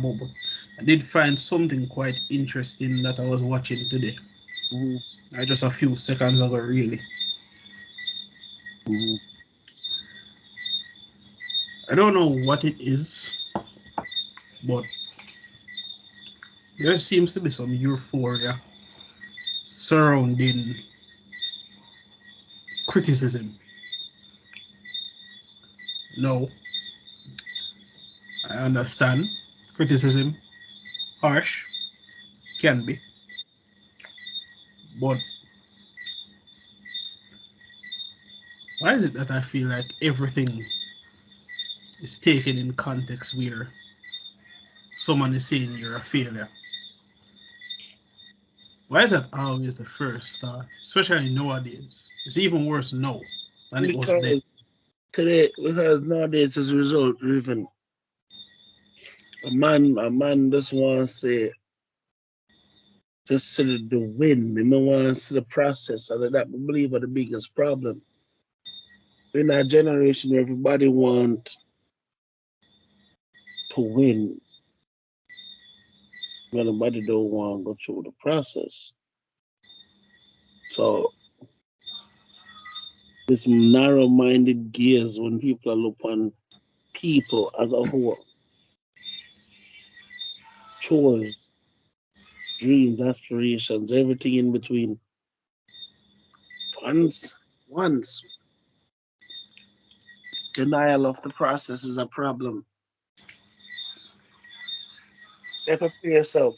but I did find something quite interesting that I was watching today. Mm-hmm. Just a few seconds ago, really. Mm-hmm. I don't know what it is, but there seems to be some euphoria surrounding criticism. No, I understand criticism, harsh, can be, but why is it that I feel like everything is taken in context where someone is saying you're a failure? Why is that always the first thought, especially nowadays? It's even worse now than it was then. Because because nowadays it's result driven. A man just wants to say, just see the win. They don't want to see the process. And that, I believe, are the biggest problem. In our generation, everybody want to win. Nobody don't want to go through the process. So this narrow-minded gaze when people look on people as a whole, chores, dreams, aspirations, everything in between. Once denial of the process is a problem. You prepare yourself.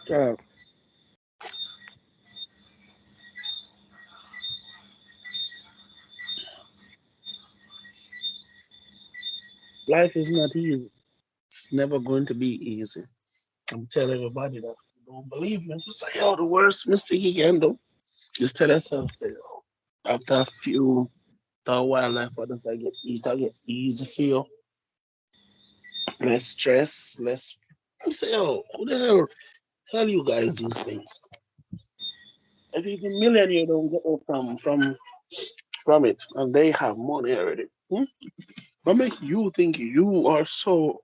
Yeah. Life is not easy. It's never going to be easy. I'm telling everybody that don't believe me. Just say, yo, the worst mistake you can do. Just tell yourself, say, oh, after after a while, life others I get easy feel, less stress, less. I say, oh, who the hell tell you guys these things? If you can millionaire don't get no from it, and they have money already. What makes you think you are so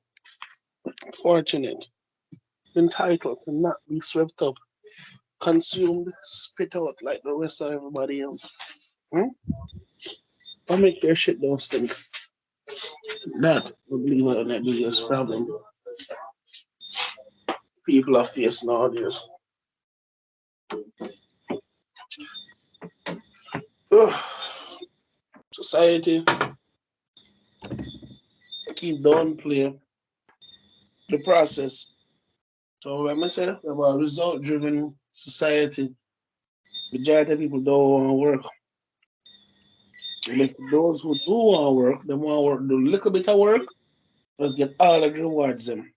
fortunate, entitled to not be swept up, consumed, spit out like the rest of everybody else? Hmm? What make your shit don't stink? That would be one of the biggest problem people are facing nowadays. Ugh. Society keep downplay the process. So when I say about result driven society, majority of people don't want to work. And if those who do want to work, they want to work, do a little bit of work, let's get all the rewards them.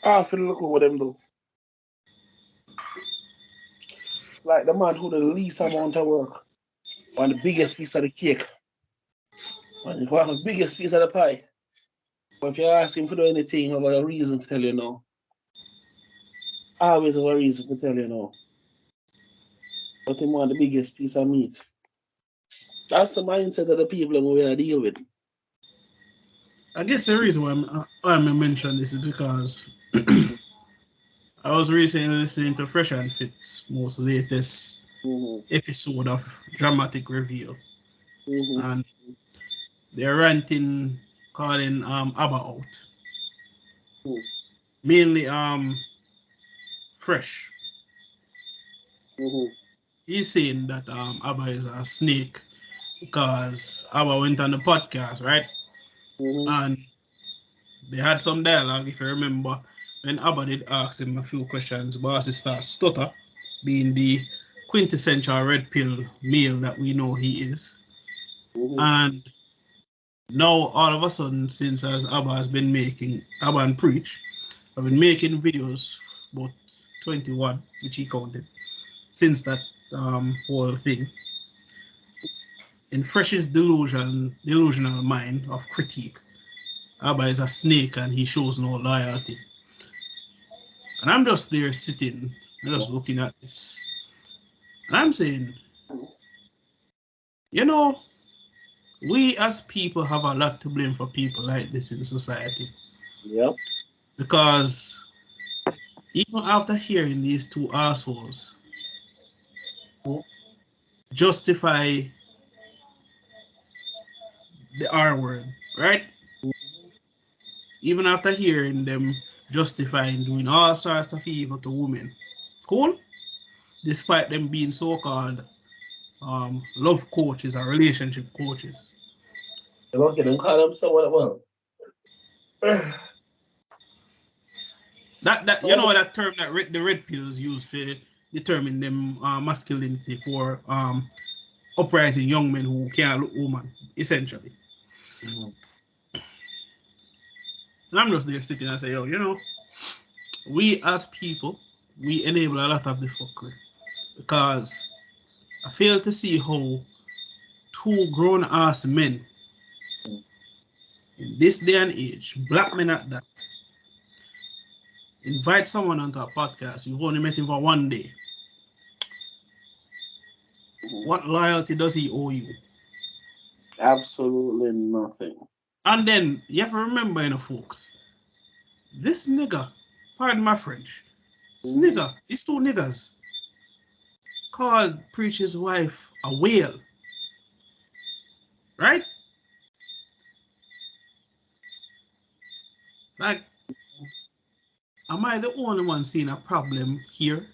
I feel look at what them do. It's like the man who the least amount of work want the biggest piece of the cake, want the biggest piece of the pie. But if you ask him to do anything, have a reason to tell you no. I always have a reason to tell you no. But him want the biggest piece of meat. That's the mindset of the people we are deal with. I guess the reason why I'm mentioning this is because Mm-hmm. I was recently listening to Fresh and Fit's most latest Mm-hmm. episode of Dramatic Reveal, Mm-hmm. and they're ranting, calling ABBA out, mainly Fresh. Mm-hmm. He's saying that ABBA is a snake because ABBA went on the podcast, right? Mm-hmm. And they had some dialogue, if you remember, when ABBA did ask him a few questions. Bossy starts stutter, being the quintessential red pill male that we know he is. Mm-hmm. And now, all of a sudden, since as ABBA has been making, ABBA and Preach, have been making videos, about 21, which he counted, since that whole thing. In Fresh's delusional mind of critique, ABBA is a snake and he shows no loyalty. And I'm just there sitting, and just looking at this. And I'm saying, You know, we as people have a lot to blame for people like this in society Yep. because even after hearing these two assholes justify the R word, right? Even after hearing them justifying doing all sorts of evil to women, cool? Despite them being so-called love coaches or relationship coaches. Okay, them call them someone well. That you know that term that the red pills use for determine them masculinity for uprising young men who can't look woman, essentially. Mhm. And I'm just there sitting and say, yo, you know, we as people, we enable a lot of the fuckery because I fail to see how two grown ass men in this day and age, black men at that, invite someone onto a podcast, you've only met him for one day. Mhm. What loyalty does he owe you? Absolutely nothing. And then you have to remember, you know, folks, this nigga, pardon my French, this Mhm. nigga, these two niggas called Preacher's wife a whale, right? Like, am I the only one seeing a problem here?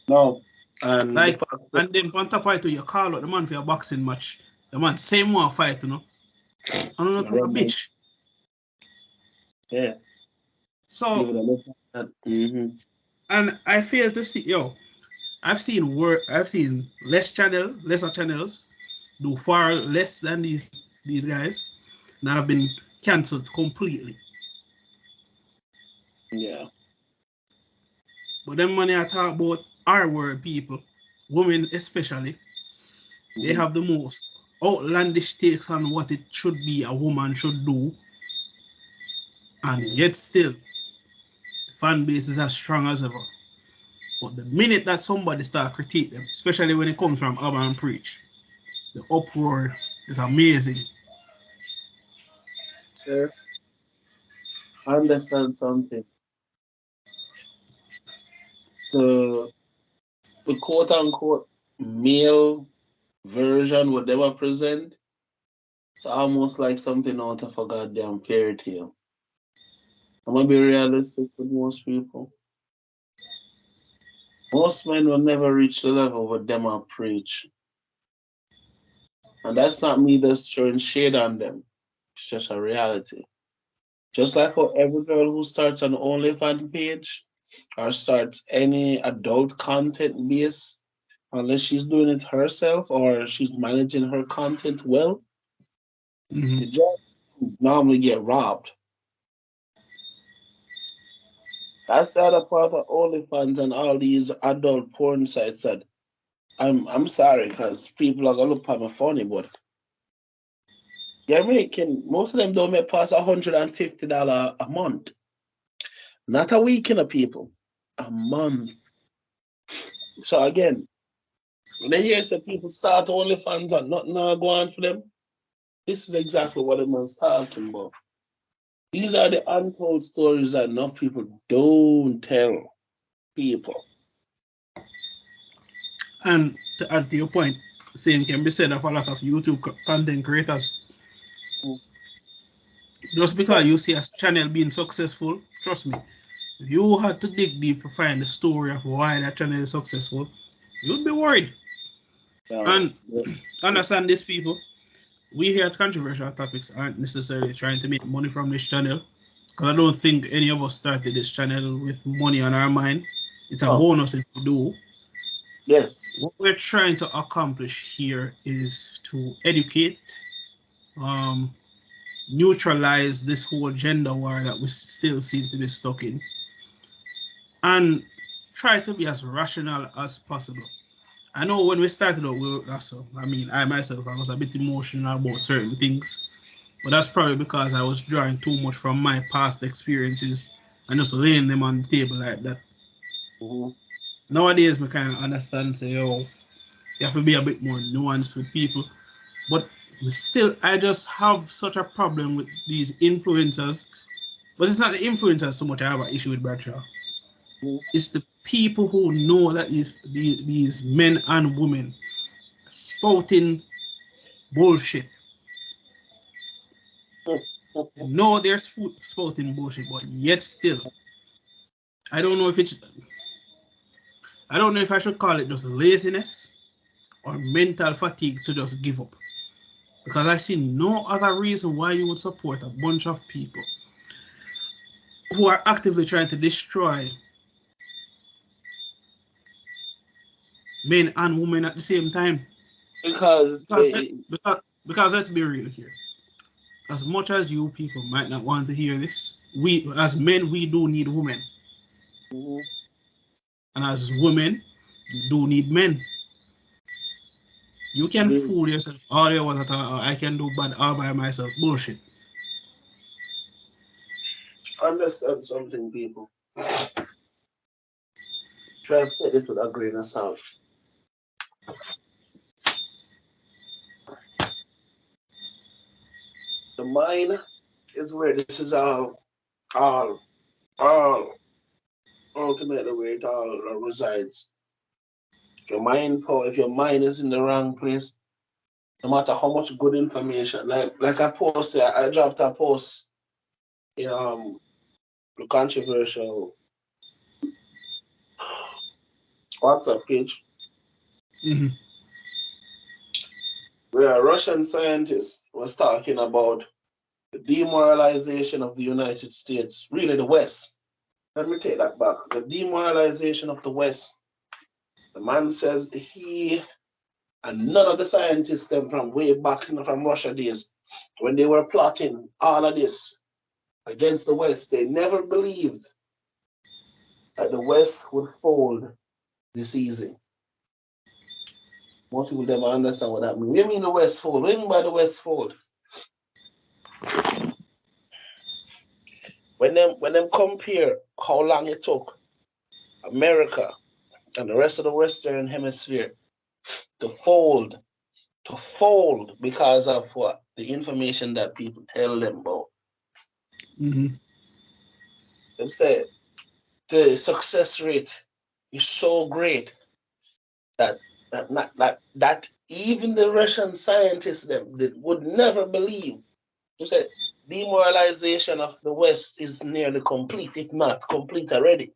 No. And the Like, fact that and then on top of it, you call out the man for a boxing match. The man same one fight, you know, and not a Roman, bitch. yeah, give So, it a look at that. Mm-hmm. and I fail to see, yo, I've seen lesser channels do far less than these guys, and have been cancelled completely. Yeah. But then when I talk about our word people, women especially, they Mm-hmm. have the most outlandish takes on what it should be a woman should do, and yet still the fan base is as strong as ever. But the minute that somebody start critique them, especially when it comes from Abba and Preach, the uproar is amazing. Sir, understand something. The the quote unquote male version what they were present, it's almost like something out of a goddamn fairy tale. I'm gonna be realistic with most people. Most men will never reach the level what them are preach. And that's not me just throwing shade on them. It's just a reality. Just like how every girl who starts an OnlyFans page or starts any adult content base, unless she's doing it herself or she's managing her content well, Mm-hmm. the job normally get robbed. That's the other part of OnlyFans and all these adult porn sites that I'm sorry because people are gonna look at me funny, but they're making most of them don't make past $150 a month. Not a week in a people. A month. So again, when they hear some people start OnlyFans and nothing now go on for them, this is exactly what I'm talking about. These are the untold stories that enough people don't tell people. And to add to your point, same can be said of a lot of YouTube content creators. Just because you see a channel being successful, trust me, if you had to dig deep to find the story of why that channel is successful, you'd be worried. Now, And understand this, people. We here at Controversial Topics aren't necessarily trying to make money from this channel. Because I don't think any of us started this channel with money on our mind. It's a oh, bonus if we do. yes. What we're trying to accomplish here is to educate, um, neutralize this whole gender war that we still seem to be stuck in, and try to be as rational as possible. I know when we started out, I mean, I myself, I was a bit emotional about certain things, but that's probably because I was drawing too much from my past experiences and just laying them on the table like that. Mhm. Nowadays, we kind of understand, say, yo, You have to be a bit more nuanced with people. But still, I just have such a problem with these influencers. But it's not the influencers so much I have an issue with Bradshaw. Mhm. It's the people who know that these men and women spouting bullshit. They know they're spouting bullshit, but yet still, I don't know if it's, I don't know if I should call it just laziness or mental fatigue to just give up. Because I see no other reason why you would support a bunch of people who are actively trying to destroy men and women at the same time. Because Because, because let's be real here. As much as you people might not want to hear this, we as men we do need women, Mhm. and as women you do need men. You can They fool yourself all you want. I can do bad all by myself. Bullshit. understand something, people. Try to take this with a grain of salt. The mind is where this is all, all, ultimately where it all resides. If your mind is in the wrong place, no matter how much good information, like I posted, I dropped a post in the controversial WhatsApp page Mm-hmm. where a Russian scientist was talking about the demoralization of the United States, really the West. Let me take that back. The demoralization of the West. The man says he and none of the scientists them from way back from Russia days, when they were plotting all of this against the West, they never believed that the West would fold this easy. Most people never understand what that means. What do you mean the West fold? What do you mean by the West fold? When them compare how long it took America and the rest of the Western Hemisphere to fold, because of what? The information that people tell them about. Mm-hmm. Them say the success rate is so great that that even the Russian scientists them they would never believe. You said demoralization of the West is nearly complete, if not complete already.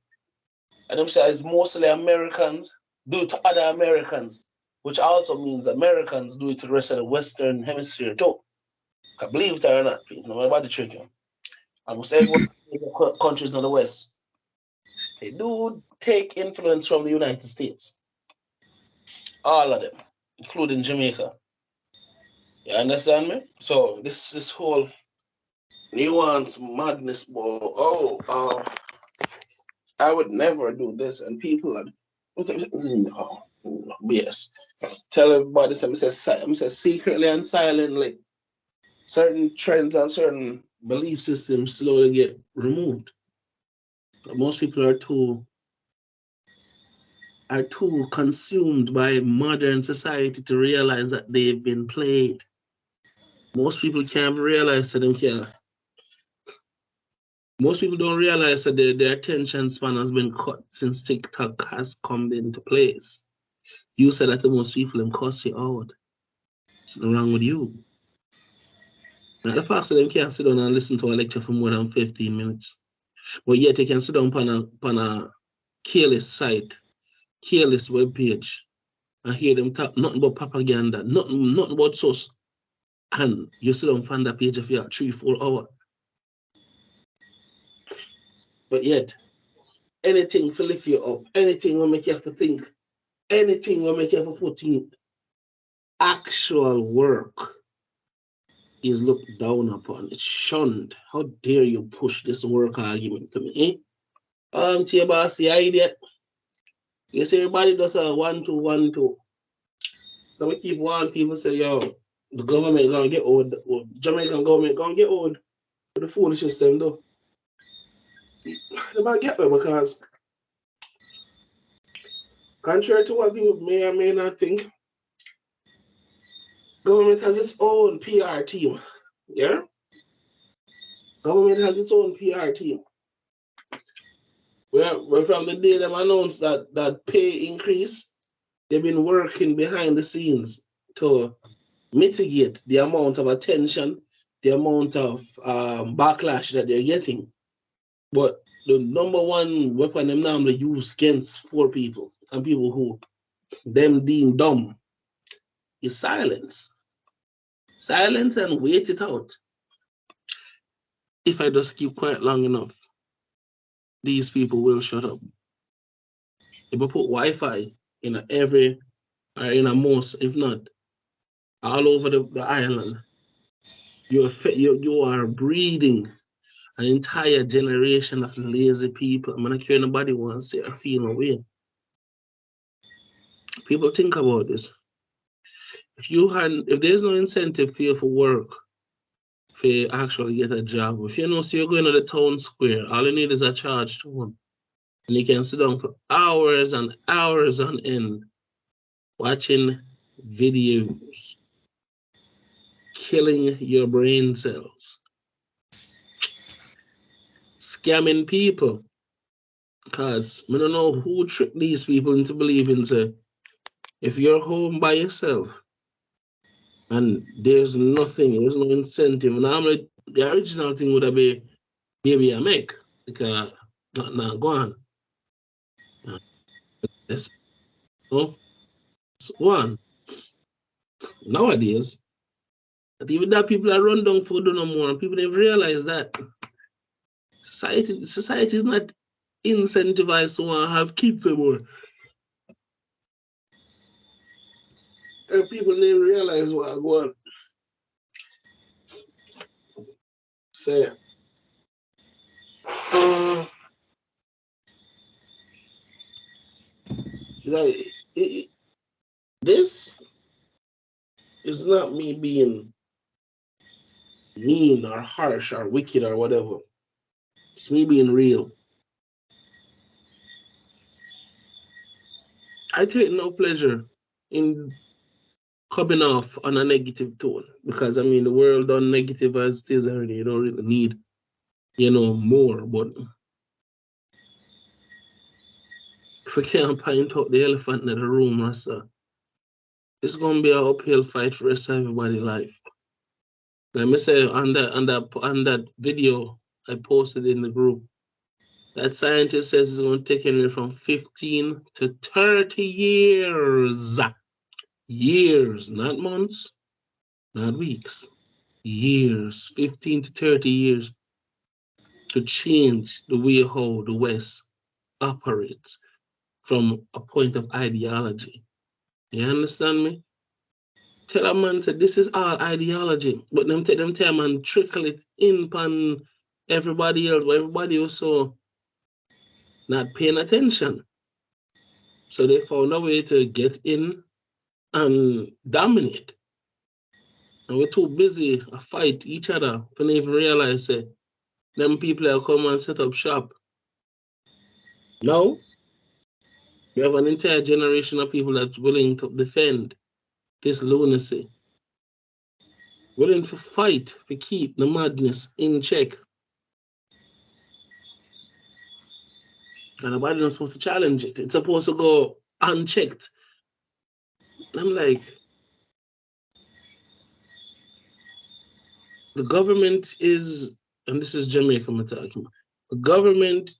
And them say it's mostly Americans do it to other Americans, which also means Americans do it to the rest of the Western Hemisphere too. I believe it or not, people. No matter about the trick. Almost every countries in the West, they do take influence from the United States. All of them, including Jamaica. You understand me? So this whole nuance madness, boy. Oh, I would never do this, and people are no, no, yes. Tell everybody something says secretly and silently. Certain trends and certain belief systems slowly get removed. Most people are too consumed by modern society to realize that they've been played. Most people can't realize that them can. Most people don't realize that their attention span has been cut since TikTok has come into place. You said that the most people them cuss you out. What's wrong with you? Now, the fact that them can't sit down and listen to a lecture for more than 15 minutes. But yet they can sit down on a careless site, careless web page, and hear them talk nothing but propaganda, nothing but sauce. And you sit down on that page for your 3-4 hours. But yet, anything will lift you up, anything will make you have to think, anything will make you have to put in actual work is looked down upon. It's shunned. How dare you push this work argument to me? To your boss, the idiot. You see, everybody does a 1-2, 1-2. So we keep one people say, yo, the government gonna get old, or Jamaican government gonna get old with the foolishness them though. They might get there because contrary to what people may or may not think, Government has its own PR team. Yeah? Government has its own PR team. Where from the day them announced that pay increase, they've been working behind the scenes to mitigate the amount of attention, the amount of backlash that they're getting. But the number one weapon them normally use against poor people and people who them deem dumb is silence. Silence and wait it out. If I just keep quiet long enough, these people will shut up. If I put Wi-Fi in every or in a most, if not all over the island, you are breeding an entire generation of lazy people. I'm not care nobody wants to say or feel my way. People think about this. If there's no incentive for you for work, for you actually get a job, if you know so you're going to the town square, all you need is a charge to one. And you can sit down for hours and hours on end watching videos, killing your brain cells, scamming people. Because I don't know who tricked these people into believing that if you're home by yourself and there's no incentive, normally the original thing would have been maybe I make because not go on. That's one. Nowadays, that even that people are run down for no more, and people have realized that society is not incentivized to have kids anymore. And people didn't realize what I want. Say, this is not me being mean or harsh or wicked or whatever. It's me being real. I take no pleasure in coming off on a negative tone because I mean the world done negative as it is already. You don't really need, more. But if we can't point out the elephant in the room, Rasta, it's gonna be an uphill fight for the rest of everybody's life. Let me say on that video I posted in the group, that scientist says it's going to take anywhere from 15 to 30 years. Years, not months, not weeks. Years, 15 to 30 years to change the way how the West operates from a point of ideology. You understand me? Tell a man that this is all ideology, but them take them time and trickle it in upon everybody else, but everybody also not paying attention. So they found a way to get in and dominate. And we're too busy to fight each other to even realize that them people are come and set up shop. No, we have an entire generation of people that's willing to defend this lunacy, willing to fight to keep the madness in check. And nobody's not supposed to challenge it. It's supposed to go unchecked. I'm like, the government is, and this is Jamaica I'm talking, the government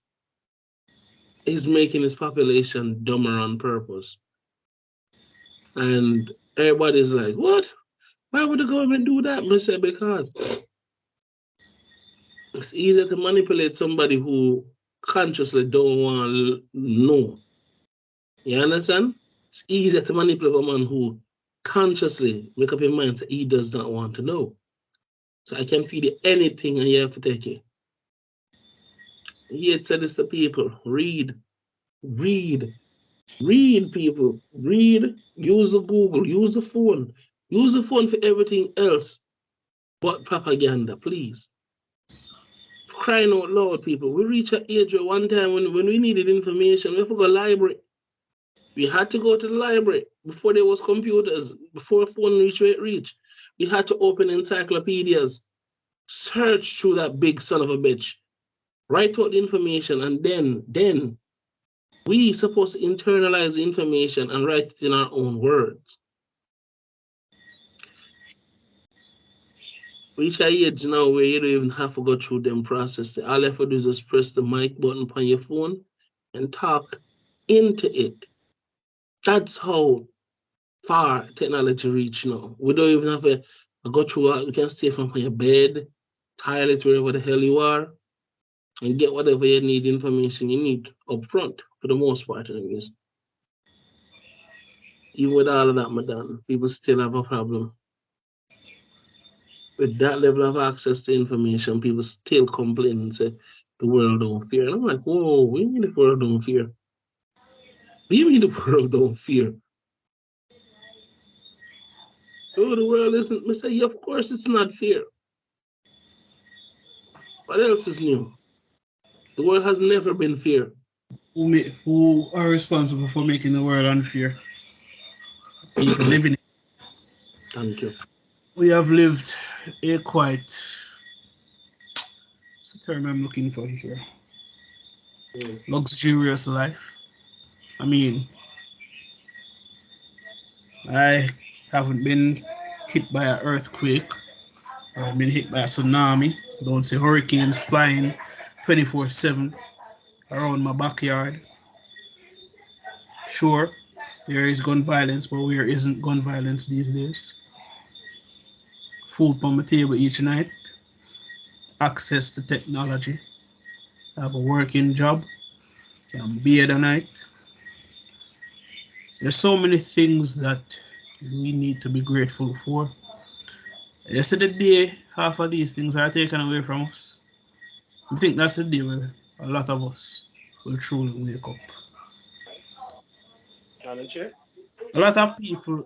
is making its population dumber on purpose. And everybody's like, what? Why would the government do that? I say, because it's easier to manipulate somebody who consciously don't want to know. You understand? It's easier to manipulate a man who consciously make up his mind that he does not want to know. So I can feed you anything and you have to take it. He had said this to people. Read, people. Read, use the Google, use the phone. Use the phone for everything else but propaganda, please. For crying out loud, people. We reach an age where one time when we needed information, we have to go to the library. We had to go to the library before there was computers, before phone reached where it reached. We had to open encyclopedias, search through that big son of a bitch, write out the information, and then we supposed to internalize the information and write it in our own words. Reach a age now where you don't even have to go through them process. All you have to do is just press the mic button on your phone and talk into it. That's how far technology reach now. We don't even have to go through. We can stay from your bed, toilet, wherever the hell you are, and get whatever you need, information you need up front for the most part, anyways. Even with all of that, madam, people still have a problem. With that level of access to information, people still complain and say the world don't fear. And I'm like, whoa, what do you mean the world don't fear? What do you mean the world don't fear? Oh, the world isn't. I say, yeah, of course it's not fear. What else is new? The world has never been fear. Who are responsible for making the world unfair? People living it. Thank you. We have lived a quite, what's the term I'm looking for here? Luxurious life. I mean, I haven't been hit by an earthquake. I've been hit by a tsunami. Don't say hurricanes flying 24/7 around my backyard. Sure, there is gun violence, but where isn't gun violence these days? Food on the table each night, access to technology, I have a working job, can bathe at night. There's so many things that we need to be grateful for. Yesterday, half of these things are taken away from us. I think that's the day where a lot of us will truly wake up. A lot of people,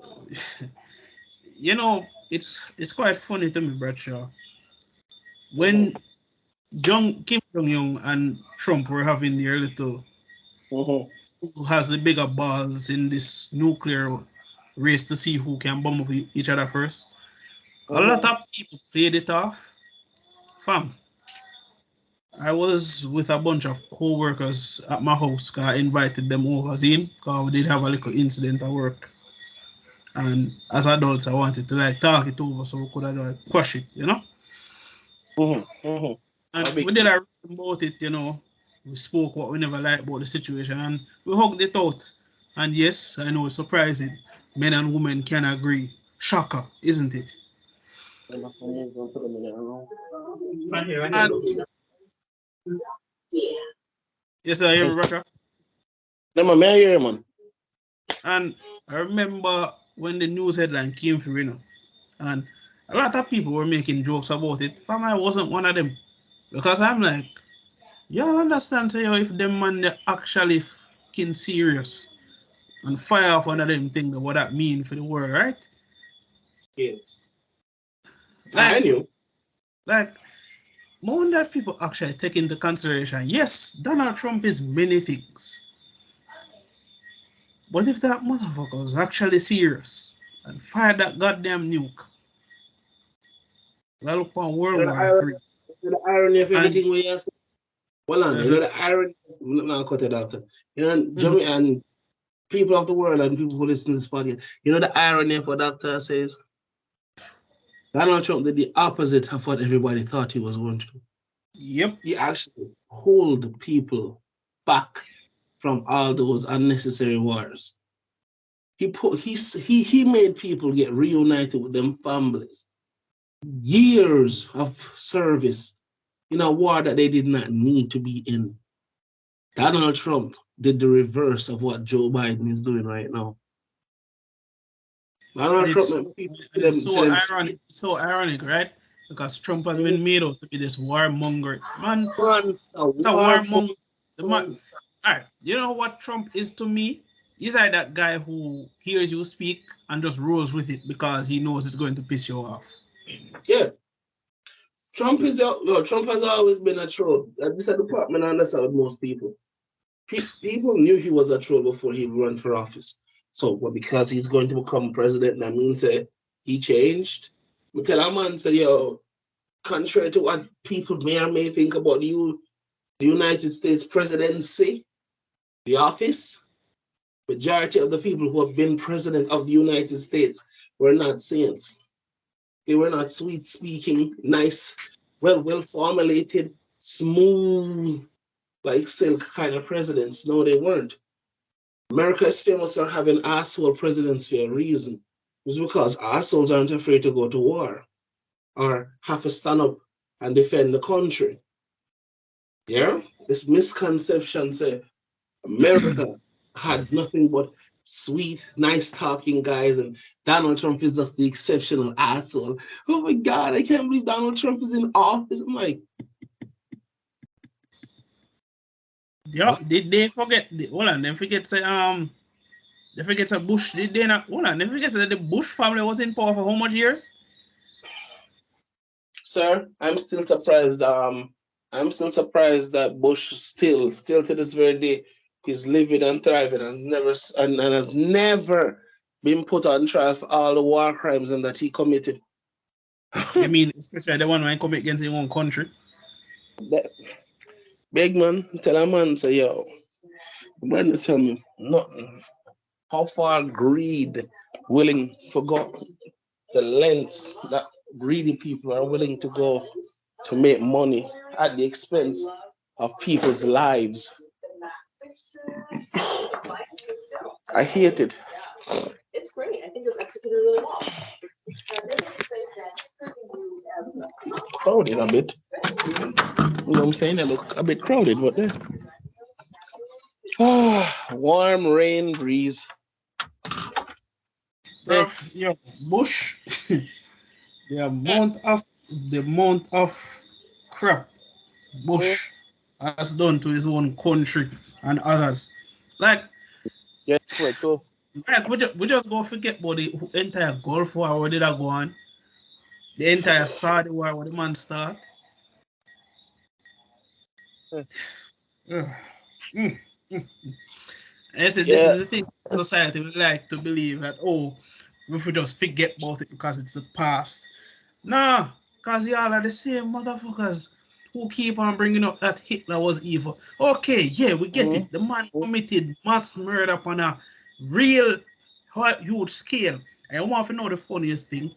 it's quite funny to me, Bradshaw. When Kim Jong Un and Trump were having their little, who has the bigger balls in this nuclear race to see who can bomb up each other first. A lot of people played it off. Fam, I was with a bunch of co-workers at my house. I invited them over in because we did have a little incident at work. And as adults, I wanted to like talk it over so we could have like quash it. And we did a reason about it. We spoke what we never liked about the situation and we hugged it out. And yes, I know it's surprising. Men and women can agree. Shocker, isn't it? And yes, I hear me, Roger. And I remember when the news headline came through, and a lot of people were making jokes about it. Fam, I wasn't one of them. Because I'm like, y'all understand, so if them man they actually fucking serious and fire off one of them things, what that mean for the world, right? Yes. Like, I knew. like, more than that people actually take into consideration, yes, Donald Trump is many things. But if that motherfucker was actually serious and fired that goddamn nuke, well, look on World War Three. The irony of And everything we are saying. Well, on, the irony. Now cut it out. And people of the world and people who listen to this podcast, the irony of what Doctor says. Donald Trump did the opposite of what everybody thought he was going to do. Yep. He actually hold people back from all those unnecessary wars. He made people get reunited with them families. Years of service in a war that they did not need to be in. Donald Trump did the reverse of what Joe Biden is doing right now. Donald Trump, it's so ironic, right? Because Trump has been made out to be this warmonger. Man, the warmonger. All right, you know what Trump is to me? He's like that guy who hears you speak and just rolls with it because he knows it's going to piss you off. Yeah. Trump has always been a troll. This is the department I understand with most people. People knew he was a troll before he ran for office. So, but because he's going to become president, that means he changed. I tell a man, say, yo, contrary to what people may or may think about the United States presidency, the office, majority of the people who have been president of the United States were not saints. They were not sweet speaking, nice, well formulated, smooth, like silk kind of presidents. No, they weren't. America is famous for having asshole presidents for a reason. It's because assholes aren't afraid to go to war or have to stand up and defend the country. Yeah? This misconception say America had nothing but sweet, nice talking guys, and Donald Trump is just the exceptional asshole. Oh my God, I can't believe Donald Trump is in office. I'm like, Yeah, did they forget? Hold on, they forget say they forget say Bush. Did they not? Hold on, they forget say the Bush family was in power for how much years? sir, I'm still surprised. I'm still surprised that Bush still to this very day, is living and thriving, and has never been put on trial for all the war crimes and that he committed. You mean especially the one when come against in one country? That big man, tell a man, say, yo, when tell me nothing. How far greed willing to go, the lengths that greedy people are willing to go to make money at the expense of people's lives. I hate it. It's great. I think it was executed really well. Crowded a bit. You know what I'm saying? They look a bit crowded, but then. Warm rain breeze. Bro, yeah, Bush. the amount of crap Bush has done to his own country and others. Like, Yeah, right. So, we just go forget about the entire Gulf War where did I go on? The entire Saudi War where the man start. Ugh. Mm, mm. I said this yeah, is the thing society would like to believe that we should just forget about it because it's the past. Nah, because y'all are the same motherfuckers who keep on bringing up that Hitler was evil. Okay, yeah, we get it. The man committed mass murder upon a real huge scale. I want to know the funniest thing.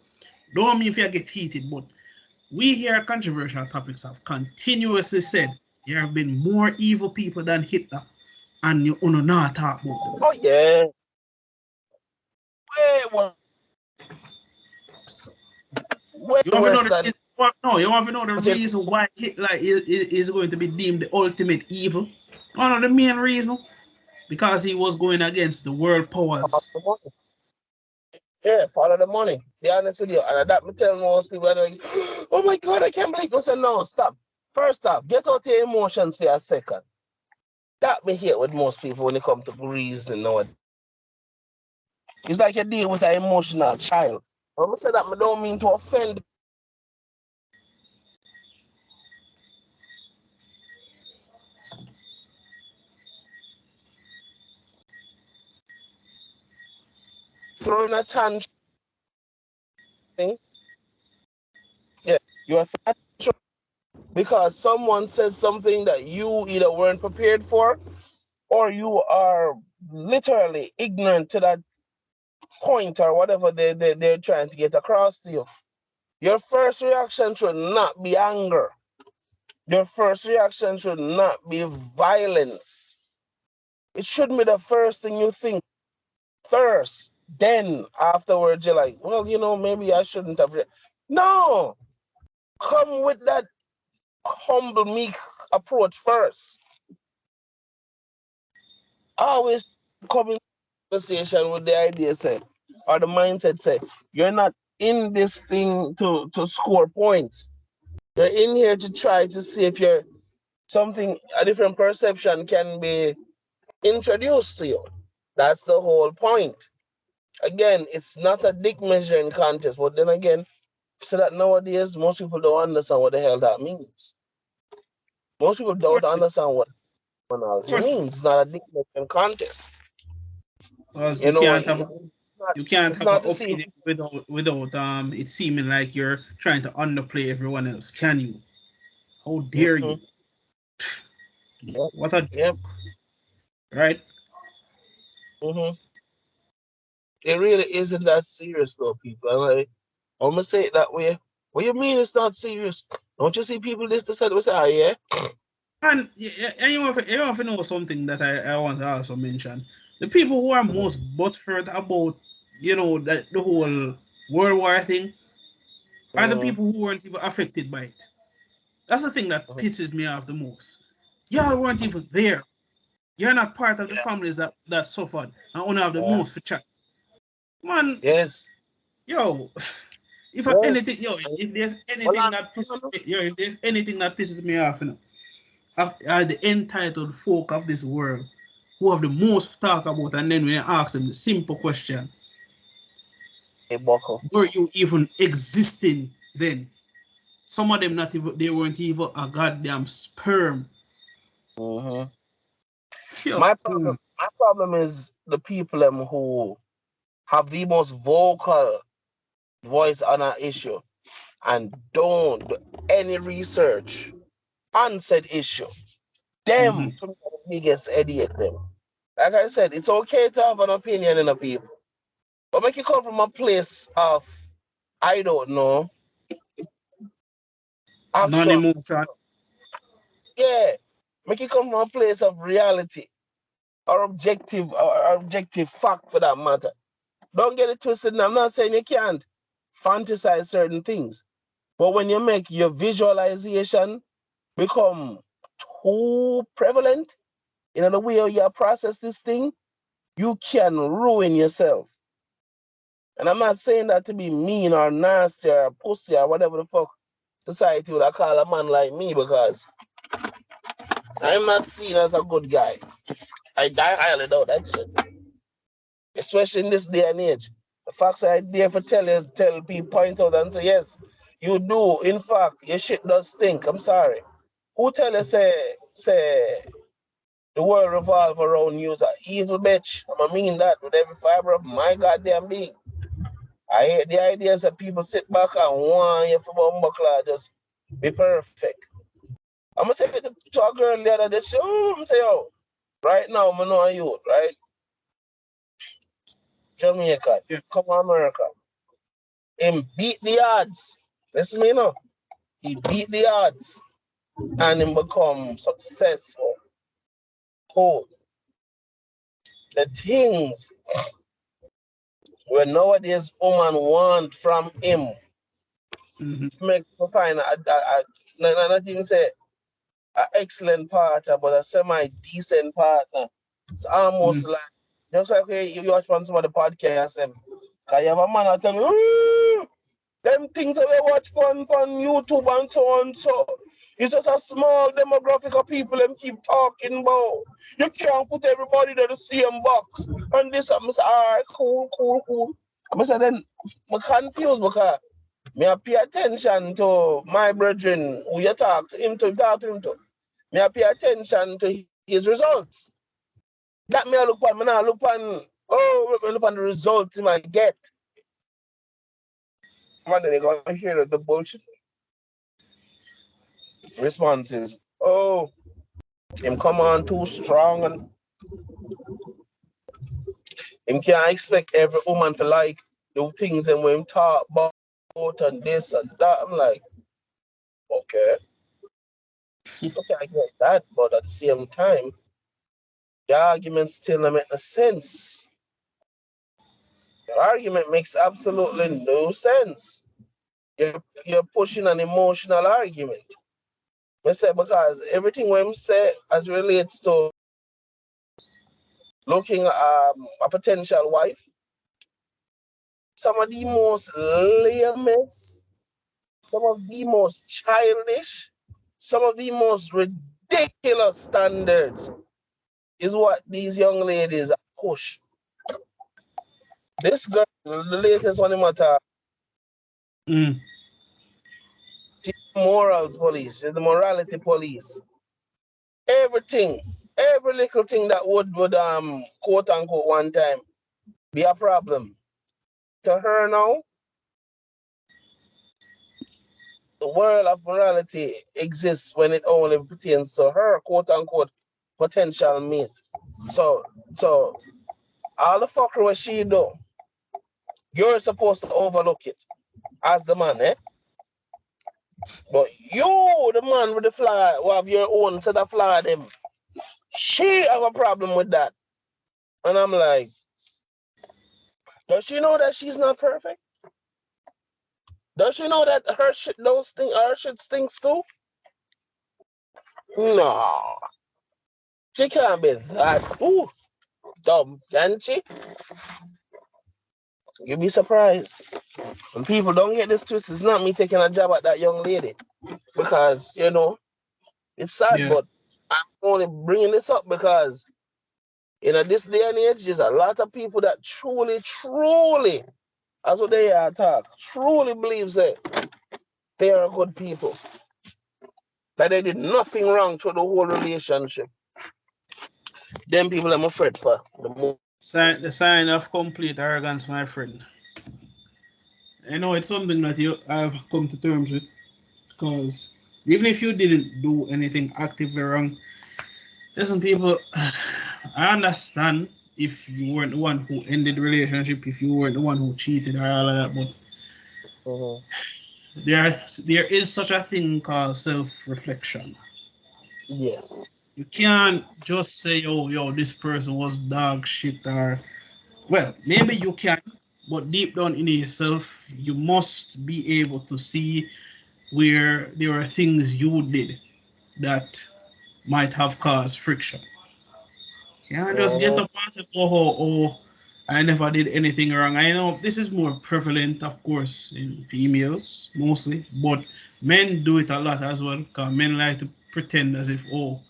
Don't mean if you get heated, but we here at Controversial Topics have continuously said there have been more evil people than Hitler, and you not talk about them. oh yeah, way worse. Way You want to know worse the than. reason? No, you want to know the reason why Hitler is going to be deemed the ultimate evil? One of the main reason because he was going against the world powers. Yeah, follow the money. Be honest with you. And that me tell most people, like, oh my God, I can't believe you. Say, no, stop. First off, get out your emotions for a second. That me hate with most people when it comes to reason nowadays. It's like you deal with an emotional child. When I say that, I don't mean to offend. Throwing a tantrum. Yeah, you're tantrum because someone said something that you either weren't prepared for or you are literally ignorant to that point or whatever they're trying to get across to you. Your first reaction should not be anger. Your first reaction should not be violence. It should be the first thing you think first. Then afterwards, you're like, well, maybe I shouldn't have. No, come with that humble, meek approach first. Always come in conversation with the idea, say, or the mindset, say, you're not in this thing to score points. You're in here to try to see if you're a different perception can be introduced to you. That's the whole point. Again, it's not a dick measuring contest, but then again, so that nowadays most people don't understand what the hell that means. Most people don't understand what. Well, Of you course, mean it's not a definition contest. because You know, you can't it's have not an to see. opinion without it seeming like you're trying to underplay everyone else. Can you? How dare Mm-hmm. you? Yep. What a Yep. joke, right? Mm-hmm. It really isn't that serious, though, people. I'm gonna say it that way. What you mean it's not serious? Don't you see people this say, we say, ah, yeah. And anyone if you know something that I want to also mention, the people who are Mm-hmm. most butthurt about that the whole World War thing are the Mm-hmm. people who weren't even affected by it. That's the thing that Mm-hmm. pisses me off the most. Y'all weren't even there. You're not part of the Yeah. families that suffered and only have the Yeah. most for chat. Man, Yes. yo, Yes. if there's Well, anything that pisses me, if there's anything that pisses me off, are the entitled folk of this world who have the most to talk about, and then when you ask them the simple question, hey, Buckle. were you even existing then? Some of them not even they weren't even a goddamn sperm. Mm-hmm. Yo, My problem is the people who have the most vocal voice on an issue and don't do any research on said issue. Them mhm. to me are the biggest idiot them. Like I said, it's okay to have an opinion in a people, but make it come from a place of I don't know, actual, Non-emotion. yeah. Make it come from a place of reality or objective fact for that matter. Don't get it twisted. I'm not saying you can't fantasize certain things, but when you make your visualization become too prevalent in the way you process this thing, you can ruin yourself. And I'm not saying that to be mean or nasty or pussy or whatever the fuck society would call a man like me, because I'm not seen as a good guy. I highly doubt that shit. Especially in this day and age. The facts I dare for tell people, point out and say, yes, you do. In fact, your shit does stink. I'm sorry. Who tell you say the world revolve around you? Is an evil bitch. I mean that with every fiber of my goddamn being. I hate the ideas that people sit back and want you for bumbuckler just be perfect. I'm gonna say to a girl the other day, I'm say, yo, right now, I know you, right? Jamaica, Yeah. come on, America. Him beat the odds. Listen me now. He beat the odds and him become successful. Cool. The things where nowadays woman want from him Mm-hmm. make him find not even say an excellent partner, but a semi-decent partner. It's almost Mm-hmm. like just like you watch on some of the podcasts, cause you have a man that tell me, "Ooh, them things that we watch on YouTube and so on, so it's just a small demographic of people them keep talking about. You can't put everybody in the same box. And this, I'm say, all right, cool. I say then I'm confused because me I pay attention to my brethren who you talk to him to. Me I pay attention to his results. That me I look on, me now look on, me look on the results he might get. Man, then they gonna hear the bullshit responses. Oh, him come on too strong and him can't expect every woman to like the things and when him talk about and this and that. I'm like, okay, okay, I get that, but at the same time, the argument still don't make no sense. The argument makes absolutely no sense. You're pushing an emotional argument. I say because everything when say as relates to looking a potential wife, some of the most lamest, some of the most childish, some of the most ridiculous standards is what these young ladies push. This girl, the latest one in matter, Mm. she's the morals police, she's the morality police. Everything, Every little thing that would quote unquote one time be a problem to her now. The world of morality exists when it only pertains to her quote unquote potential mate. So all the fuckery what she do, you're supposed to overlook it as the man, eh? But you, the man with the flaw, who have your own set of flaw, them, she have a problem with that. And I'm like, does she know that she's not perfect? Does she know that her shit don't stink? Her shit stinks too? No, she can't be that. Ooh, dumb, can she? You'd be surprised. And people don't get this twist. It's not me taking a jab at that young lady because it's sad, Yeah. but I'm only bringing this up because this day and age, there's a lot of people that truly, that's what they are talk, truly believes that they are good people, that they did nothing wrong to the whole relationship. Them people I'm afraid for the most. The sign of complete arrogance, my friend. I know it's something that you have come to terms with because even if you didn't do anything actively wrong, listen, people, I understand if you weren't the one who ended the relationship, if you weren't the one who cheated or all of that, but Mhm. there is such a thing called self-reflection. Yes. You can't just say, yo, this person was dog shit, or well, maybe you can, but deep down in yourself, you must be able to see where there are things you did that might have caused friction. You can't just get Mhm. up and say, oh, I never did anything wrong. I know this is more prevalent, of course, in females mostly, but men do it a lot as well because men like to pretend as if, oh,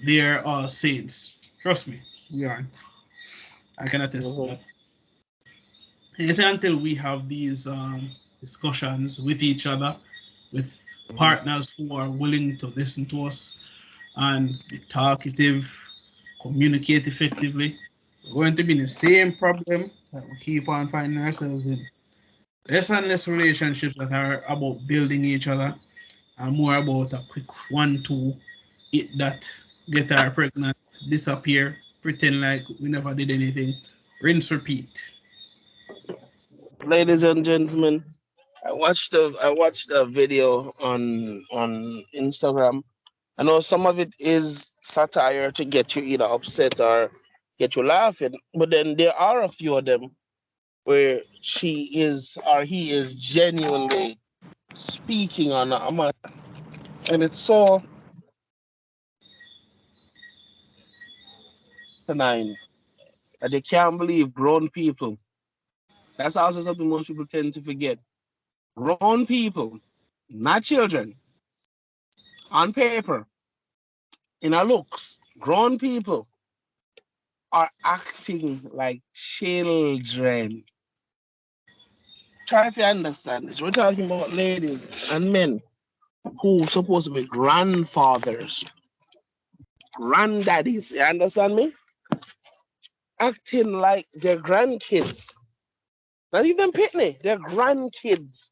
they're all saints. Trust me, we aren't. I can attest to Mhm. that. And it's until we have these discussions with each other, with Mhm. partners who are willing to listen to us and be talkative, communicate effectively, we're going to be in the same problem that we keep on finding ourselves in. Less and less relationships that are about building each other and more about a quick one, two, hit that, get her pregnant, disappear, pretend like we never did anything, rinse, repeat. Ladies and gentlemen, I watched a video on Instagram. I know some of it is satire to get you either upset or get you laughing, but then there are a few of them where she is or he is genuinely speaking on a matter, and it's so benign that you can't believe grown people. That's also something most people tend to forget. Grown people, not children, on paper, in our looks, grown people are acting like children. Try to understand this. We're talking about ladies and men who supposed to be grandfathers, granddaddies. You understand me? Acting like their grandkids. Not even pitney, they're grandkids.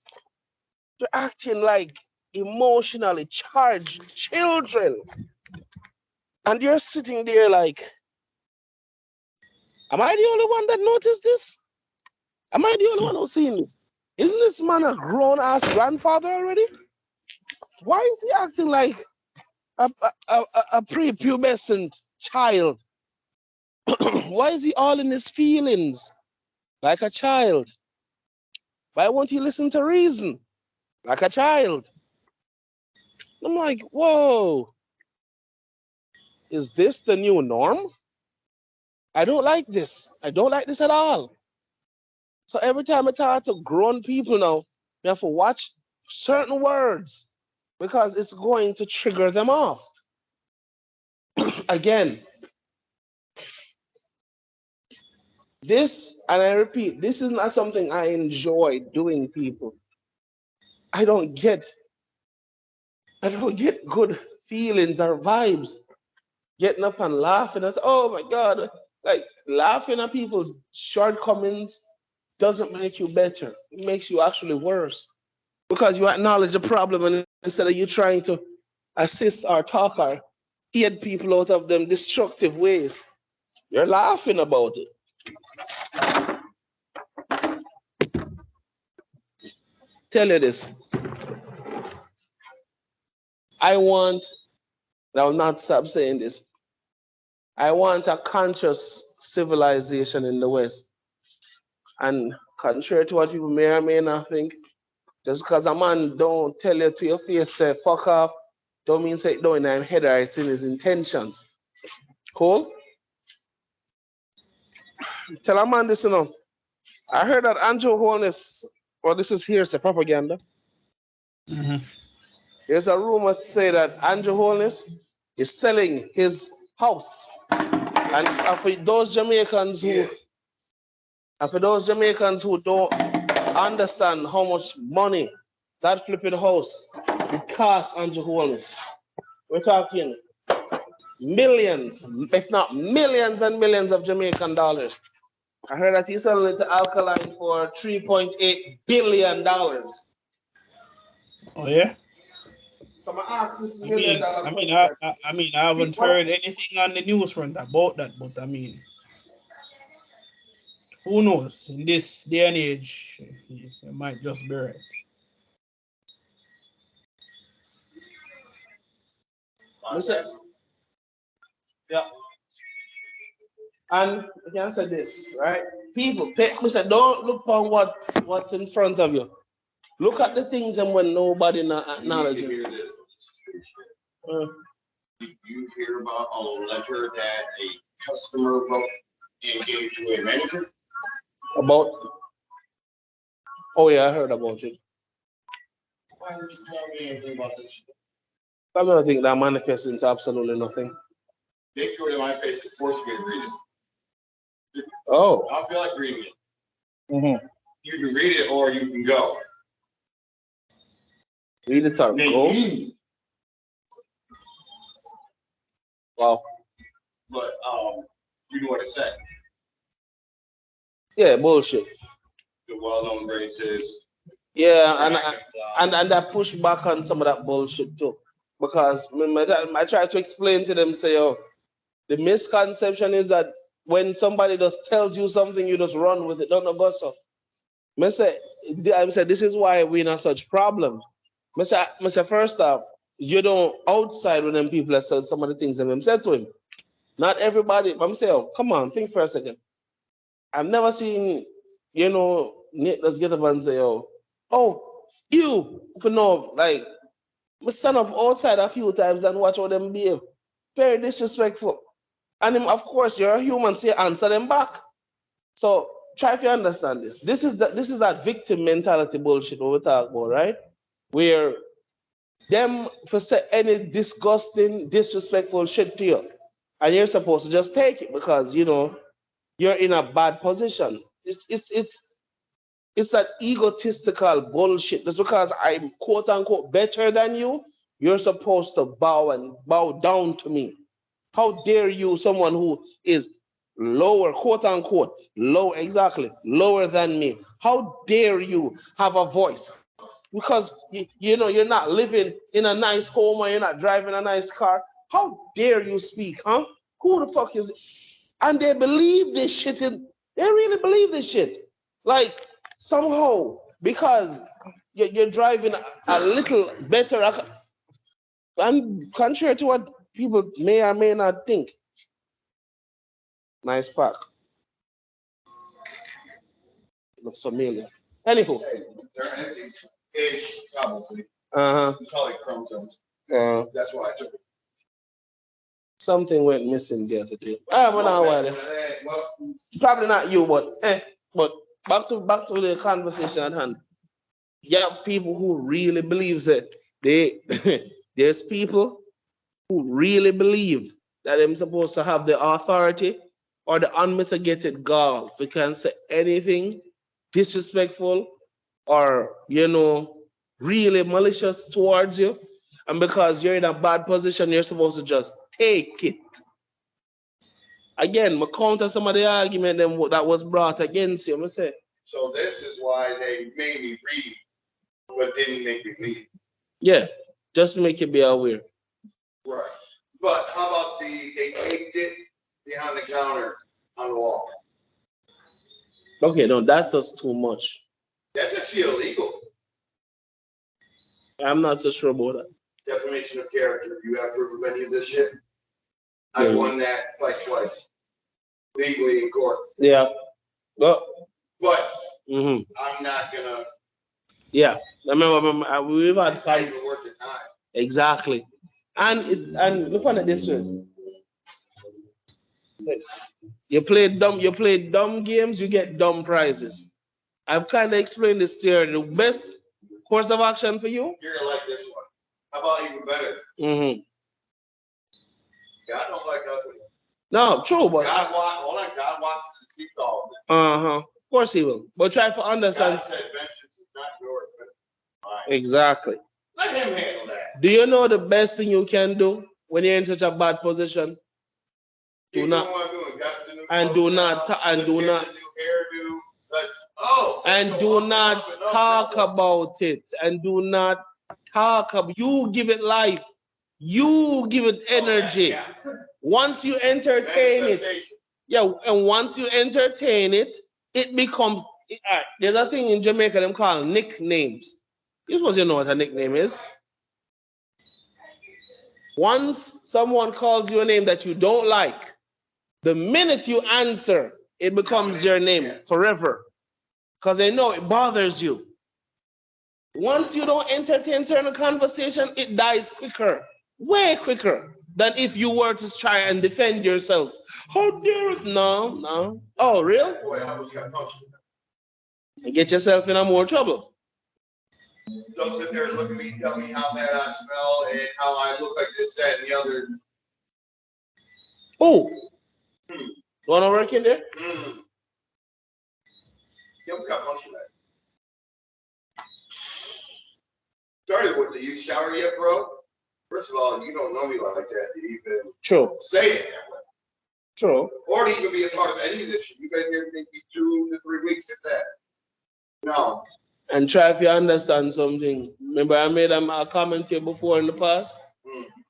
They're acting like emotionally charged children. And you're sitting there like, am I the only one that noticed this? Am I the only one who's seen this? Isn't this man a grown ass grandfather already? Why is he acting like a prepubescent child? Why is he all in his feelings like a child? Why won't he listen to reason like a child? I'm like, whoa, is this the new norm? I don't like this. I don't like this at all. So every time I talk to grown people now, you have to watch certain words because it's going to trigger them off. Again, this, and I repeat, this is not something I enjoy doing, people. I don't get, I don't get good feelings or vibes getting up and laughing and say, oh my God, like laughing at people's shortcomings doesn't make you better. It makes you actually worse because you acknowledge the problem and instead of you trying to assist or talk or aid people out of them destructive ways, you're laughing about it. Tell you this. I want, and I will not stop saying this, I want a conscious civilization in the West. And contrary to what people may or may not think, just because a man don't tell you to your face, say fuck off, don't mean say it don't in his head or it's in his intentions. Cool? Tell a man this, you know. I heard that Andrew Holness, well, this is hearsay propaganda. Mm-hmm. There's a rumor to say that Andrew Holness is selling his house. And for those Jamaicans who don't understand how much money that flipping house would cost Andrew Holness, we're talking millions, if not millions and millions of Jamaican dollars. I heard that he's selling it to Alkaline for $3.8 billion. Oh yeah. So my ask this I million mean, dollar I mean, I, question. I, I mean, I haven't heard anything on the news front about that, but I mean, who knows? In this day and age, it might just be right. Listen, yeah. And I can say this, right? People, listen, don't look on what's in front of you. Look at the things and when nobody acknowledges. You hear this? Did you hear about a letter that a customer wrote and gave to a manager? About? Oh yeah, I heard about it. Why didn't you tell me anything about this? I don't think that manifests into absolutely nothing. They threw it in my face and forced me to read it. Oh. I don't feel like reading it. Mm-hmm. You can read it or you can go. Read it or go? Wow. But you know what it said. Yeah, bullshit. The well-known races. Yeah, and I push back on some of that bullshit too. Because I try to explain to them, say, yo, the misconception is that when somebody just tells you something, you just run with it. Don't go so. I say, this is why we're in such problems. I say, first off, you don't outside when them people have said some of the things that them said to him. Not everybody. I'm saying, oh, come on, think for a second. I've never seen, Nick just get up and say, you for no, like, we stand up outside a few times and watch how them behave. Very disrespectful. And of course, you're a human, so you answer them back. So try to understand this. This is that victim mentality bullshit what we talk about, right? Where them for say any disgusting, disrespectful shit to you, and you're supposed to just take it because you're in a bad position. It's that egotistical bullshit. Just because I'm quote unquote better than you, you're supposed to bow down to me. How dare you, someone who is lower, quote unquote, lower than me? How dare you have a voice? Because you're not living in a nice home or you're not driving a nice car. How dare you speak, huh? Who the fuck is it? And they believe this shit. They really believe this shit. Like somehow, because you're driving a little better, and contrary to what people may or may not think. Nice pack. Looks familiar. Anywho. They're empty-ish, probably. We call it chromosomes. That's why I took it. Something went missing the other day. Well, probably not you, but back to the conversation at hand. Yeah, people who really believes it. There's people who really believe that I'm supposed to have the authority or the unmitigated gall if we can say anything disrespectful or really malicious towards you. And because you're in a bad position, you're supposed to just take it. Again, I counter some of the argument that was brought against you. I say. So this is why they made me read, but didn't make me leave. Yeah, just to make you be aware. Right. But how about they taped it behind the counter on the wall? Okay, no, that's just too much. That's actually illegal. I'm not so sure about that. Defamation of character. You have proof of any of this shit? I won that fight twice. Legally in court. Yeah. But I'm not gonna. Yeah. Remember, we've had fight. Even worth the time. Exactly. And look at it this way. You play dumb games, you get dumb prizes. I've kind of explained this to you. The best course of action for you. You're gonna like this one. How about even better? God don't like ugly. No, true, but God wants to see all of course he will. But try to understand. God said vengeance is not yours, but mine. Exactly. Let him handle that. Do you know the best thing you can do when you're in such a bad position? Do not talk about it, and do not talk about. You give it life. You give it energy. Once you entertain it, and once you entertain it, it becomes. There's a thing in Jamaica them call nicknames. You suppose you know what a nickname is. Once someone calls you a name that you don't like, the minute you answer, it becomes your name forever. Because they know it bothers you. Once you don't entertain certain conversation, it dies quicker, way quicker than if you were to try and defend yourself. How dare it? No. Oh, really? You get yourself in more trouble. Don't sit there and look at me, tell me how bad I smell and how I look like this, that, and the other. Oh, you want to work in there? You got much of that. Sorry, what, do you shower yet, bro? First of all, you don't know me like that to even say it that way. True. Or to even be a part of any of this shit. You've been here maybe 2 to 3 weeks at that. No. And try if you understand something. Remember, I made a comment here before in the past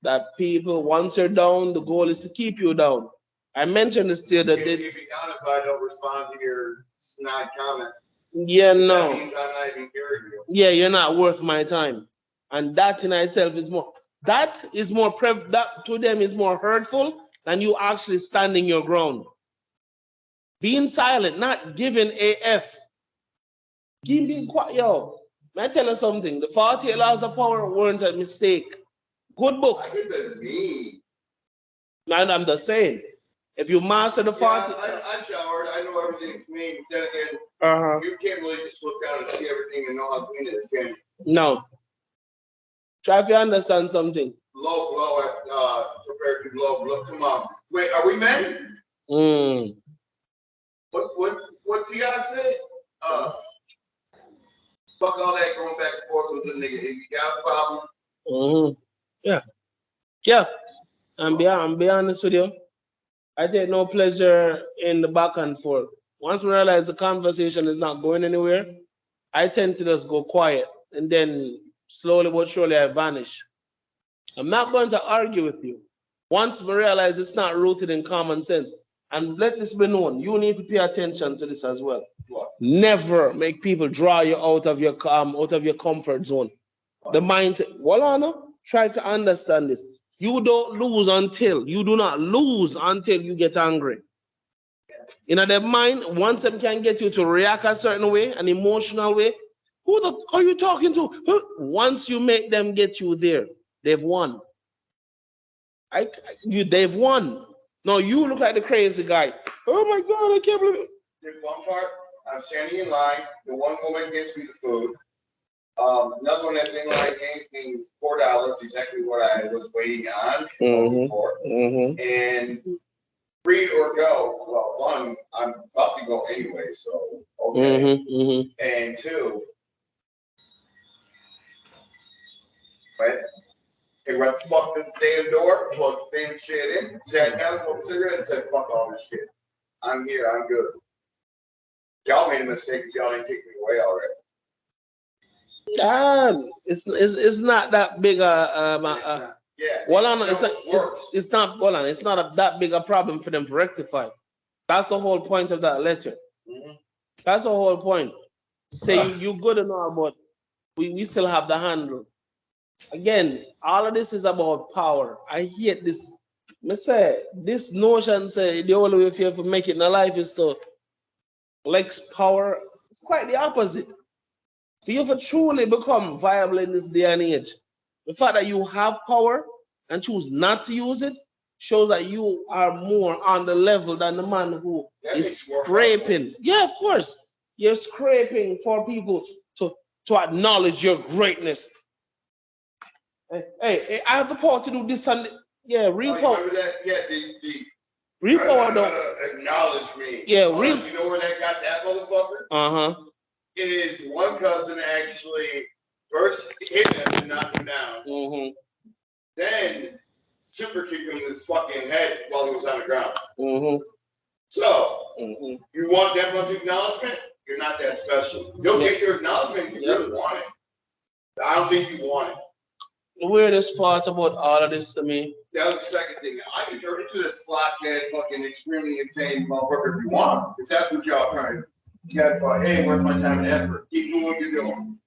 that people, once you're down, the goal is to keep you down. I mentioned this to you that keep me down if I don't respond to your snide comment. Yeah, no. That means I'm not even hearing you. Yeah, you're not worth my time. And that in itself is more, that to them is more hurtful than you actually standing your ground. Being silent, not giving AF. Being quiet, yo. May I tell you something? The 48 Laws of Power weren't a mistake. Good book. I could have been me. And I'm just saying, if you master the 40. I showered. I know everything's clean. Then again, you can't really just look down and see everything and know how clean it is, can you? No. Try if you understand something. Low blow compared to low blow. Come on. Wait, are we men? What's he gotta say? Fuck all that going back and forth with the nigga. If you got a problem. Yeah. And be honest with you. I take no pleasure in the back and forth. Once we realize the conversation is not going anywhere, I tend to just go quiet, and then slowly but surely I vanish. I'm not going to argue with you. Once we realize it's not rooted in common sense, and let this be known, you need to pay attention to this as well. What? Never make people draw you out of your comfort zone. The mindset. Well, try to understand this. You do not lose until you get angry. In their mind, once them can get you to react a certain way, an emotional way, who the are you talking to? Once you make them get you there, they've won. They've won. No, you look like the crazy guy. Oh my God, I can't believe it. There's one part, I'm standing in line. The one woman gets me the food. Another one that's in line hands me $4, exactly what I was waiting on for. And free or go. Well, one, I'm about to go anyway, so okay. And two, right? Came right the fuck to the damn door, plugged the damn shit in, sat down, smoked a cigarette, and said, fuck all this shit. I'm here, I'm good. Y'all made a mistake if y'all didn't kick me away already. It's not that big it's not that big a problem for them to rectify. That's the whole point of that letter. Mm-hmm. That's the whole point. Say you good and all, but we still have the handle. Again, all of this is about power. I hate this. Me say this notion say the only way for you to make it in life is to flex power. It's quite the opposite. For you to truly become viable in this day and age, the fact that you have power and choose not to use it shows that you are more on the level than the man who is scraping. Yeah, of course. You're scraping for people to acknowledge your greatness. Hey, I have the power to do this and real power. Remember that? Yeah, the real power don't acknowledge me. Yeah, real. You know where that got that motherfucker? Uh-huh. Is one cousin actually first hit him and knocked him down. Mm-hmm. Then super kicked him in his fucking head while he was on the ground. Mm-hmm. So, you want that much acknowledgement? You're not that special. You'll get your acknowledgement if you really want it. I don't think you want it. The weirdest part about all of this to me. That was the second thing. I can turn into this flatbed, fucking extremely insane motherfucker if you want. If that's what y'all trying to do. You gotta go, hey, worth my time and effort. Keep doing what you're doing.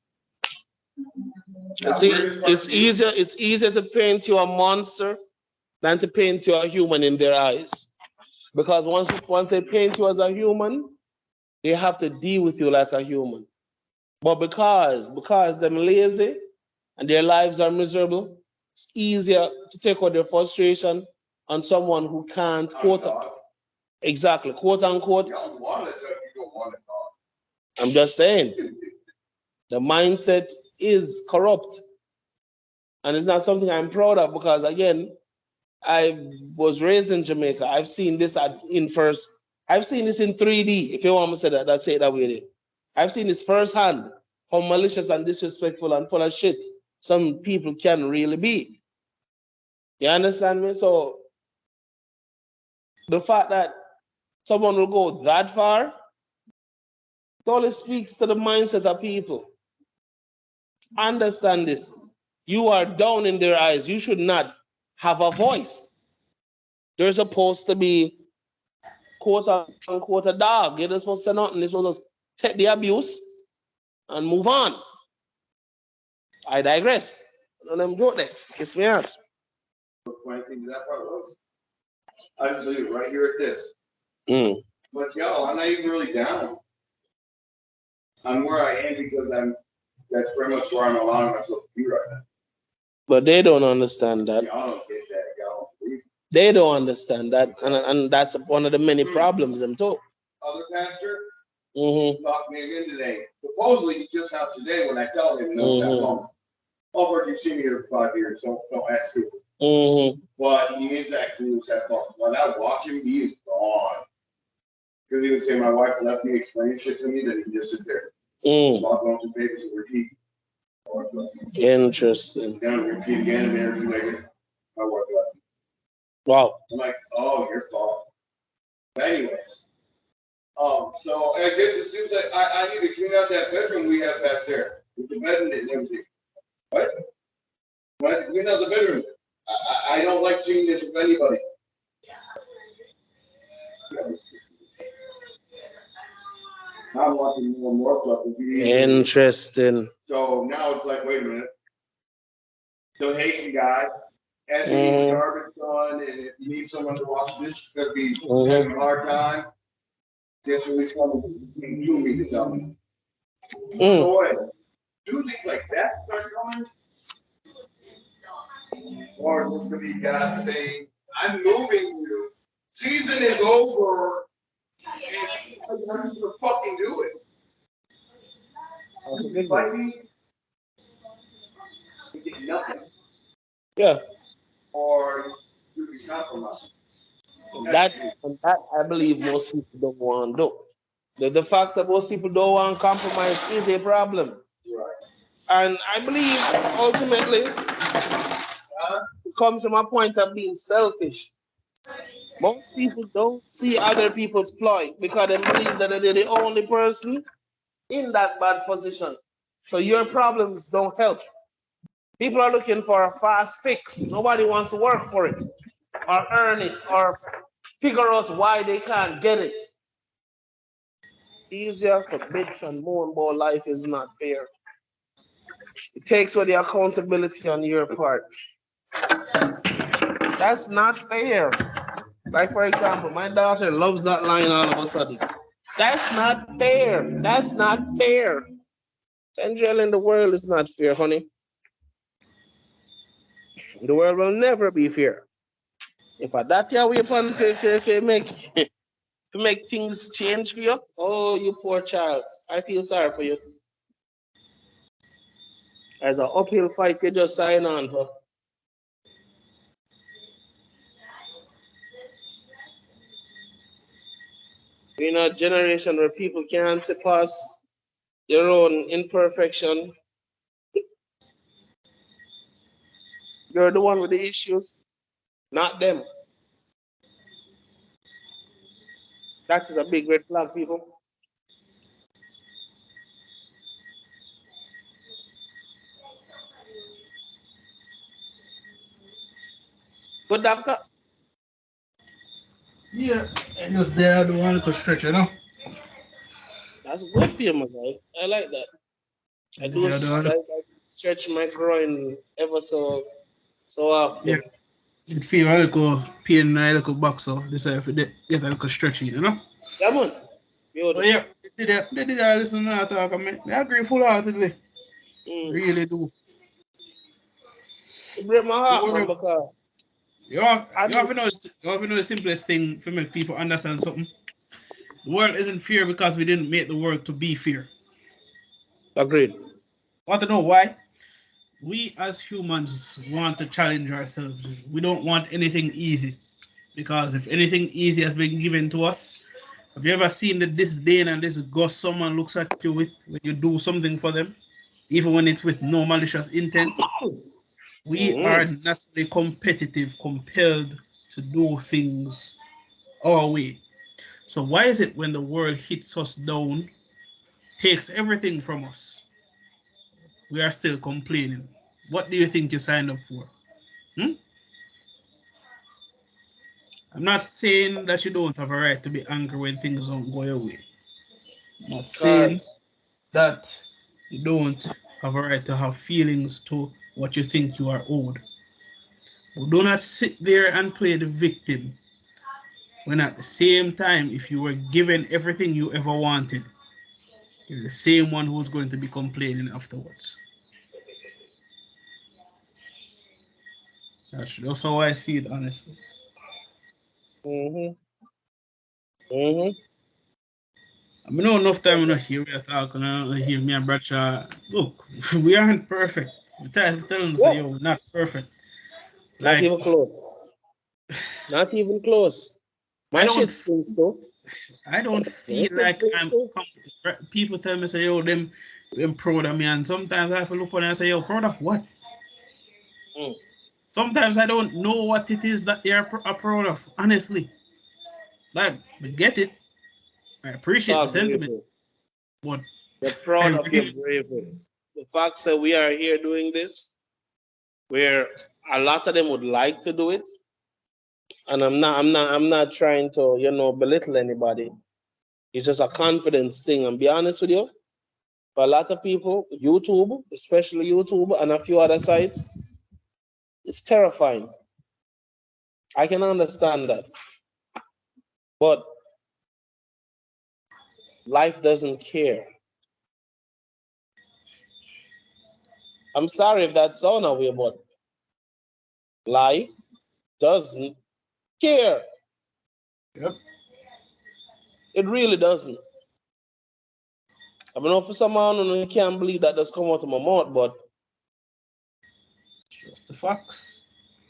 It's easier to paint you a monster than to paint you a human in their eyes. Because once they paint you as a human, they have to deal with you like a human. But because they're lazy and their lives are miserable, it's easier to take out their frustration on someone who can't quote unquote. You don't want it, you don't want it. I'm just saying, the mindset is corrupt. And it's not something I'm proud of because, again, I was raised in Jamaica. I've seen this I've seen this in 3D, if you want me to say that, I'll say it that way. I've seen this firsthand, how malicious and disrespectful and full of shit some people can really be. You understand me? So, the fact that someone will go that far, it only speaks to the mindset of people. Understand this. You are down in their eyes. You should not have a voice. They're supposed to be quote unquote a dog. You're not supposed to say nothing. You're supposed to take the abuse and move on. I digress. Don't let them joke there. Kiss me ass. The funny thing that part was, I just leave it right here at this. But yo, I'm not even really down. I'm where I am because that's pretty much where I'm allowing myself to be right now. But they don't understand that. Y'all don't get that, y'all. They don't understand that, and that's one of the many problems them too. Other pastor talked to me again today. Supposedly just now today when I tell him no that long. Oh, you've seen me here for 5 years, so don't ask who. But he is actually was that far. When I watch him, he is gone. Because he would say my wife left me explaining shit to me, then he'd just sit there. While going through papers and repeat. Interesting. Then repeat again and interview later. My wife left me. Wow. I'm like, oh, your fault. But anyways. So I guess it seems like I need to clean out that bedroom we have back there. With the bed and everything. What? What? Clean out the bedroom. I don't like seeing this with anybody. I'm watching more and more stuff. Interesting. So now it's like, wait a minute. The Haitian guy, as he needs garbage done, and if you need someone to wash dishes, going to be having a hard time. Guess what he's going to do me to tell me. Boy, do things like that start going? Or it's going to be God saying, I'm moving you. Season is over. And I'm going to fucking do it. Fight me. You get nothing. Yeah. Or you be compromised. That I believe most people don't want to do. The fact that most people don't want to compromise is a problem. Right. And I believe ultimately It comes from a point of being selfish. Most people don't see other people's ploy because they believe that they're the only person in that bad position. So your problems don't help. People are looking for a fast fix. Nobody wants to work for it or earn it or figure out why they can't get it. Easier for bitch and moan, but life is not fair. It takes away the accountability on your part. That's not fair. Like, for example, my daughter loves that line all of a sudden. That's not fair. That's not fair. Central in the world is not fair, honey. The world will never be fair. If I that your weapon to make things change for you, oh, you poor child. I feel sorry for you. As an uphill fight, you just sign on for. We're in a generation where people can't see past their own imperfection. You're the one with the issues, not them. That is a big red flag, people. Good doctor. Yeah, I just there. I don't want to stretch, you know. That's good for you, my guy. I like that. I do I stretch my groin ever so often. Yeah, it feel a little pain, a little back, so this if it get a little stretchy, you know. Yeah, man. But yeah, they did I listen to that talk. I agree full heartedly. Really do. It break my heart, man, because you have to know the simplest thing for make people understand something. The world isn't fair because we didn't make the world to be fair. Agreed. Want to know why? We as humans want to challenge ourselves. We don't want anything easy. Because if anything easy has been given to us, have you ever seen the disdain and this gust someone looks at you with when you do something for them? Even when it's with no malicious intent? We are naturally competitive, compelled to do things our way. So why is it when the world hits us down, takes everything from us, we are still complaining? What do you think you signed up for? I'm not saying that you don't have a right to be angry when things don't go your way. I'm not saying that you don't have a right to have feelings to what you think you are owed. But do not sit there and play the victim when at the same time, if you were given everything you ever wanted, you're the same one who's going to be complaining afterwards. That's how I see it, honestly. I mean, know enough time enough here we are talking, hear me and Bradshaw. Look, we aren't perfect. We telling us, yo, we're not perfect. Not even close. Not even close. My shit stinks though. I don't feel like I'm. People tell me, say, yo, them proud of me, and sometimes I have to look on and say, yo, proud of what? Sometimes I don't know what it is that they are proud of, honestly. Like, I get it. I appreciate the sentiment. But you're proud of your bravery. The fact that we are here doing this, where a lot of them would like to do it, and I'm not trying to, belittle anybody. It's just a confidence thing. And be honest with you, for a lot of people, YouTube, especially YouTube and a few other sites, it's terrifying. I can understand that. But life doesn't care. I'm sorry if that sounds away, but life doesn't care. Yep. It really doesn't. I mean, for someone who can't believe that does come out of my mouth, but just the facts.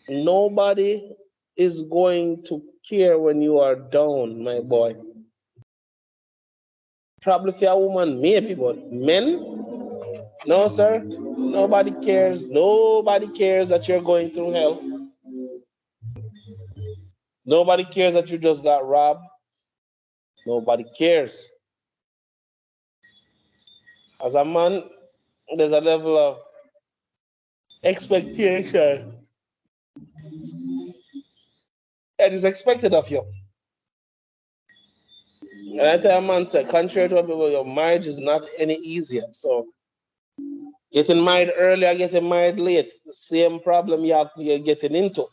Nobody is going to care when you are down, my boy. Probably for a woman, maybe, but men, No, sir. Nobody cares. Nobody cares that you're going through hell. Nobody cares that you just got robbed. Nobody cares. As a man, there's a level of expectation that is expected of you. And I tell a man, say, contrary to what people, your marriage is not any easier. So getting married early or getting married late, the same problem you're getting into.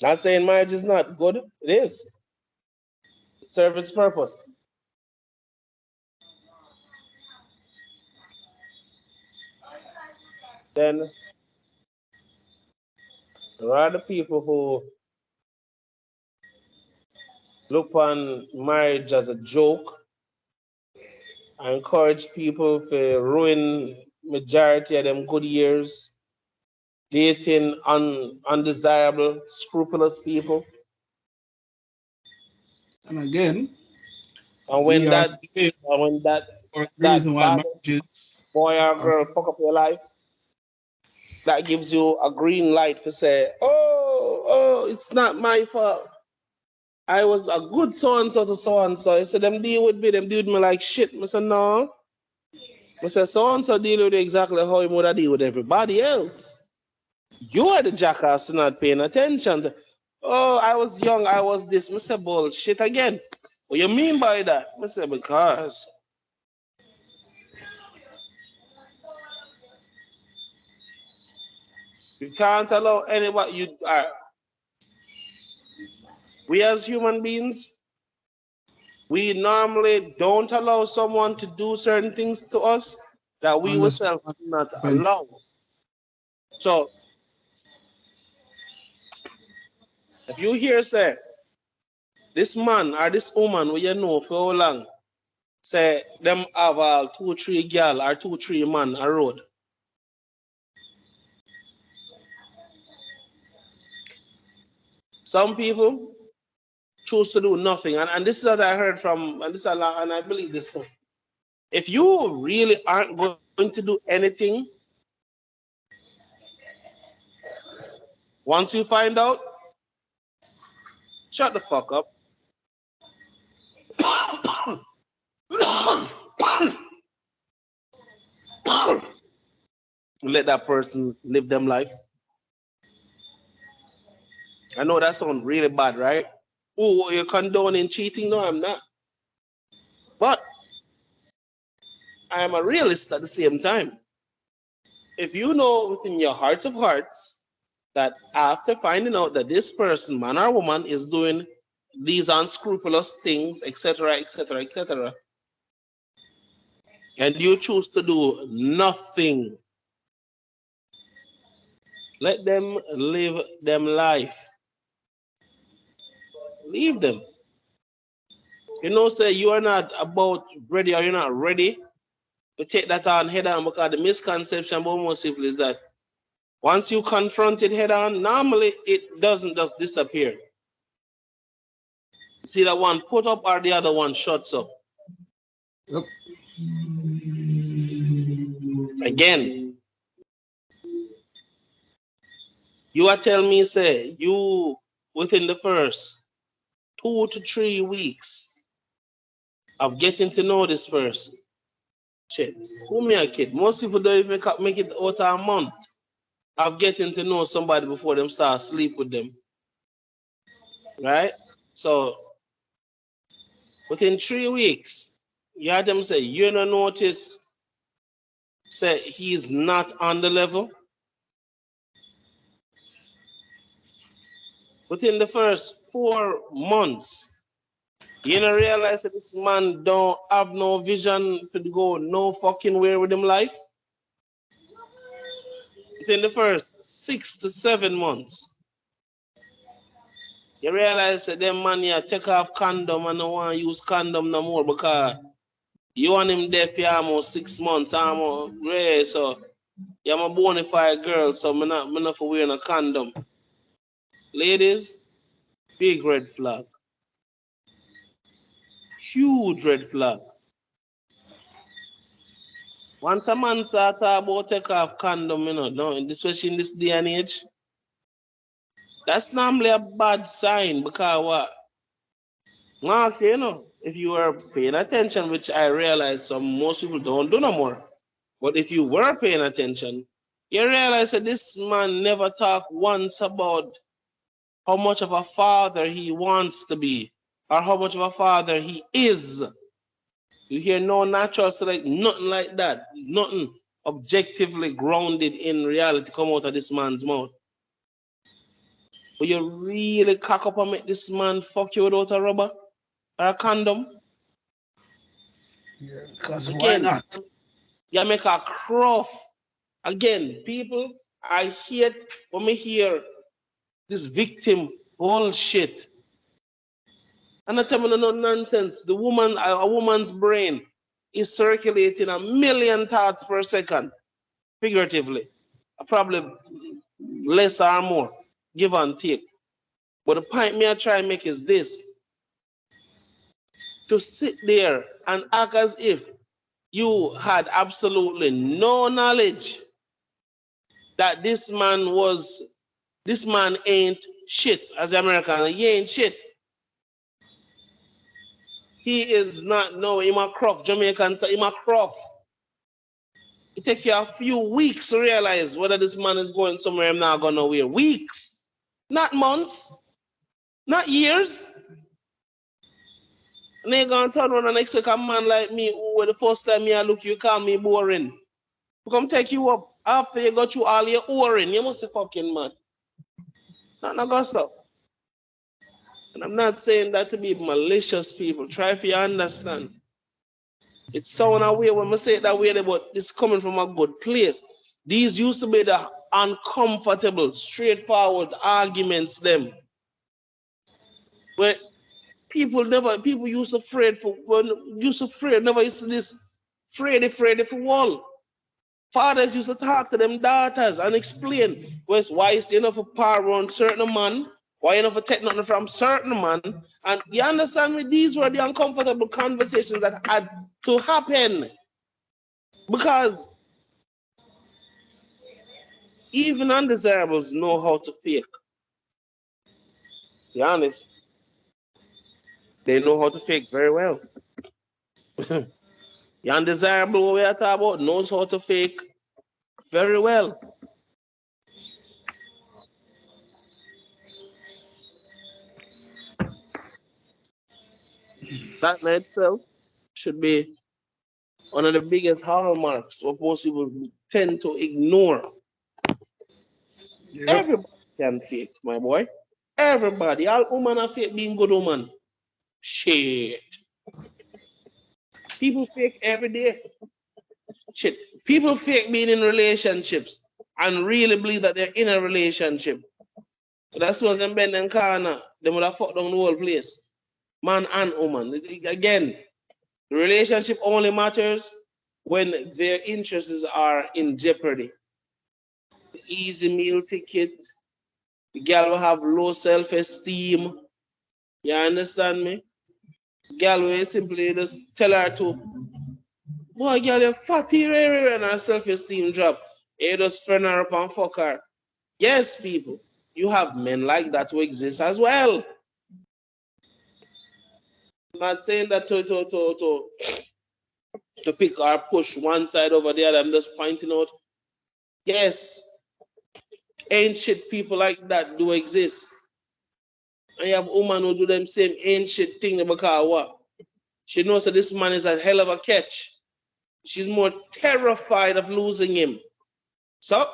Not saying marriage is not good. It is. It serves its purpose. Then there are the people who look on marriage as a joke. I encourage people to ruin majority of them good years, dating undesirable, scrupulous people. And again, And when that or the reason why bad marriages boy or are girl fuck up your life, that gives you a green light to say, oh, it's not my fault. I was a good so-and-so to so-and-so. I said, them deal with me like shit. I said, no. I said, so-and-so deal with you exactly how you would have deal with everybody else. You are the jackass not paying attention. Oh, I was young, I was this. I said, bullshit again. What you mean by that? I said, because you can't allow anybody. We as human beings, we normally don't allow someone to do certain things to us that we ourselves do not allow. So, if you hear say, this man or this woman who you know for how long, say them have 2-3 girl or 2-3 man a road. Some people choose to do nothing. And this is what I heard from, and I believe this too. If you really aren't going to do anything, once you find out, shut the fuck up. Let that person live them life. I know that sounds really bad, right? Oh, you're condoning cheating? No, I'm not. But I am a realist at the same time. If you know within your heart of hearts that after finding out that this person, man or woman, is doing these unscrupulous things, etc., etc., etc., and you choose to do nothing, let them live them life. Leave them. You know, say you are not about ready or you're not ready to take that on head on, because the misconception about most people is that once you confront it head on, normally it doesn't just disappear. See that one put up or the other one shuts up. Yep. Again, you are telling me, say, you within the first 2 to 3 weeks of getting to know this person. Shit, who me a kid? Most people don't even make it out of a month of getting to know somebody before them start sleep with them. Right? So within 3 weeks, you had them say, you don't notice, say he's not on the level. Within the first 4 months, you don't realize that this man don't have no vision to go no fucking way with him life. Within the first 6 to 7 months, you realize that them man here take off condom and don't want to use condom no more because you want him there for almost 6 months. Almost, yeah, so you're a bona fide girl, so I'm not for wearing a condom. Ladies, big red flag. Huge red flag. Once a man start about take off condom, no, especially in this day and age, that's normally a bad sign because what? Mark, if you were paying attention, which I realize most people don't do no more, but if you were paying attention, you realize that this man never talked once about how much of a father he wants to be or how much of a father he is. You hear no natural select, nothing like that, nothing objectively grounded in reality come out of this man's mouth. But you really cock up and make this man fuck you without a rubber or a condom? Yeah, because why Again, not? you make a croft. Again, people, I hate when me hear this victim bullshit. And I tell me no nonsense. A woman's brain is circulating 1,000,000 thoughts per second, figuratively. Probably less or more, give and take. But the point me I try and make is this. To sit there and act as if you had absolutely no knowledge that this man ain't shit, as the American, he ain't shit. He is not, no, him a croft, Jamaican, so him a croft. It take you a few weeks to realize whether this man is going somewhere I'm not going nowhere. Weeks, not months, not years. And they gonna turn around and expect a man like me who the first time I look you call me boring. To come take you up after you got through all your oring. You must be fucking mad. Not gossip. And I'm not saying that to be malicious, people. Try if you understand. It's sound away when I say it that way, but it's coming from a good place. These used to be the uncomfortable, straightforward arguments, them. Where people used to afraid for never used to this afraid for wall. Fathers used to talk to them daughters and explain why it's enough for power around certain man, why enough for take nothing from certain man. And you understand me? These were the uncomfortable conversations that had to happen. Because even undesirables know how to fake. Be honest. They know how to fake very well. The undesirable we are talking about knows how to fake very well. That in itself should be one of the biggest hallmarks what most people tend to ignore. Yep. Everybody can fake, my boy. Everybody. All women are fake being good woman. Shit. People fake every day. Shit. People fake being in relationships and really believe that they're in a relationship. But as soon as them bend and corner, they would have fucked down the whole place. Man and woman. Again, the relationship only matters when their interests are in jeopardy. Easy meal ticket. The girl will have low self-esteem. You understand me? Girl will simply just tell her to, boy, girl, you're fatty, and her self-esteem drop. You just turn her up and fuck her. Yes, people, you have men like that who exist as well. I'm not saying that to pick or push one side over the other. I'm just pointing out, yes, ancient people like that do exist. And you have women who do them same ancient thing because what? She knows that this man is a hell of a catch. She's more terrified of losing him. So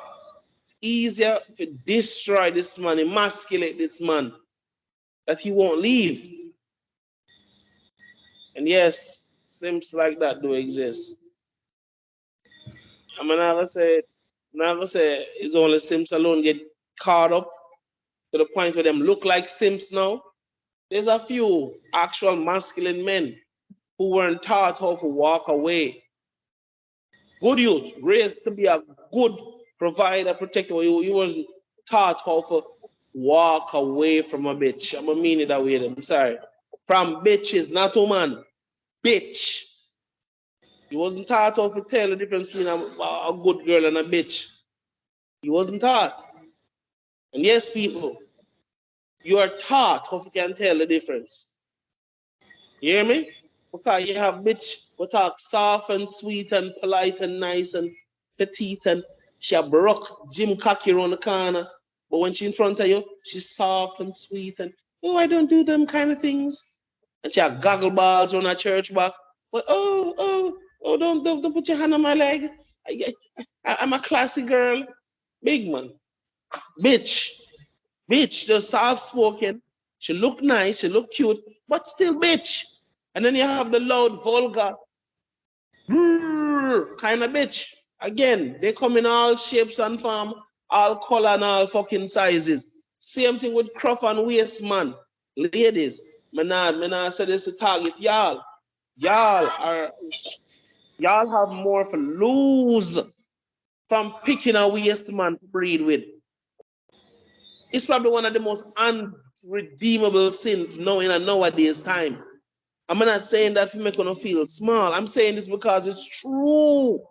it's easier to destroy this man, emasculate this man, that he won't leave. And yes, simps like that do exist. I'm never say it's only simps alone get caught up to the point where them look like simps now. There's a few actual masculine men who weren't taught how to walk away. Good youth, raised to be a good provider, protector. He was taught how to walk away from a bitch. I'm gonna mean it that way. I'm sorry. From bitches, not woman. Bitch. He wasn't taught how to tell the difference between a good girl and a bitch. He wasn't taught. And yes, people, you are taught how you can tell the difference. You hear me? Because you have bitch who talk soft and sweet and polite and nice and petite and she a broke Jim cocky around the corner. But when she in front of you, she's soft and sweet and oh, I don't do them kind of things. And she have goggle balls on her church back. But don't put your hand on my leg. I'm a classy girl. Big man. Bitch. Bitch, just soft spoken. She look nice, she look cute, but still bitch. And then you have the loud, vulgar, kind of bitch. Again, they come in all shapes and form, all color and all fucking sizes. Same thing with crop and waist, man. Ladies, me nah say this to target y'all. Y'all have more for lose from picking a waist man to breed with. It's probably one of the most unredeemable sins now in a nowadays time. I'm not saying that to make you feel small. I'm saying this because it's true.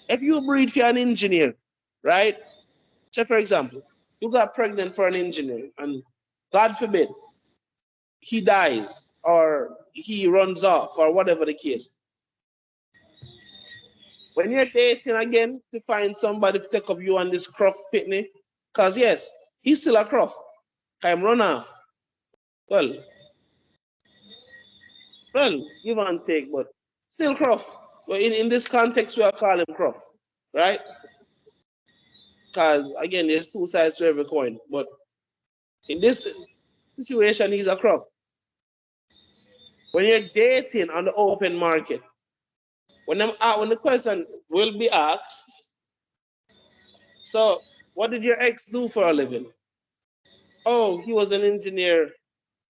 If you breed for an engineer, right? Say for example, you got pregnant for an engineer and God forbid, he dies or he runs off or whatever the case. When you're dating again to find somebody to take up you on this croft pitney, because yes, he's still a croft. I'm run off. Well, give and take, but still croft. Well, in this context, we are calling him croft, right? Because again, there's two sides to every coin. But in this situation, he's a croft. When you're dating on the open market, when the question will be asked, so what did your ex do for a living? Oh, he was an engineer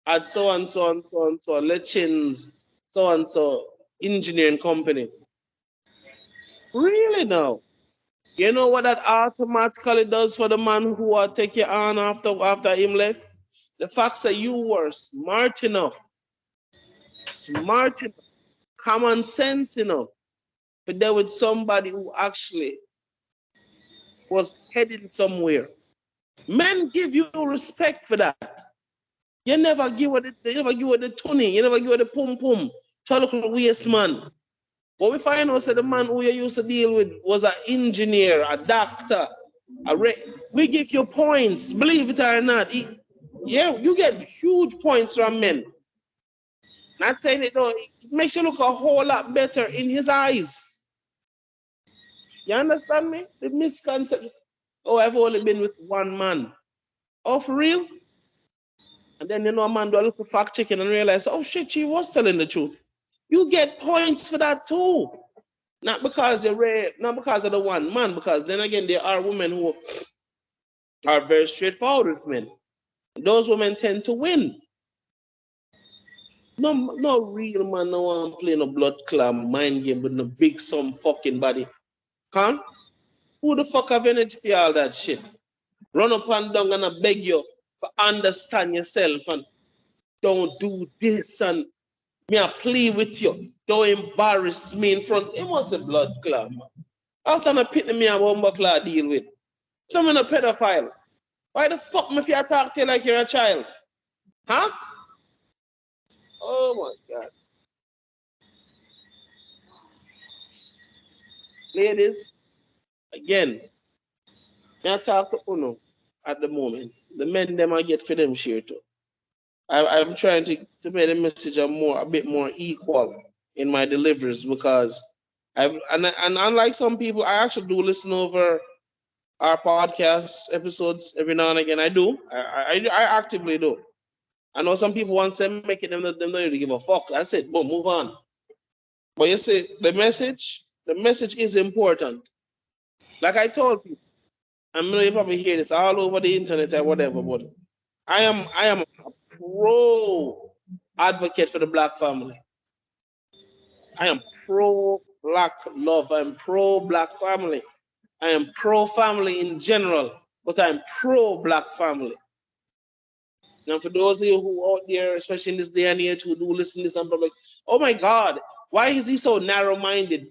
at so and so and so and so, Lechins, so and so engineering company. Really now? You know what that automatically does for the man who will take you on after him left? The fact that you were smart enough, common sense enough to deal with somebody who actually was heading somewhere. Men give you respect for that. You never give her the tunny, you never give her the pum pum. To look like waste man. But we find out that the man who you used to deal with was an engineer, a doctor, we give you points, believe it or not. You get huge points from men. Not saying it though, it makes you look a whole lot better in his eyes. You understand me? The misconception. Oh, I've only been with one man. Oh, for real? And then a man do a little fact checking and realize, oh shit, she was telling the truth. You get points for that too. Not because not because of the one man, because then again, there are women who are very straightforward with men. Those women tend to win. No real man, no one playing a blood clot mind game with no big some fucking body. Huh? Who the fuck have energy for all that shit? Run up and down and I beg you to understand yourself and don't do this and me I play with you. Don't embarrass me in front. It was a blood clot, man. After I pit me a bomber clot deal with. Someone a pedophile. Why the fuck me if you talk to you like you're a child? Huh? Oh my God. Ladies, again, I talk to Uno at the moment. The men them I get for them share too. I'm trying to make the message a bit more equal in my deliveries because and unlike some people, I actually do listen over our podcast episodes every now and again. I do. I actively do. I know some people want to make it them don't really give a fuck. That's it. Boom, move on. But you see, the message is important. Like I told people, I know you probably hear this all over the internet or whatever, but I am a pro advocate for the black family. I am pro black love. I'm pro black family. I am pro family in general, but I'm pro black family. Now, for those of you who out there, especially in this day and age, who do listen to this, I'm like, oh my God, Why is he so narrow-minded?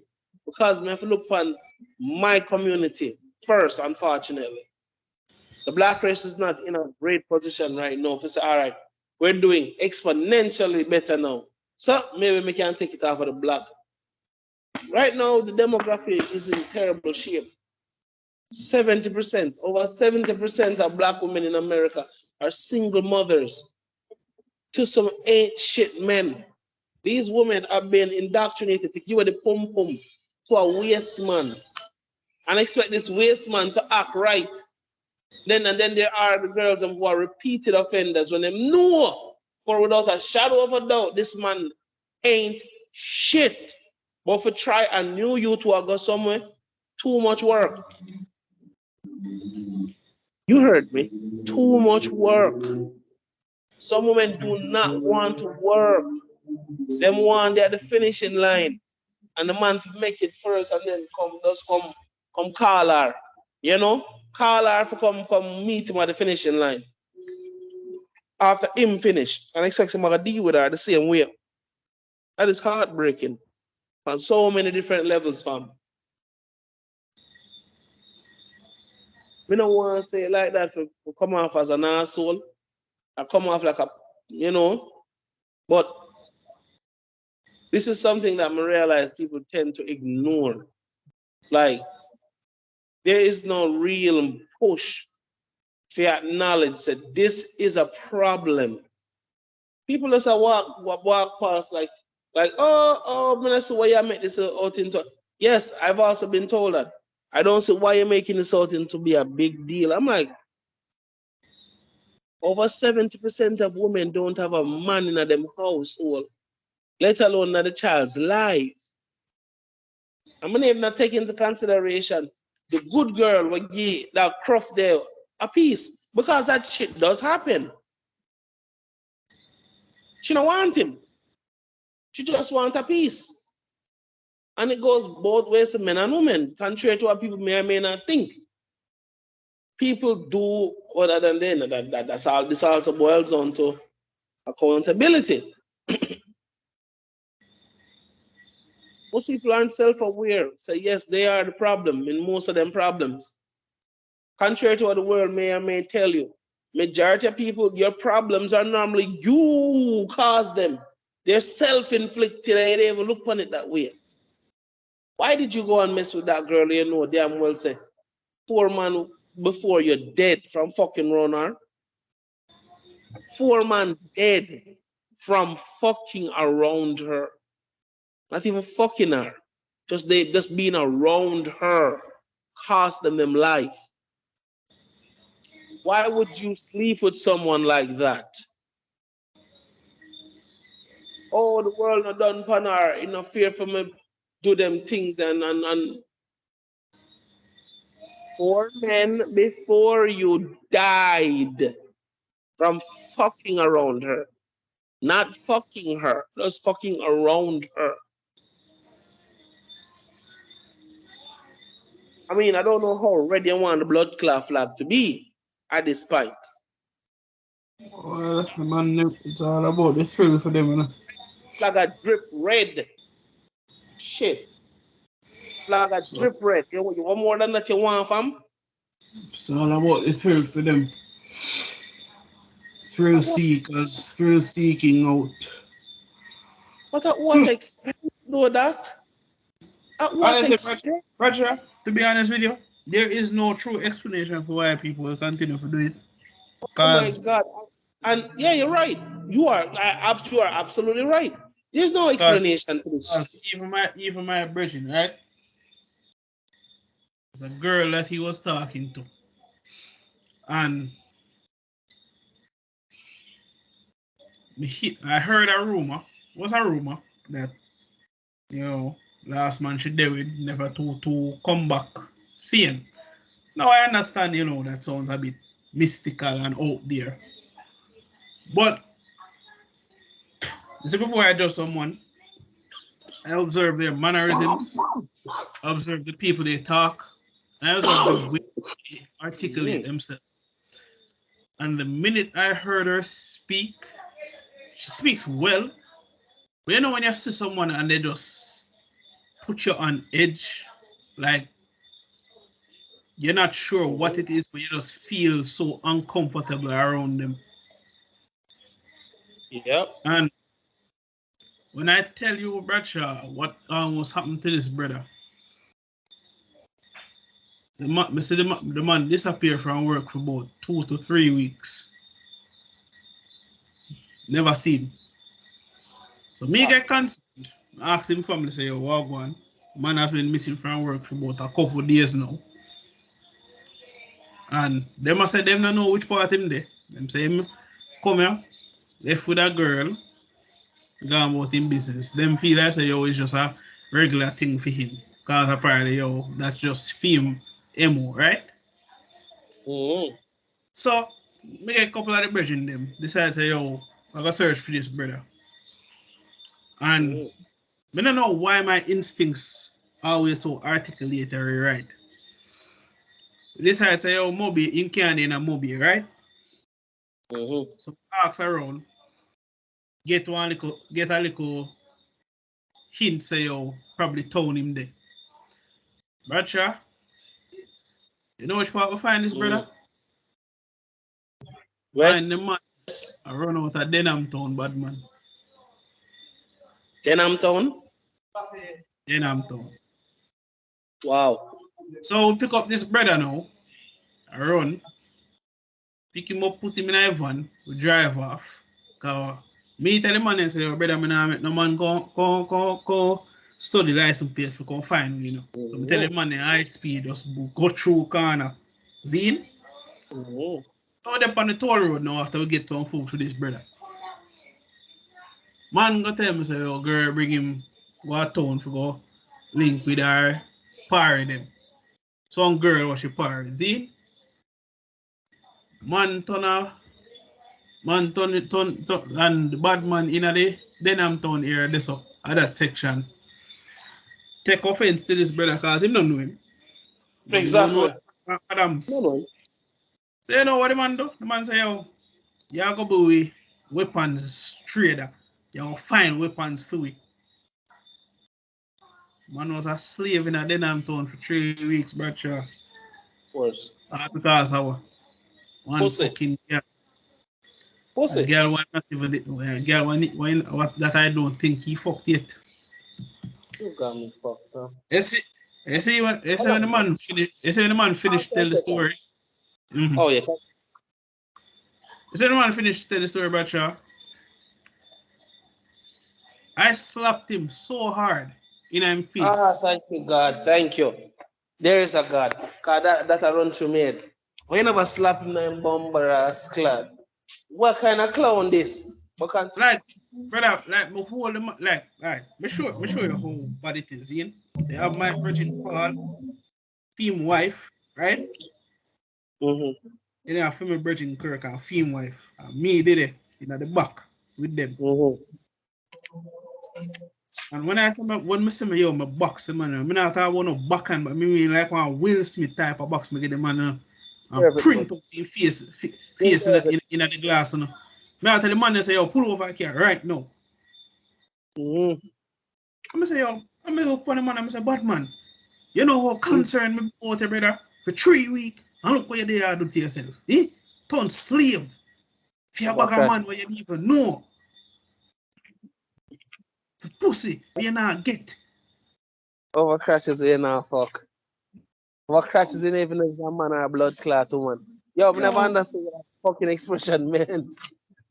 Because me have to look on my community first, unfortunately. The black race is not in a great position right now to say, all right, we're doing exponentially better now. So maybe we can take it off of the black. Right now, the demography is in terrible shape. 70%, over 70% of black women in America are single mothers to some ain't shit men. These women are being indoctrinated to give the pum pum to a waste man and expect this waste man to act right. Then there are the girls who are repeated offenders when they know for without a shadow of a doubt this man ain't shit. But if try a new youth to go somewhere, too much work. You heard me. Too much work. Some women do not want to work. Them want they at the finishing line. And the man make it first and then come call her. You know? Call her for come meet him at the finishing line. After him finish. And expect him to deal with her the same way. That is heartbreaking. On so many different levels, fam. We don't want to say it like that for come off as an asshole. I come off like a, you know. But this is something that I realize people tend to ignore. Like, there is no real push to acknowledge that this is a problem. People just walk past like, man, see why you make this out into. Yes, I've also been told that. I don't see why you're making this out into be a big deal. I'm like, over 70% of women don't have a man in them household, let alone the child's life. I'm gonna even not take into consideration the good girl will give that cruft there a piece because that shit does happen. She don't want him. She just want a piece. And it goes both ways to men and women, contrary to what people may or may not think. People do other than that's all. This also boils down to accountability. Most people aren't self-aware. So yes, they are the problem in most of them problems. Contrary to what the world may or may tell you, majority of people, your problems are normally you cause them. They're self-inflicted and you don't even look on it that way. Why did you go and mess with that girl you know damn well say 4 months before you're dead from fucking around her? 4 months dead from fucking around her. Not even fucking her. Just being around her cost them life. Why would you sleep with someone like that? Oh, the world not done upon her, in fear for me do them things and 4 men before you died from fucking around her. Not fucking her, just fucking around her. I mean, I don't know how ready I want the blood clot flag to be at this point. Well, man, it's all about the thrill for them, you know. Flag a drip red. Shit. Flag a So drip red. You want more than that you want, fam? it's all about the thrill for them. Thrill seekers, thrill seeking out. But at what expense, though, Doc? At what Honestly, expense? Bradshaw, to be honest with you, there is no true explanation for why people will continue to do it. Oh my Cause, God. And yeah, you're right. You are absolutely right. There's no cause, explanation for this cause shit. even my brethren, right? There's a girl that he was talking to, and I heard a rumor. Was a rumor that you know last man she did with never to come back sane. Now I understand, that sounds a bit mystical and out there. But you see, before I judge someone, I observe their mannerisms, observe the people they talk, and I observe the way they articulate themselves. And the minute I heard her speak, she speaks well, But you know when you see someone and they just put you on edge, like you're not sure what it is, but you just feel so uncomfortable around them. Yep. And when I tell you, Bradshaw, what almost happened to this brother, the man disappeared from work for about 2 to 3 weeks. Never seen. So me get concerned. Ask him family, say, yo, what going? Man has been missing from work for about a couple of days now. And they must say them don't know which part him there. Them say him come here, left with a girl, gone about him business. Them feel like say, yo, it's just a regular thing for him. Because apparently, yo, that's just film emo, right? So, me get a couple of the brethren them decide to say, yo, I gotta search for this brother. And I don't know why my instincts always so articulated right. This I say, yo, Moby, in Canada in a Moby, right? So ask around, get a little hint, say, yo, probably town him there. Bradshaw, you know which part we find this brother? Find the man. I run out of Denham Town, bad man. Denham Town? Denham Town. Wow. So we pick up this brother now. I run. Pick him up, put him in a van. We drive off. Cause me tell the man and say, yo, brother, me nah make no man go study license plate for come find me, you know. So me tell the man in high speed, just go through corner. Zine? Now they're on the toll road now after we get some food for this brother. Man go tell me, say, yo, girl, bring him go to town for go link with her party them. Some girl was she party. See? Man turn, and the bad man in the Denham Town area, this up, at that section. Take offense to this brother because him don't know him. Exactly. Adams. No. So you know what the man do? The man say, yo, you go be weapons trader. You find weapons for we. Man was a slave in a Denham Town for 3 weeks, Bradshaw. Of course. Because our one Pussy. fucking girl. Pussy. A girl was not even girl when what that I don't think he fucked yet. You got me fucked up. You see when the man finished tell the story. Oh yeah. You see the man finished tell the story, Bradshaw. I slapped him so hard in his face. Thank you, God. Thank you. There is a God. God that I run through me. We never slap him in bomber ass clad. What kind of clown this? Like, brother, like me hold him like, alright, me show you how bad it is, Ian. So you have my virgin Paul, theme wife, right? Then you have my virgin Kirk and theme wife. And me did it in the back with them. And when I say me, yo, my box, man, I not talk about no backhand, but I mean like one Will Smith type of box, me get the man and print out in face in the glass. Me I tell the man, they say, yo, pull over here right now. I'm say, yo, I'm up on the man, I'm say, bad man, you know how concerned me about your brother for 3 weeks, and look what you did do to yourself. Turn slave. If you're a bag of man where you don't even know. The pussy, you not get. Over crashes, you now fuck. Over crashes, you even if a man or a blood clot woman. Yo, I never understood what that fucking expression meant.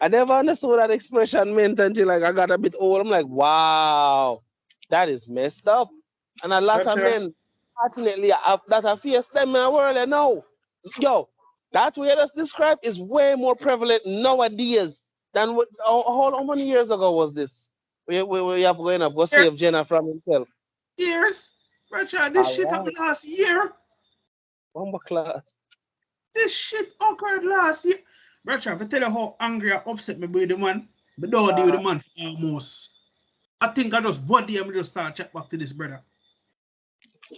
I never understood what that expression meant until like I got a bit old. I'm like, wow, that is messed up. And a lot of men, fortunately, that are face them in the world now. Yo, that way that's described is way more prevalent nowadays than what. How many years ago was this? We have going up. Go save Jenna from himself. Years, Bradshaw, this shit happened last year. Bomber class. This shit occurred last year. Bradshaw, if I tell you how angry I upset me with the man, but don't deal with the man for almost. I think I just body him just start chat back to this brother.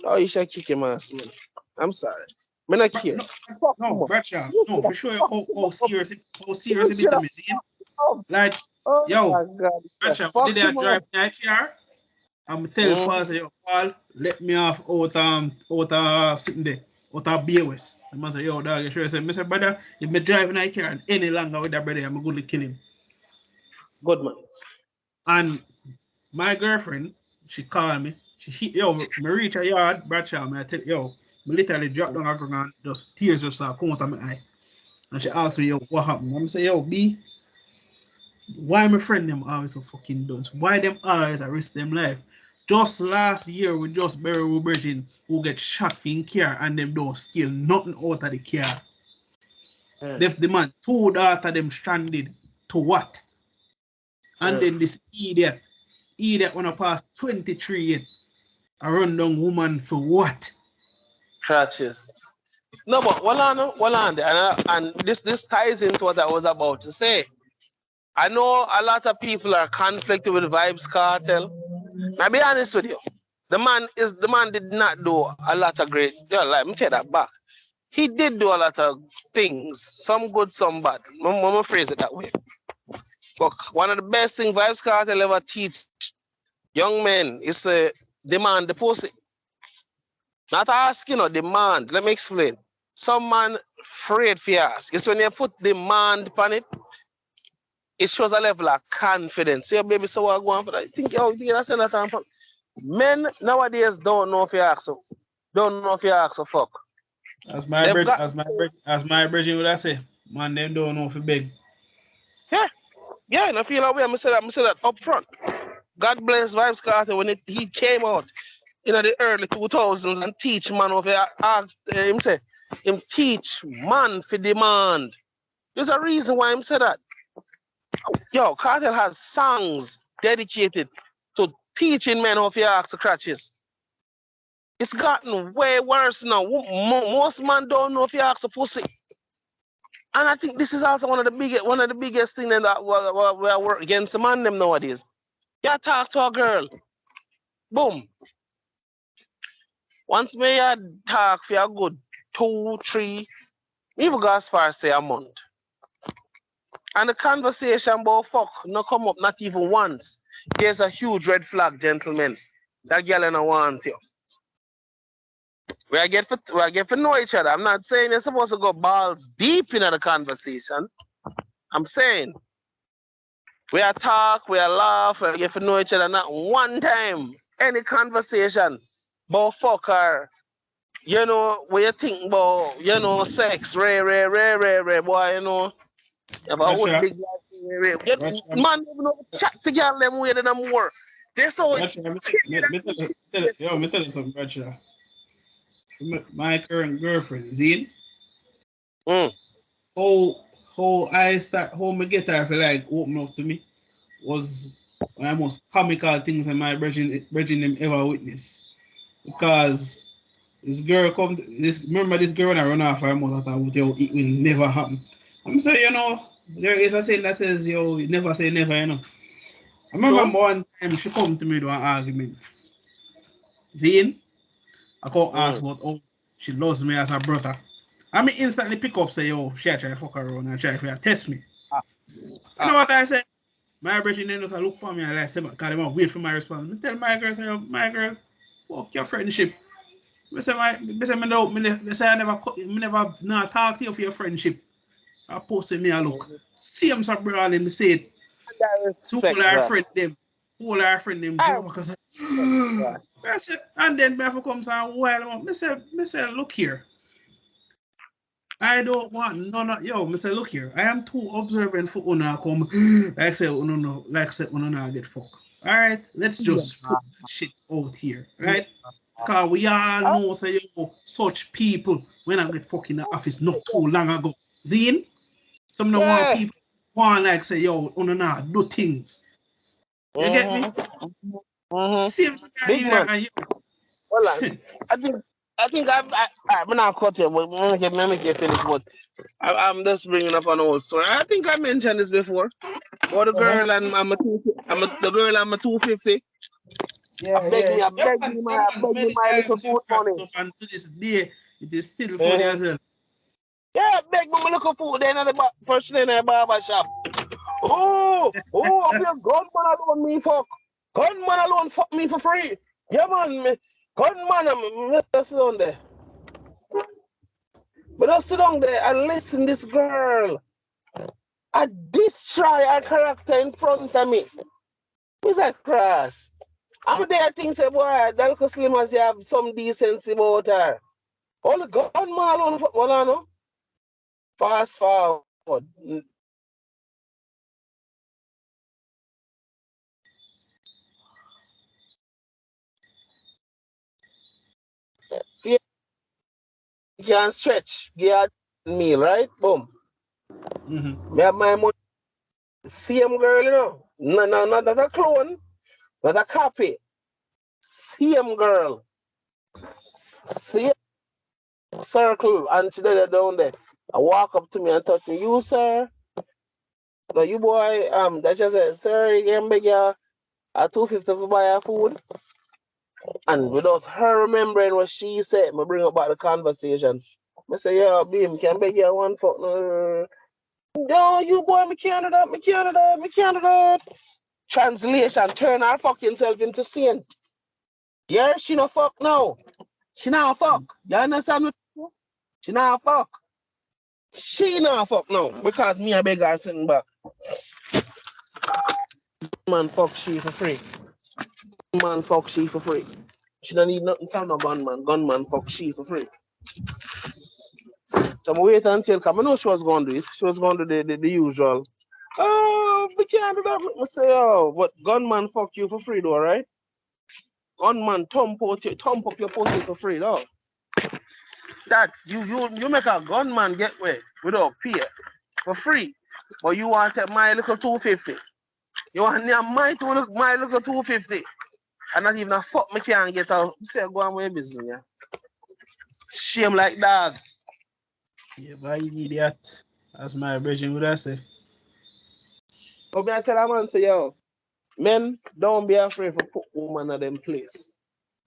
Oh, you should kick him ass, man. I'm sorry. I'm not care. No, Bradshaw, no, for sure how serious it is. Like, Oh Yo, my God. Bradshaw, Fuck did I him drive up. in my car? I'm tell Paul, say, yo, Paul, let me off sitting there, out of BOS. I must say, yo, dog, you sure? I said, Mr. Brother, if me driving my car and any longer with that brother, I'm going to kill him. Good man. And my girlfriend, she called me. Yo, me reach a yard, Bradshaw, I tell yo, me literally drop down a ground and just tears just start coming out of my eye. And she asked me, yo, what happened? I'm say, yo, B, why my friend them always so fucking dunce? Why them always risk them life? Just last year, we just buried a virgin who get shot for in car and them don't steal nothing out of the car. The man, two daughter them stranded to what? And then this idiot wanna pass 23 yet. A rundown woman for what? Crutches. No, but hold on, and this ties into what I was about to say. I know a lot of people are conflicted with Vibes Cartel. I'll be honest with you. The man did not do a lot of great. Yeah, let me take that back. He did do a lot of things, some good, some bad. I'm gonna phrase it that way. But one of the best things Vibes Cartel ever teach young men is to demand the pussy. Not asking or demand. Let me explain. Some man afraid for ask. It's when you put demand upon it, it shows a level of confidence. Say, baby, so I go on for that. You think that's enough time for men nowadays don't know if you ask so. Don't know if you ask so fuck. As my bridging would I say, man, them don't know if you beg. Yeah, and I feel that way. I say that up front. God bless Vibes Carter when he came out in the early 2000s and teach man of asked him say him teach man for demand. There's a reason why him say that. Yo, Cartel has songs dedicated to teaching men how to ask the crutches. It's gotten way worse now. Most men don't know if you ask a pussy. And I think this is also one of the biggest things that we work against the man them nowadays. You talk to a girl. Boom. Once me talk for a good 2, 3, even go as far as say a month. And the conversation about fuck no come up not even once. There's a huge red flag, gentlemen. That girl ain't want you. We get for know each other. I'm not saying you're supposed to go balls deep into the conversation. I'm saying we are talk, we are laugh, we get to know each other. Not one time any conversation about fuck her. You know, what you think about, you know, sex, rare, boy, you know. If I would big like rare. Man, you know, chat to girl them way than more. They're so Me tell you something, Bradshaw. My current girlfriend, Zane. How me get her to like open up to me was one of the most comical things in my brethren them ever witness. Because this girl remember this girl when I run off her mouth, I thought it will never happen. I'm saying, you know, there is a saying that says, yo, you never say never, you know. I remember one time she come to me to an argument. Zane, I can't ask about how she loves me as a brother. I mean instantly pick up say, yo, she try to fuck around and try to test me. You know what I said? My brethren then just look for me and like say, because they want to wait for my response. I tell my girl, say, my girl, fuck your friendship. I say, I never not talk to you for your friendship. I posted me a look. See him some brother and say it. So all our friend them joke because I said, and then me have to come some while. I say, look here. I don't want none of yo. I say, look here. I am too observant for una come like say una get fuck. All right, let's just put that shit out here, right? Because we all know say yo, such people when I get fuck in the office not too long ago. Zine, some of the people want like say yo, una do things. You get me? Same big man. Well, I think I'm not cut here, but let me get finished. But I'm just bringing up an old story. I think I mentioned this before. Or the girl and the girl and my 250. I beg me my little food money. And to this day, it is still funny as well. Yeah, beg me my little food. Then at the first day in the barber shop. I feel gunman alone me fuck. Gunman alone fuck me for free. Yeah, man, me. Gunman, me just sit down there. But I sit down there and listen this girl. I destroy her character in front of me. Who's that cross? I'm there thinking, say, boy, that little slim as you have some decency about her. All the gunman alone fuck, well, I know. Fast forward. You can stretch, get me, right? Boom. Me have my money. Same girl, you know. No, not a clone, not a copy. Same girl. Same circle. And she there down there. I walk up to me and touch me. You, sir? No, you boy, that just said, sir, you can beg you a 250 for buy her food. And without her remembering what she said, me bring up back the conversation. I say, yeah, babe, can beg you one for no, you boy, me can't do that, me can't do that, me can't do that. Translation, turn her fucking self into saint. Yeah, she no fuck now. She not fuck. You understand me? She not fuck. She not fuck now because me a beg her sitting back. Man fuck she for free. Man fuck she for free. She don't need nothing from no gunman. Gunman fuck she for free. So I wait until, because I know she was going to do it. She was going to do the usual. Oh, we can't do that. I say, oh, but gunman fuck you for free though, right? Gunman thump up your pussy for free though. That's you make a gunman get away without pay for free. But you want my little 250. You want my little 250. And not even a fuck me can't get out. Say go on with your business, yeah. Shame like dog. Yeah, but you idiot. As my version would I say. But me I tell a man say, yo, men, don't be afraid for put woman in them place.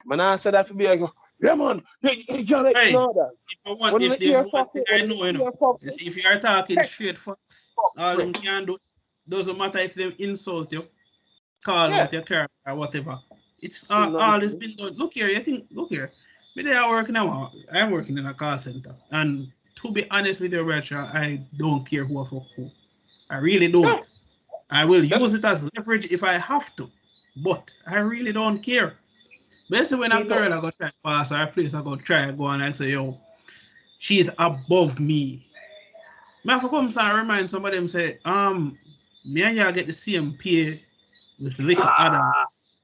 Man, I said that for be like, yeah, man, you gotta Hey, know that. if there's one thing I know, you see, if you are talking straight facts, all them can do, doesn't matter if they insult you, call out your character or whatever. It's all has been done. Look here, look here. Me there working now. I'm working in a call center. And to be honest with you, Bradshaw, I don't care who I fuck who. I really don't. I will use it as leverage if I have to. But I really don't care. Basically, when a girl I go try to pass her place, I go try to go and I say, yo, she's above me. Me have to come and remind some of them say, me and you get the same pay with little others.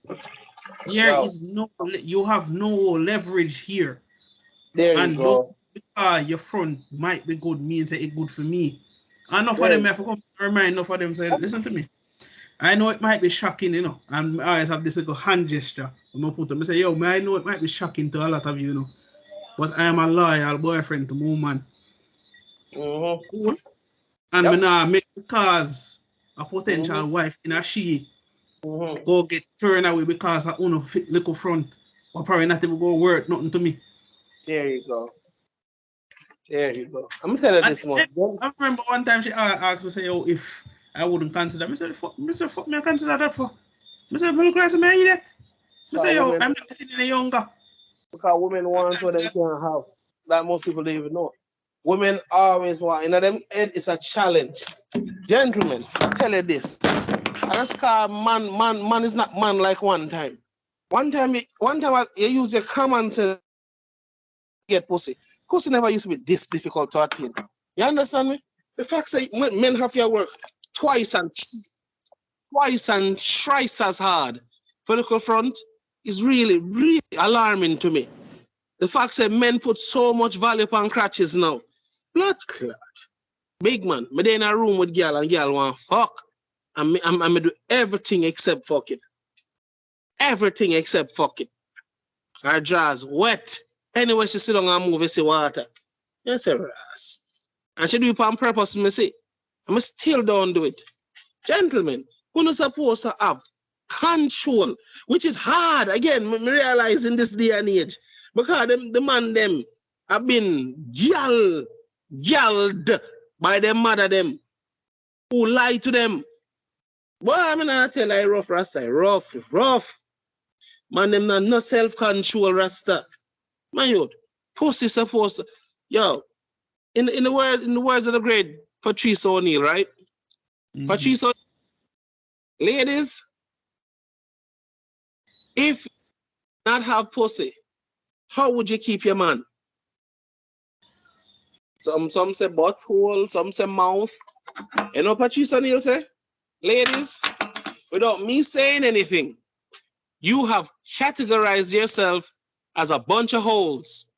There is no, you have no leverage here. There you go. Your front might be good, means it's good for me. And enough of them have to come to remind enough of them say, listen to me. I know it might be shocking, you know, and I always have this little hand gesture. I'm gonna put them and say, yo, I know it might be shocking to a lot of you, you know, but I am a loyal boyfriend to my woman. Mm-hmm. And me now make because a potential wife in a she go get turned away because I own a little front, or probably not even go work nothing to me. There you go. There you go. I'm gonna tell you this one. I remember one time she asked me, say, oh, if I wouldn't consider. I said, fuck me, I consider that for. I said, me look like some idiot. I say, yo, I'm not getting any younger. Because women want what they can't have. That most people don't even know. Women always want, you know, them it's a challenge. Gentlemen, I tell you this. And that's called man is not man like one time. One time you use your common sense to get pussy. Pussy never used to be this difficult to attain. You understand me? The fact that men have to work twice and thrice as hard for the front is really, really alarming to me. The fact that men put so much value on crutches now. Blood clot. Big man, me in a room with girl and girl want fuck. I'm do everything except fucking. Everything except fucking. Her jaws wet. Anyway, she sit down and move, you see water. You say, Ras. And she do it on purpose, me say. I still don't do it. Gentlemen, who not supposed to have control, which is hard. Again, me realize in this day and age. Because the man them have been yelled by their mother them who lie to them Boy, I'm not tell you rough Rasta, rough. Man, them not no self-control Rasta. Man, you pussy supposed to, yo, in the words of the great Patrice O'Neal, right? Patrice O'Neal, ladies, if you not have pussy, how would you keep your man? Some say butthole, some say mouth. You know Patrice O'Neal say? Ladies, without me saying anything, you have categorized yourself as a bunch of holes.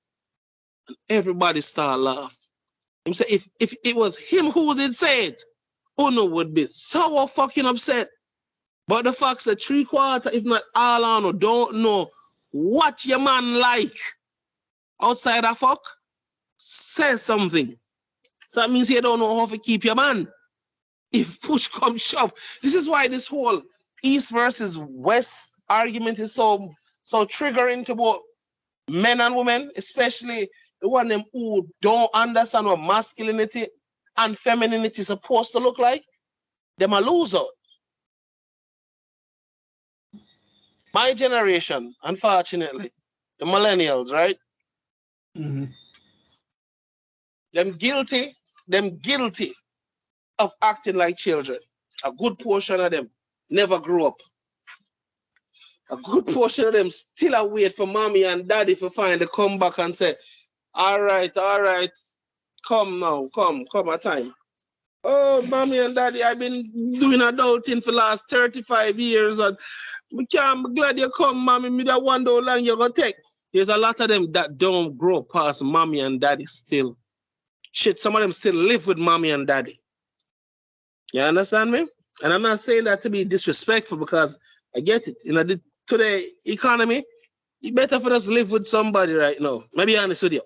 And everybody start laugh. Him say if it was him who did say it, Uno would be so fucking upset. But the fact that 3/4, if not all on, don't know what your man like outside of fuck, says something. So that means you don't know how to keep your man. If push comes shove. This is why this whole East versus West argument is so triggering to both men and women, especially the one them who don't understand what masculinity and femininity is supposed to look like. Them a loser. My generation, unfortunately, the millennials, right? Them guilty of acting like children. A good portion of them never grew up. A good portion of them still a wait for mommy and daddy to find the comeback and say, all right, come now, come at time. Oh, mommy and daddy, I've been doing adulting for the last 35 years and we can't be glad you come, mommy. Me that wonder how long you're gonna take. There's a lot of them that don't grow past mommy and daddy still. Shit, some of them still live with mommy and daddy. You understand me? And I'm not saying that to be disrespectful because I get it. You know, today economy, you better for us live with somebody right now. Maybe honest with you.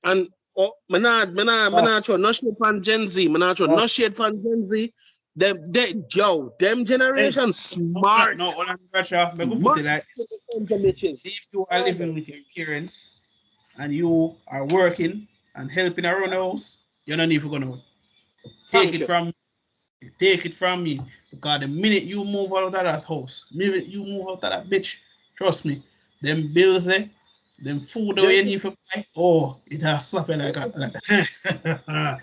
And I'm not trying no shit on Gen Z. I'm not trying no shit on Gen Z. Them generation smart. No, hold on, Bradshaw. Let me put it like this. See, if you are living with your parents and you are working and helping around the house, you're not even gonna take it from me. Because the minute you move out of that house, minute you move out of that bitch, trust me, them bills there, them food that you need to buy, oh, it has slapped like that.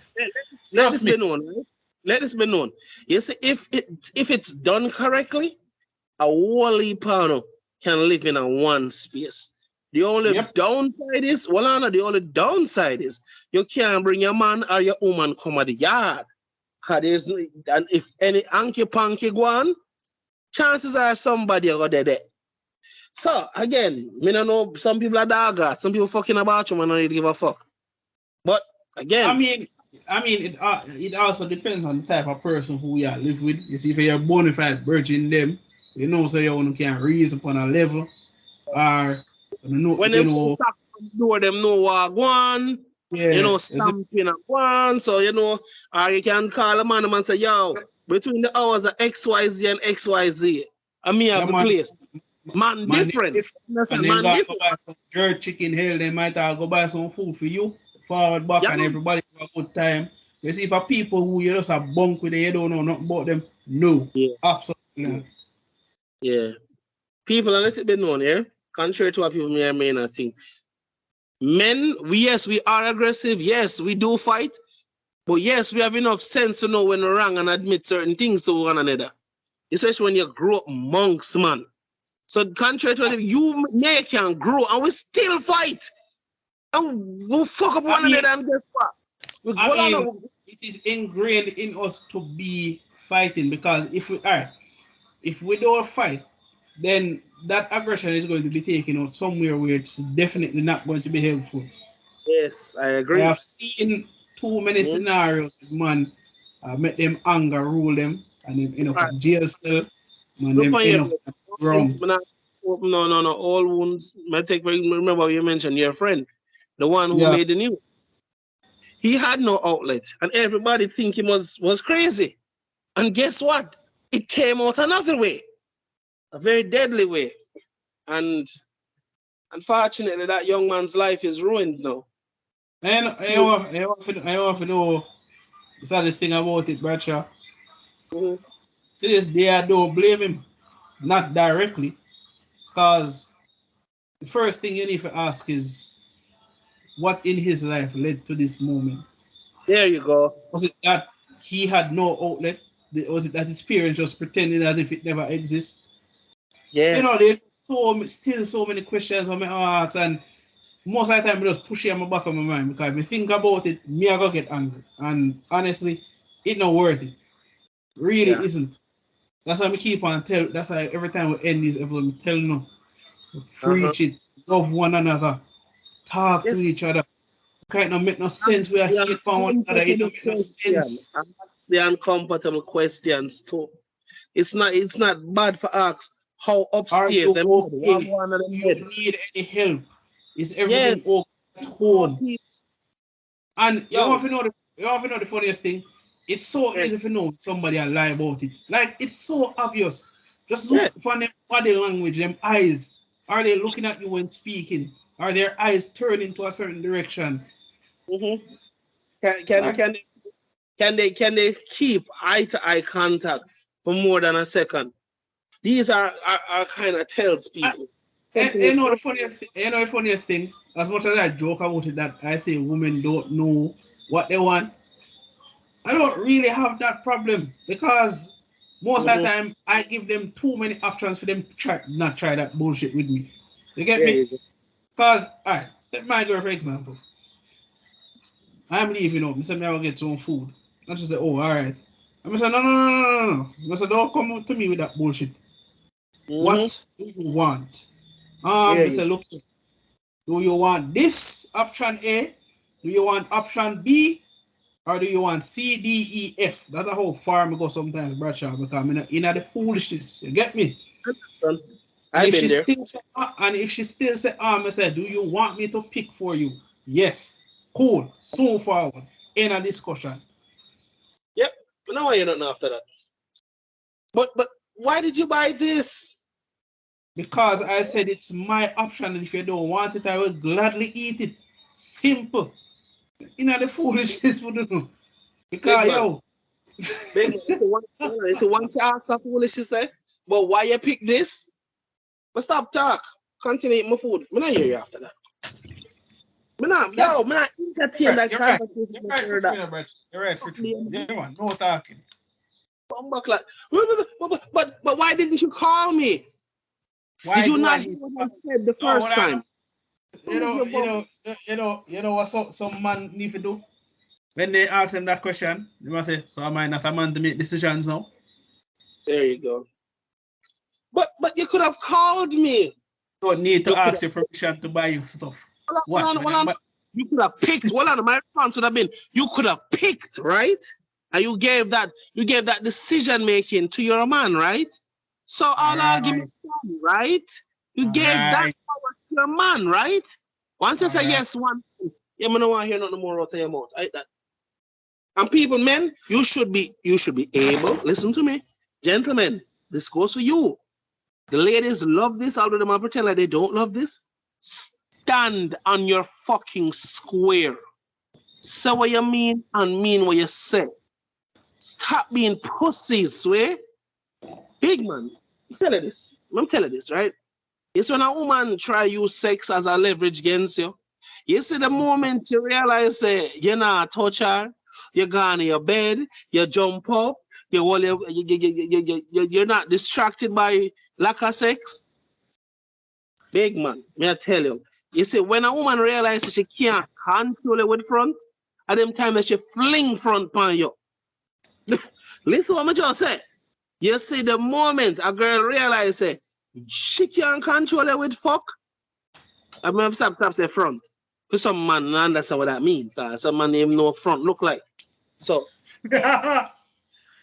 Let this be known, right? Let this be known. You see, if it's done correctly, a whole heap can live in a one space. The only downside is, the only downside is you can't bring your man or your woman come at the yard. And if any anky panky go on, chances are somebody will go there. So again, I don't know, some people are dogger, some people fucking about you and don't give a fuck. But again, I mean, it also depends on the type of person who you live with. You see, if you're a bona fide virgin, them, you know, so you can reason upon a level, or when they know them know what go on, you know, stamping at one, so you know, or you can call a man and say, yo, between the hours of XYZ and XYZ, I mean, have the place. Man different. And then go buy some jerk chicken, hell, they might go buy some food for you, forward, back, and everybody have a good time. You see, for people who you just have bunk with, you don't know nothing about them, no. Absolutely. Yeah. People are a little bit known here, contrary to what people may not think. Men, yes, we are aggressive. Yes, we do fight. But yes, we have enough sense to know when we're wrong and admit certain things to one another. Especially when you grow up monks, man. So contrary to what you may can grow and we still fight. And we'll fuck up one another and guess what? It is ingrained in us to be fighting because if we don't fight, then that aggression is going to be taken out somewhere where it's definitely not going to be helpful. Yes, I agree. I have seen too many scenarios, man. Make them anger rule them and then end up in jail cell. Man, them end up at the ground. No. All wounds. Remember you mentioned your friend, the one who made the news. He had no outlet, and everybody think he was crazy. And guess what? It came out another way, a very deadly way. And unfortunately, that young man's life is ruined now. And I want to know the saddest thing about it, Bradshaw. To this day, I don't blame him. Not directly. Because the first thing you need to ask is what in his life led to this moment? There you go. Was it that he had no outlet? Was it that his parents just pretending as if it never exists? Yes. You know, there's still so many questions on my ask, and most of the time I just push it on my back of my mind because if I think about it, me I go get angry. And honestly, it not worth it. Really isn't. That's why we keep on tell. That's why every time we end these episodes, we tell you, preach it, love one another, talk to each other. Kind of make no sense. We are hate for one another. It don't make no sense. The uncomfortable questions too. It's not bad for ask how upstairs and you need any help. Is everything okay at home? And you want to know the funniest thing? It's so easy to know somebody a lie about it. Like it's so obvious. Just look for them body language, them eyes. Are they looking at you when speaking? Are their eyes turning to a certain direction? Mm-hmm. Can they keep eye to eye contact for more than a second? These are kind of tells people. You know the funniest thing. As much as I joke about it, that I say women don't know what they want. I don't really have that problem because most of the time I give them too many options for them to not try that bullshit with me. You get me? Because, alright, take my girl for example. I'm leaving out. I said, I will get some food. And she said, oh, alright. And I said, no. I said, don't come to me with that bullshit. What do you want? I said, look, do you want this option A? Do you want option B? Or do you want C, D, E, F? That's how far I go sometimes, Bradshaw, because I'm in the foolishness. You get me? And if she still say, I said, do you want me to pick for you? Yes. Cool. So forward. In a discussion. Yep. But now you're not after that. But why did you buy this? Because I said it's my option, and if you don't want it, I will gladly eat it. Simple. In the foolishness, because yo. Big man, it's a one to ask that foolishness, eh? But why you pick this? But stop talk. Continue eating my food. I'm not hear you after that. I'm not entertain that conversation. You're right for true. Yeah, man, no talking. But why didn't you call me? Did you not hear what I said the first time? You know what some man need to do? When they ask them that question, they must say, so am I not a man to make decisions now? There you go. But you could have called me. Don't need to ask your permission to buy you stuff. You could have picked. My response would have been, you could have picked, right? And you gave that decision making to your man, right? So all argument, right? You gave that power to your man, right? Once you say yes, one, you don't want to hear nothing more out of your mouth. Right? That. And people, men, you should be able. Listen to me, gentlemen. This goes for you. The ladies love this, although they might pretend like they don't love this. Stand on your fucking square. Say what you mean and mean what you say. Stop being pussies, swear. Big man, I'm telling you this, right? It's when a woman try use sex as a leverage against you. You see the moment you realize you're not touch her, you go on your bed, you jump up, you're not distracted by lack of sex. Big man, may I tell you. You see, when a woman realizes she can't control it with front, at them time that she fling front on you. Listen what I just said. You see, the moment a girl realizes she can't control it with fuck, I mean, stop say front. For some man, I understand what that means. Some man even know what front look like. So,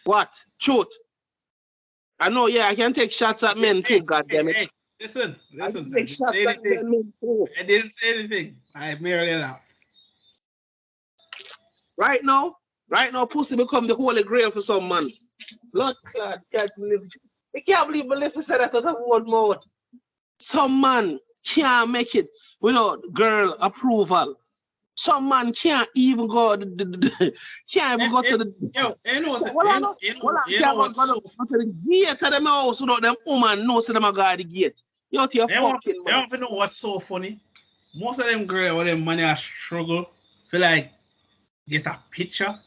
what? Truth. I know, yeah, I can take shots at men too, goddammit. Hey, listen. I didn't say anything. I merely laughed. Right now, pussy become the holy grail for some man. Lord God, can't believe it. I can't believe you said that out of one mouth. Some man can't make it without girl approval. Some man can't even go can't even go to the you know what's go so to the gate of them house without them woman know so them a guard the gate. You out here fucking man. You don't know what's so funny? Most of them girls or them money are struggle feel like get a picture.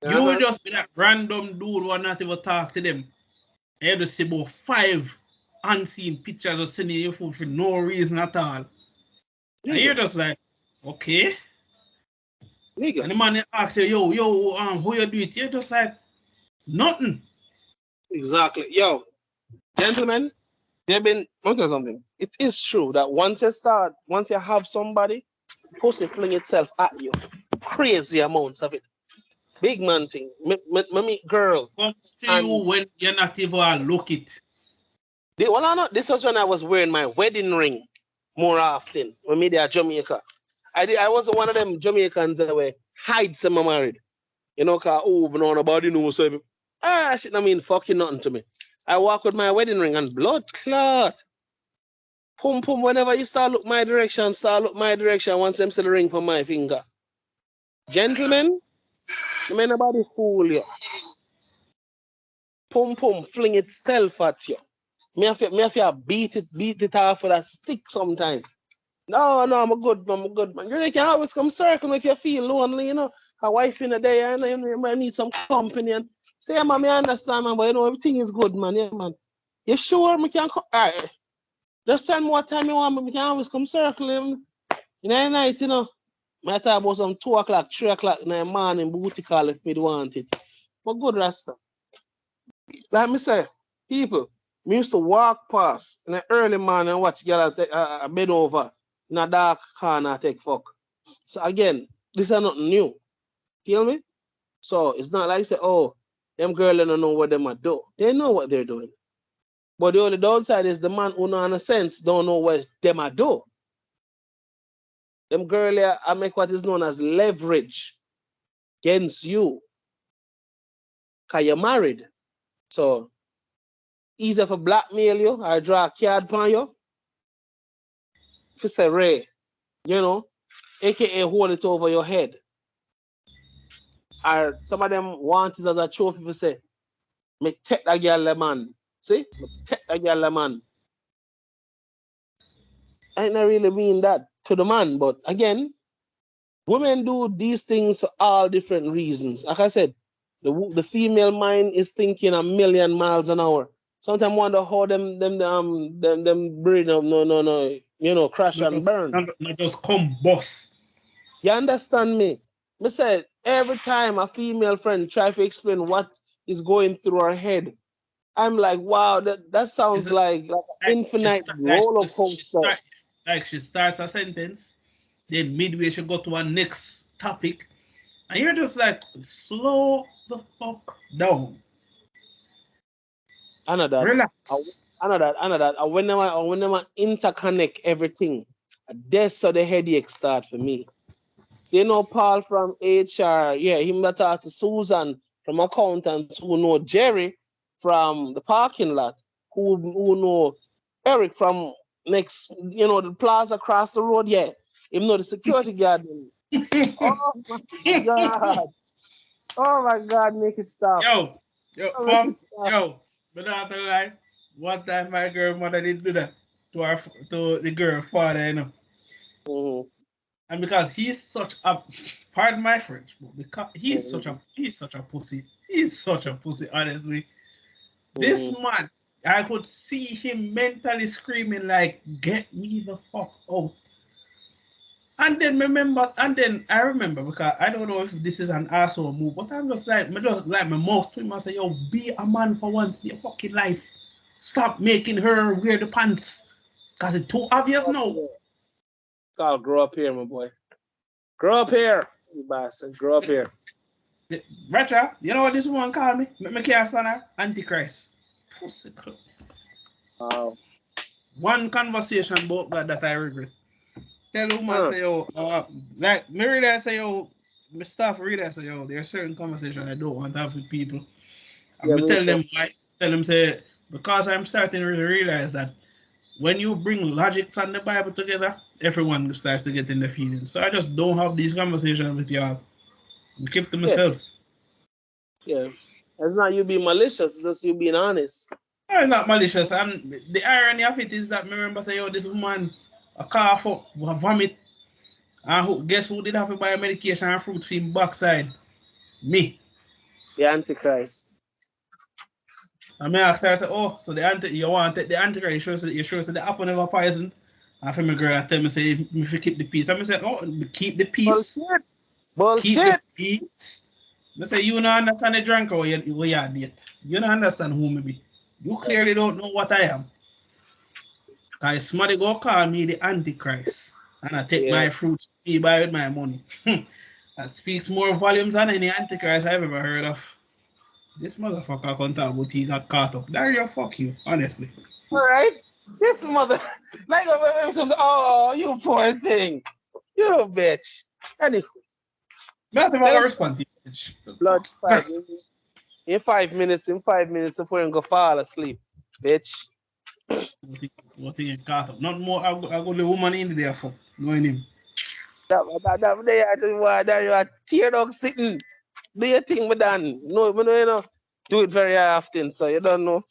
You will just be that random dude who not even talk to them. And you just see about 5 unseen pictures just sending you food for no reason at all. And you're just like, okay. Nigga. And the man asks you, who you do it? You're just like, nothing. Exactly. Yo, gentlemen, let me tell you something. It is true that once you have somebody, pussy fling itself at you. Crazy amounts of it. Big man thing. Me girl. Comes to you when you're not even look it. This was when I was wearing my wedding ring more often. When me there Jamaica. I was one of them Jamaicans that were hide some married. You know, cause nobody knows. So shit, I mean fucking nothing to me. I walk with my wedding ring and blood clot. Pum pum, whenever you start look my direction, once them see the ring from my finger. Gentlemen, you may nobody fool you. Pum pum fling itself at you. Me have to beat it off with a stick sometimes. No, I'm a good man. You can always come circle if you feel lonely, you know. A wife in a day, and you might need some company. And say, man, I understand, man, but you know, everything is good, man. Yeah, man. You sure me can come? All right. Just tell me what time you want me. We can always come circle him. In the night, you know. I talk about some 2 o'clock, 3 o'clock in the morning, booty call if me want it. But good, Rasta. Like me say, people, me used to walk past in the early morning and watch girl bed over in a dark corner take fuck. So again, this is nothing new. Feel me? So it's not like say, oh, them girls don't know what them are do. They know what they're doing. But the only downside is the man who know in a sense don't know what them are do. Them girls I make what is known as leverage against you. Cause you're married. So easy for blackmail you or draw a card upon you. If you say Ray, you know, aka hold it over your head. Or some of them want it as a trophy to say, me take that girl man. See? Me take that girl man. I don't really mean that to the man, but again, women do these things for all different reasons. Like I said, the female mind is thinking a million miles an hour. Sometimes I wonder how them brain no, you know, crash Not and burn. Not just come boss. You understand me? I said every time a female friend try to explain what is going through her head, I'm like, wow, that sounds like an infinite roller coaster. She starts a sentence, then midway she go to a next topic, and you're just like, slow the fuck down. Relax. Another. When I interconnect everything, that's how the headache start for me. So you know Paul from HR, yeah, him that talk to Susan from accountants who know Jerry from the parking lot, who know Eric from next, you know, the plaza across the road, yeah. Him know the security guard. Oh my God. Oh my God, make it stop. But not to lie, one time my grandmother did do that to the girl father, you know. Mm-hmm. And because he's such a, pardon my French, but because he's such a pussy. He's such a pussy, honestly. This man, I could see him mentally screaming like, "Get me the fuck out!" And then I remember because I don't know if this is an asshole move, but I'm just like, my mouth to him. I say, "Yo, be a man for once in your fucking life. Stop making her wear the pants, cause it's too obvious now." I'll grow up here, my boy. Grow up here, you bastard. Grow up here. Bradshaw, you know what this woman called me? Me can't stand her. Antichrist. Pussy. Wow. One conversation about God that I regret. Tell the woman, say, yo, like, me really say, yo, my staff really say, yo, there are certain conversations I don't want to have with people. And me tell them why. Tell them, say, because I'm starting to realize that when you bring logics and the Bible together, everyone starts to get in the feelings. So I just don't have these conversations with y'all. I keep to Yeah. myself. Yeah. It's not you being malicious, it's just you being honest. It's not malicious. And the irony of it is that I remember say, yo, this woman a cough up, a vomit. And guess who did have to buy medication and fruit for him backside? Me. The Antichrist. I may ask her, I say, oh, so you want to take the Antichrist, you sure so the apple never poisoned? And for my girl, I tell me, say, if you keep the peace. I say, oh, keep the peace. Bullshit. Keep the Bullshit. peace. I say, you don't understand the drunk or you date. You don't understand who me be. You clearly don't know what I am. Because somebody go call me the Antichrist. And I take my fruits, me buy with my money. That speaks more volumes than any Antichrist I've ever heard of. This motherfucker can't talk about he got caught up. Dario, fuck you, honestly. All right. This mother, like, oh, you poor thing. You bitch. Anyway. Nothing about to respond to your message. Blood fight. In 5 minutes, before you go fall asleep, bitch. What thing you caught up? Not more, I go the woman in there for knowing him. That day I do that you are tear dog sitting. Do your thing, but done. No, you know, do it very often, so you don't know.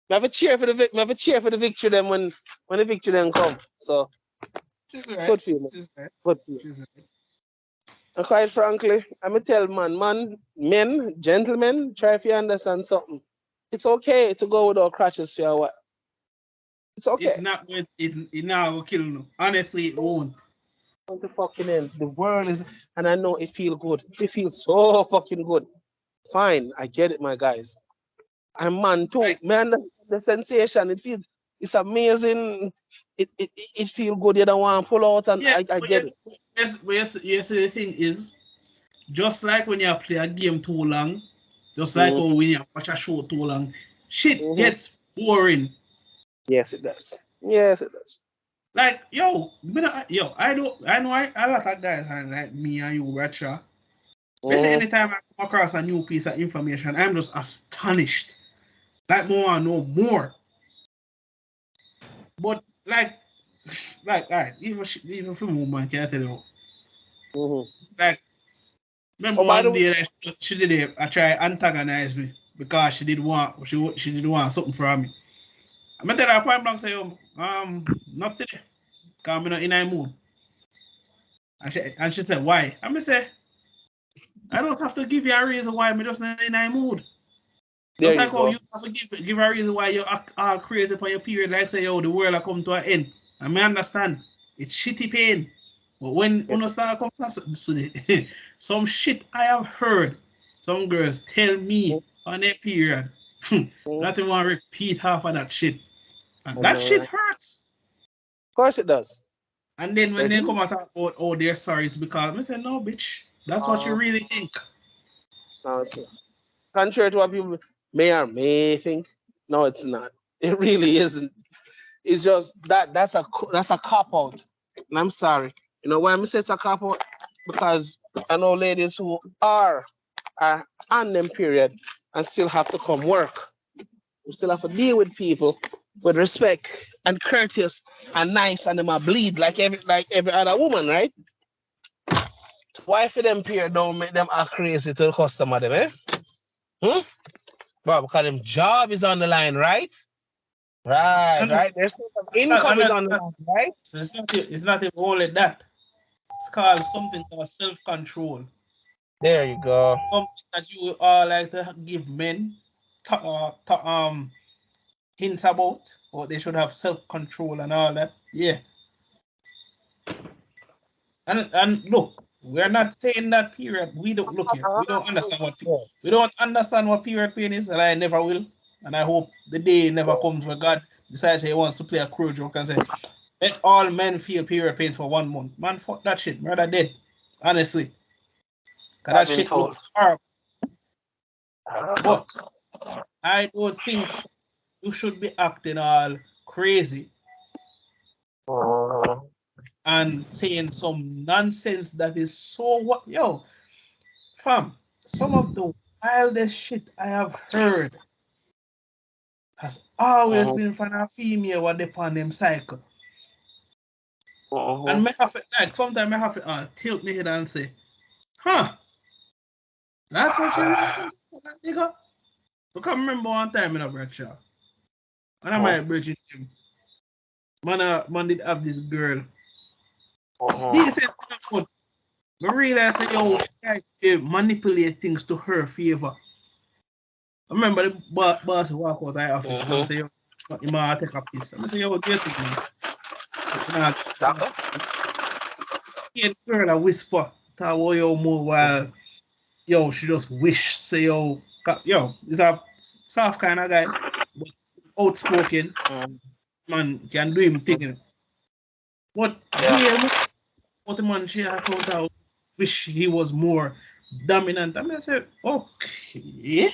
I have a cheer for the victory then when the victory then come. So right. Good for you, man. Right. Good for you. Right. And quite frankly, I'm gonna tell men, gentlemen, try if you understand something. It's okay to go without crutches for a while. It's okay. It's not going. It's not gonna kill no. Honestly, it won't. To fucking end. The world is, and I know it feels good. It feels so fucking good. Fine, I get it, my guys. I'm man too, Like, man. The sensation, it's amazing. It feels good. You don't want to pull out, and yeah, I get it. Yes, the thing is, just like when you play a game too long, just like when you watch a show too long, shit gets boring. Yes, it does. Yes, it does. Like, I know a lot of guys are like me and you, Bradshaw. Basically, anytime I come across a new piece of information, I'm just astonished. Like, more and know more. But like, all right, even from woman, can I tell you? Like, remember one day that she did it, I try antagonize me because she did want something from me. I'm gonna tell her point blank say, not today, because I'm not in a mood. And she said, why? I'm gonna say, I don't have to give you a reason why I'm just not in a mood. Just like how you have to give a reason why you're all crazy for your period, like say, yo, the world will come to an end. I may understand. It's shitty pain. But when you start coming some shit I have heard some girls tell me on their period, not even want to repeat half of that shit. And that shit hurts. Of course it does. And then when they come out about, oh, they're sorry, it's because I say, no, bitch. That's what you really think. Contrary to what people may or may think, no, it's not. It really isn't. It's just that's a cop out. And I'm sorry. You know why I'm saying it's a cop out? Because I know ladies who are on them period and still have to come work. We still have to deal with people with respect and courteous and nice, and them a bleed like every other woman, right? Why for them period don't make them act crazy to the customer, them, eh? Well, because them job is on the line, right? Right. There's some income is on the line, right? So it's not even only that. It's called something called self-control. There you go. Something that you all like to give men hints about, or they should have self-control and all that. Yeah. And look, we're not saying that period. We don't look here. We don't understand what period pain is, and I never will. And I hope the day never comes where God decides he wants to play a cruel joke and say, let all men feel period pain for 1 month. Man, fuck that shit. Murder dead. Honestly. Because that shit looks horrible. But I don't think you should be acting all crazy and saying some nonsense that is so what. Yo, fam, some of the wildest shit I have heard has always been from a female what they on them cycle. And me have to, like, sometimes I have to tilt me head and say, huh, that's what you really think about that nigga? Because I remember one time in a Bradshaw, and I might bridging him. Man did have this girl. Decent enough, but I realized that, yo, she tried to manipulate things to her favor. I remember the boss walk out of the office and say, yo, you might take a piece. I say, yo, what do you think, man? The girl a whisper, tell what you more while, yo, she just wish, say, yo, is a soft kind of guy, but outspoken, man, can do him thing. But yeah, what the man she account out, wish he was more dominant. I mean, I said, okay.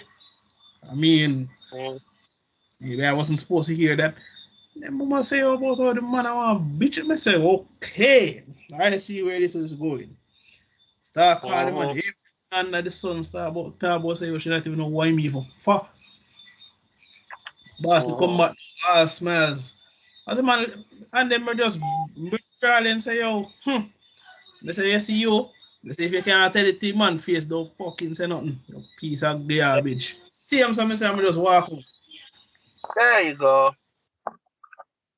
I mean, maybe I wasn't supposed to hear that. Then mama say about how the man I want bitch. I say, okay, I see where this is going. Start calling man everything under the sun. Start about say you should not even know why me even fuck. Boss come back, all smiles. As a man, and then we just call and say, yo, they say, yes, you. They say, if you can't tell it to man face, don't fucking say nothing. You piece of garbage. Same so I say, I just walk out. There you go.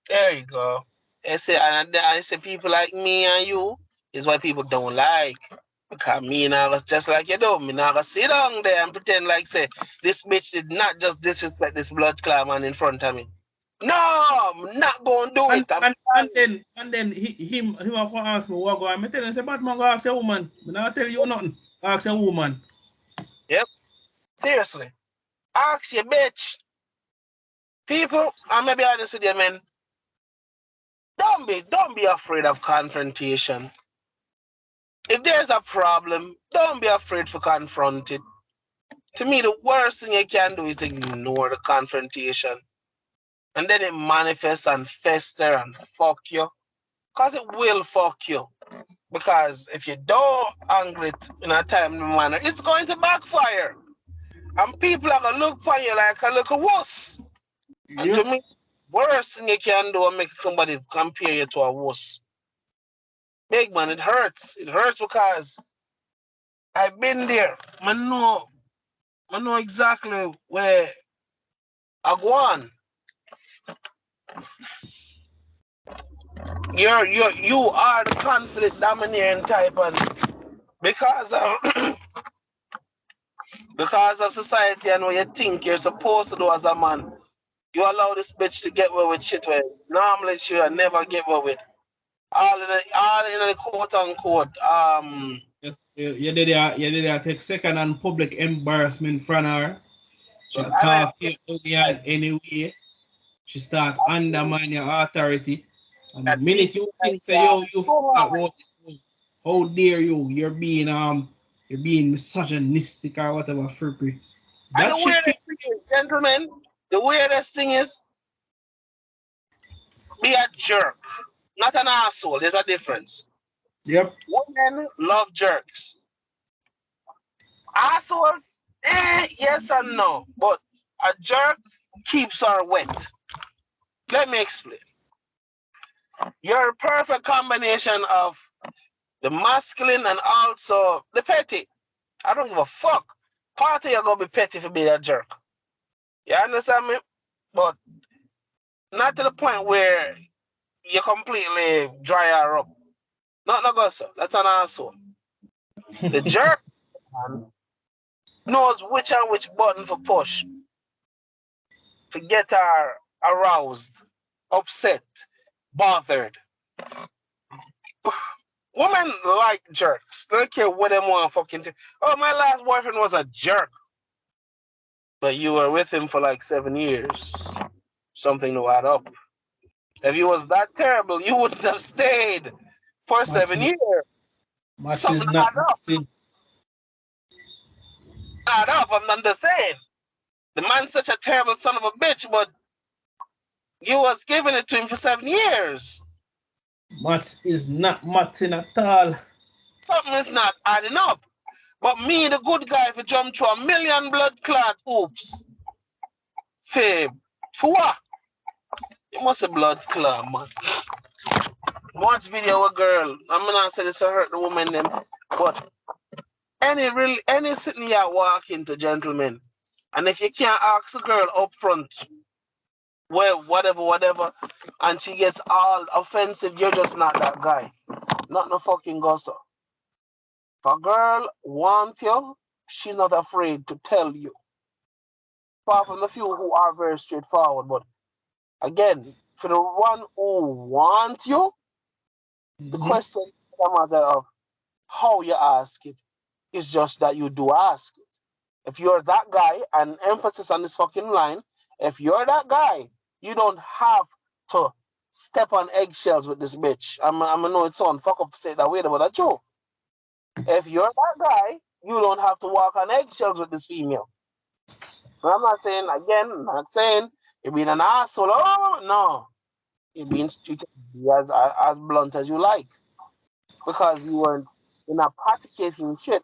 There you go. I say people like me and you is why people don't like. Because me and I was just like you do. Me now sit down there and pretend like say this bitch did not just disrespect this blood clot man in front of me. No, I'm not going to do it. And then him have to ask me what go on. I tell him say, Batman go ask a woman. I not tell you nothing. Ask a woman. Yep. Seriously. Ask your bitch. People, I'm gonna be honest with you, man. Don't be afraid of confrontation. If there's a problem, don't be afraid to confront it. To me, the worst thing you can do is ignore the confrontation. And then it manifests and fester and fuck you. Because it will fuck you. Because if you don't anger it in a timely manner, it's going to backfire. And people are going to look for you like a little wuss. Yep. And to me, worst thing you can do is make somebody compare you to a wuss. Big man, it hurts. It hurts because I've been there. I know exactly where I go on. You are the conflict domineering type, and because of society and what you think you're supposed to do as a man, you allow this bitch to get away with shit where normally she would never get away with. All in the quote unquote. Yes, you did take second and public embarrassment from her. She talk to you anyway. She start undermine your authority. And the minute you think say, yo, you fuck about it, how dare you? You're being misogynistic or whatever freaky. That and the weirdest thing is, gentlemen, the weirdest thing is be a jerk, not an asshole. There's a difference. Yep. Women love jerks. Assholes, yes and no. But a jerk keeps her wet. Let me explain. You're a perfect combination of the masculine and also the petty. I don't give a fuck. Part of you gonna be petty for being a jerk. You understand me? But not to the point where you completely dry her up. Not go so. That's an asshole. The jerk knows which and which button for push to get her aroused, upset, bothered. Women like jerks. They don't care what they want fucking thing. Oh, my last boyfriend was a jerk. But you were with him for like 7 years. Something to add up. If he was that terrible, you wouldn't have stayed for 7 years. Something to add up. Add up, I'm not just saying. The man's such a terrible son of a bitch, but you was giving it to him for 7 years. Maths is not mathing at all. Something is not adding up. But me, the good guy, for jump through a million blood clot hoops, for For what? You must have blood clot, man. Watch video of a girl. I'm not saying this to hurt the woman them, but any sitting here walking to gentlemen, and if you can't ask the girl up front, well, whatever, and she gets all offensive, you're just not that guy. Not no fucking gossip. If a girl wants you, she's not afraid to tell you. Apart from the few who are very straightforward, but again, for the one who wants you, the question is a matter of how you ask it. It's just that you do ask it. If you're that guy, and emphasis on this fucking line, if you're that guy, you don't have to step on eggshells with this bitch. I'm know it's on fuck up say that way, but that's true. If you're that guy, you don't have to walk on eggshells with this female. And I'm not saying again, I'm not saying you're being an asshole. Oh no. You can be as blunt as you like. Because we weren't in a party casing shit.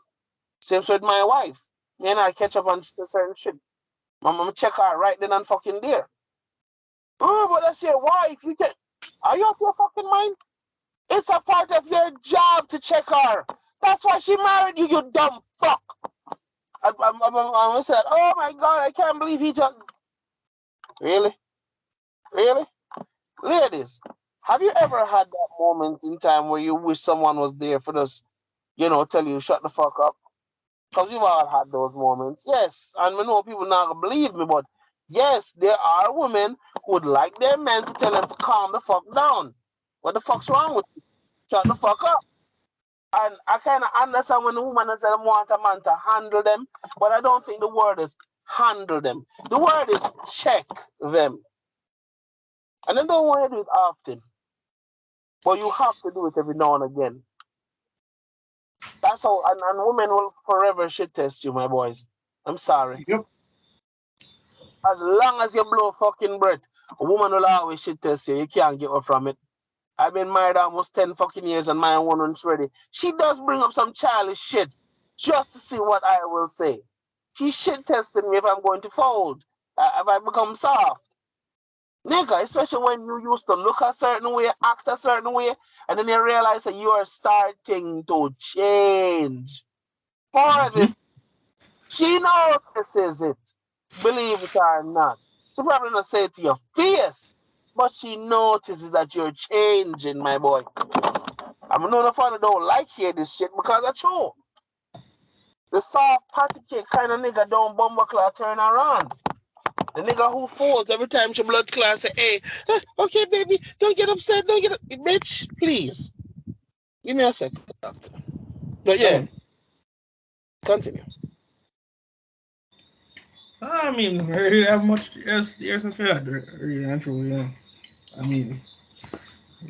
Same with my wife. Me and I catch up on certain shit. I'm gonna check her right then and fucking there. Oh, but that's your wife. Are you off your fucking mind? It's a part of your job to check her. That's why she married you, you dumb fuck. I'm saying, oh my god, I can't believe he just. Really? Really? Ladies, have you ever had that moment in time where you wish someone was there for this, tell you shut the fuck up? Because we've all had those moments. Yes, and we know people not gonna believe me, but yes, there are women who would like their men to tell them to calm the fuck down. What the fuck's wrong with you? Shut the fuck up. And I kind of understand when the woman says they want a man to handle them, but I don't think the word is handle them. The word is check them. And I don't want to do it often, but you have to do it every now and again. That's how, and women will forever shit test you, my boys. I'm sorry. Yep. As long as you blow fucking breath, a woman will always shit test you. You can't get up from it. I've been married almost 10 fucking years and my woman's ready. She does bring up some childish shit just to see what I will say. She shit testing me if I'm going to fold, if I become soft. Nigga, especially when you used to look a certain way, act a certain way, and then you realize that you are starting to change. For this, she notices it, believe it or not. She probably not say it to your face, but she notices that you're changing, my boy. I'm not if I don't like hear this shit because that's true. The soft patty cake kind of nigga don't bumbleclaw turn around. The nigga who folds every time she blood clot say, hey, okay, baby, don't get upset, don't get up. Bitch, please. Give me a second. But yeah, continue. I mean, I really have much. Yes, a fair, really and true. Yeah. I mean,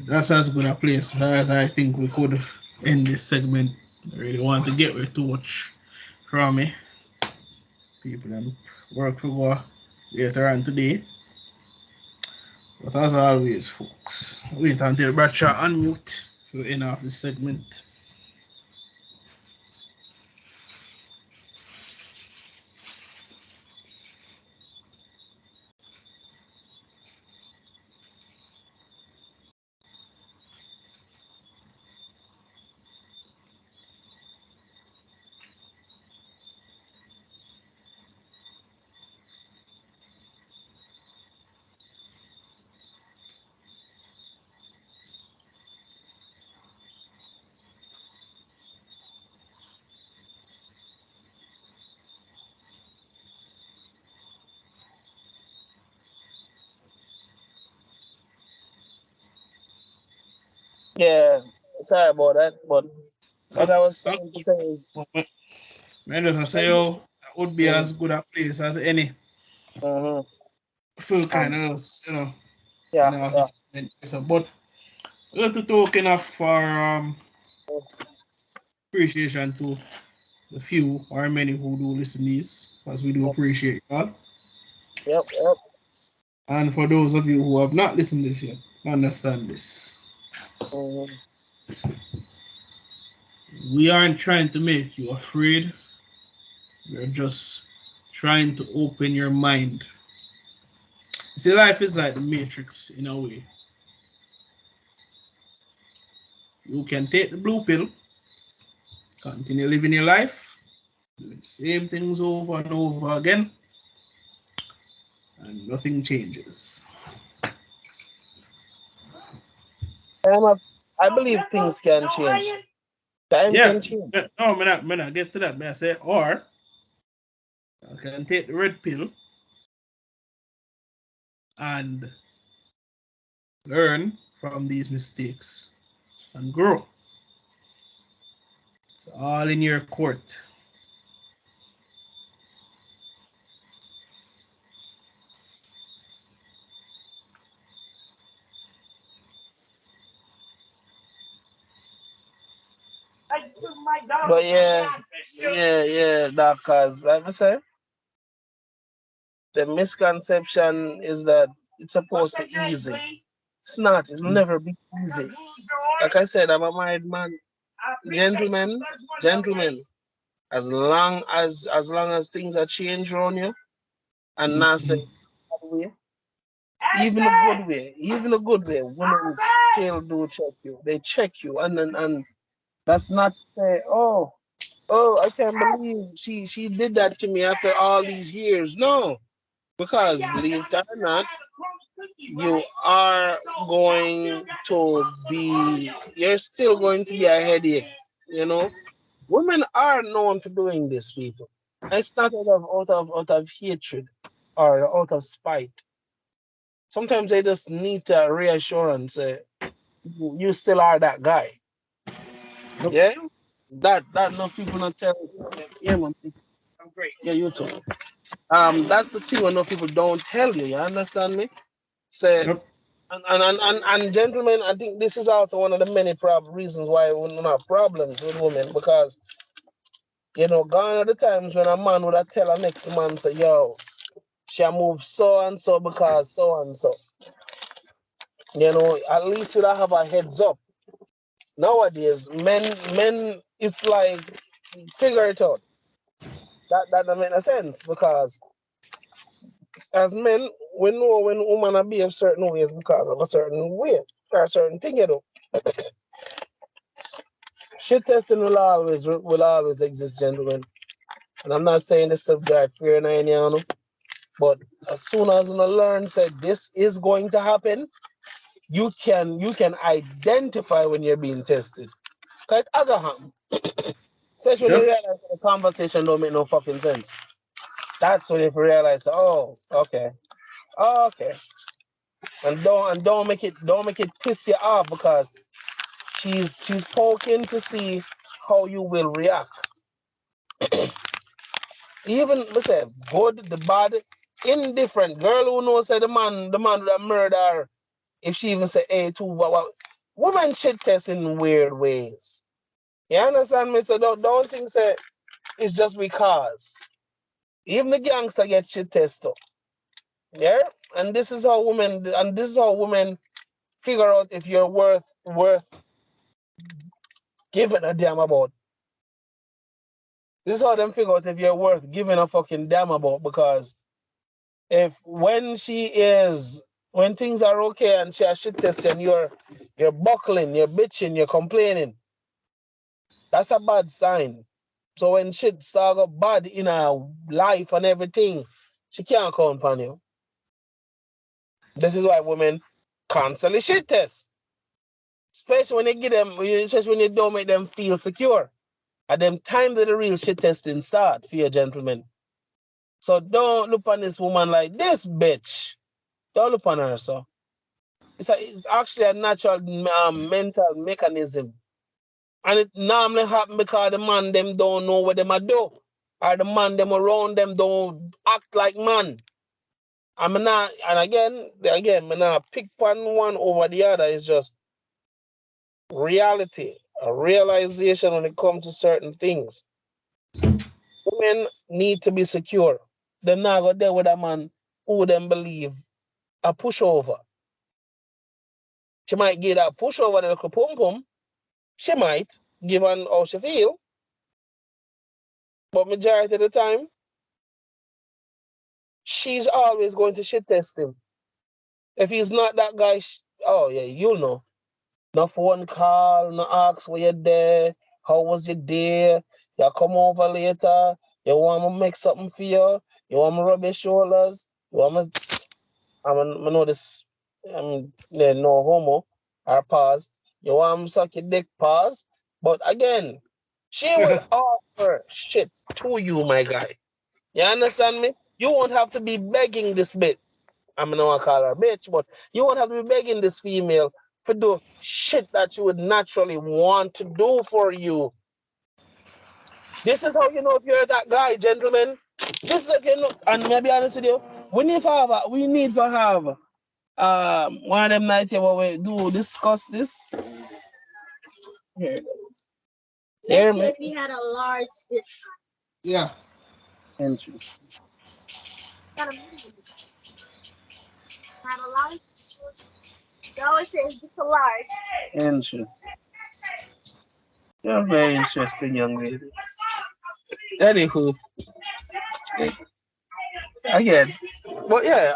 that's as good a place as I think we could end this segment. I really want to get way too much from me. People and work for go later on today. But as always, folks, wait until Bradshaw unmute to end off this segment. Yeah, sorry about that, but what I was trying to say is, Man, just say, oh, that would be as good a place as any. Full kind of, yeah. So, but a little token of our appreciation to the few or many who do listen to this, as we do appreciate y'all. Yep. And for those of you who have not listened to this yet, understand this. We aren't trying to make you afraid. We're just trying to open your mind See, life is like the Matrix in a way. You can take the blue pill, continue living your life, doing the same things over and over again, and nothing changes. I believe things can change. Time Yeah, can change. no, me not get to that. May I say, or I can take the red pill and learn from these mistakes and grow. It's all in your court. But yeah, that cause like I say, the misconception is that it's supposed to easy. It's not. It'll never be easy. Like I said, I'm a married man. Gentlemen, as long as things are changed around you and not say bad way, even a good way, women still do check you. They check you and that's not to say, oh, I can't believe she did that to me after all these years. No, because believe it or not, you are going to be, you're still going to be a headache. You know, women are known for doing this, people. It's not out of hatred or out of spite. Sometimes they just need a reassurance. You still are that guy. Yeah, that no people not tell. Yeah, man. I'm great. Yeah, you too. That's the thing when no people don't tell you. You understand me? Say, Yep. and gentlemen, I think this is also one of the many reasons why we don't have problems with women because gone are the times when a man would have tell a next man say, yo, she move so and so because so and so. At least you have a heads up. Nowadays, men, it's like figure it out. That don't make no sense because as men, we know when women are behave certain ways because of a certain way or a certain thing, Shit testing will always exist, gentlemen. And I'm not saying this to drive fear in any but as soon as you learn say this is going to happen, you can identify when you're being tested. Cause it aga happen. Especially when you Yep. realize that the conversation don't make no fucking sense. That's when you realize, oh, okay. Oh, okay. And don't make it piss you off because she's poking to see how you will react. Even say good, the bad, indifferent. Girl who knows say the man would have murder her if she even say hey too. Women shit test in weird ways. You understand me? So don't think say it's just because. Even the gangster get shit test too. Yeah? And this is how women figure out if you're worth giving a damn about. This is how them figure out if you're worth giving a fucking damn about because if when things are okay and she has shit test and you're buckling, you're bitching, you're complaining, that's a bad sign. So when shit start go bad in her life and everything, she can't count on you. This is why women constantly shit test. Especially when you don't make them feel secure. At them time that the real shit testing start for you gentlemen. So don't look on this woman like this bitch. Don't look on her, so. It's actually a natural mental mechanism. And it normally happen because the man them don't know what them a do. Or the man them around them don't act like man. And again, I'm not pick one over the other. It's just reality, a realization when it comes to certain things. Women need to be secure. Them not go there with a man who them believe a pushover. She might get a pushover the little pum pum. She might, given how she feel, but majority of the time, she's always going to shit test him. If he's not that guy, oh yeah, you'll know. No phone call, no ask where you're there. How was your day? You come over later. You want me to make something for you? You want me to rub your shoulders? You want me? I know this. Yeah, no homo or pause. You want me to suck your dick? Pause. But again, she will offer shit to you, my guy. You understand me? You won't have to be begging this bitch. I'm not call her a bitch, but you won't have to be begging this female for do shit that you would naturally want to do for you. This is how you know if you're that guy, gentlemen. This is how you know, and maybe honest with you, we need to have one of them nights here where we do discuss this. Here. Let's say if we had a large stick. Yeah. Interesting. Had a large. They always say it's just a large. Interesting. You're a very interesting young lady. Anywho, again, but yeah,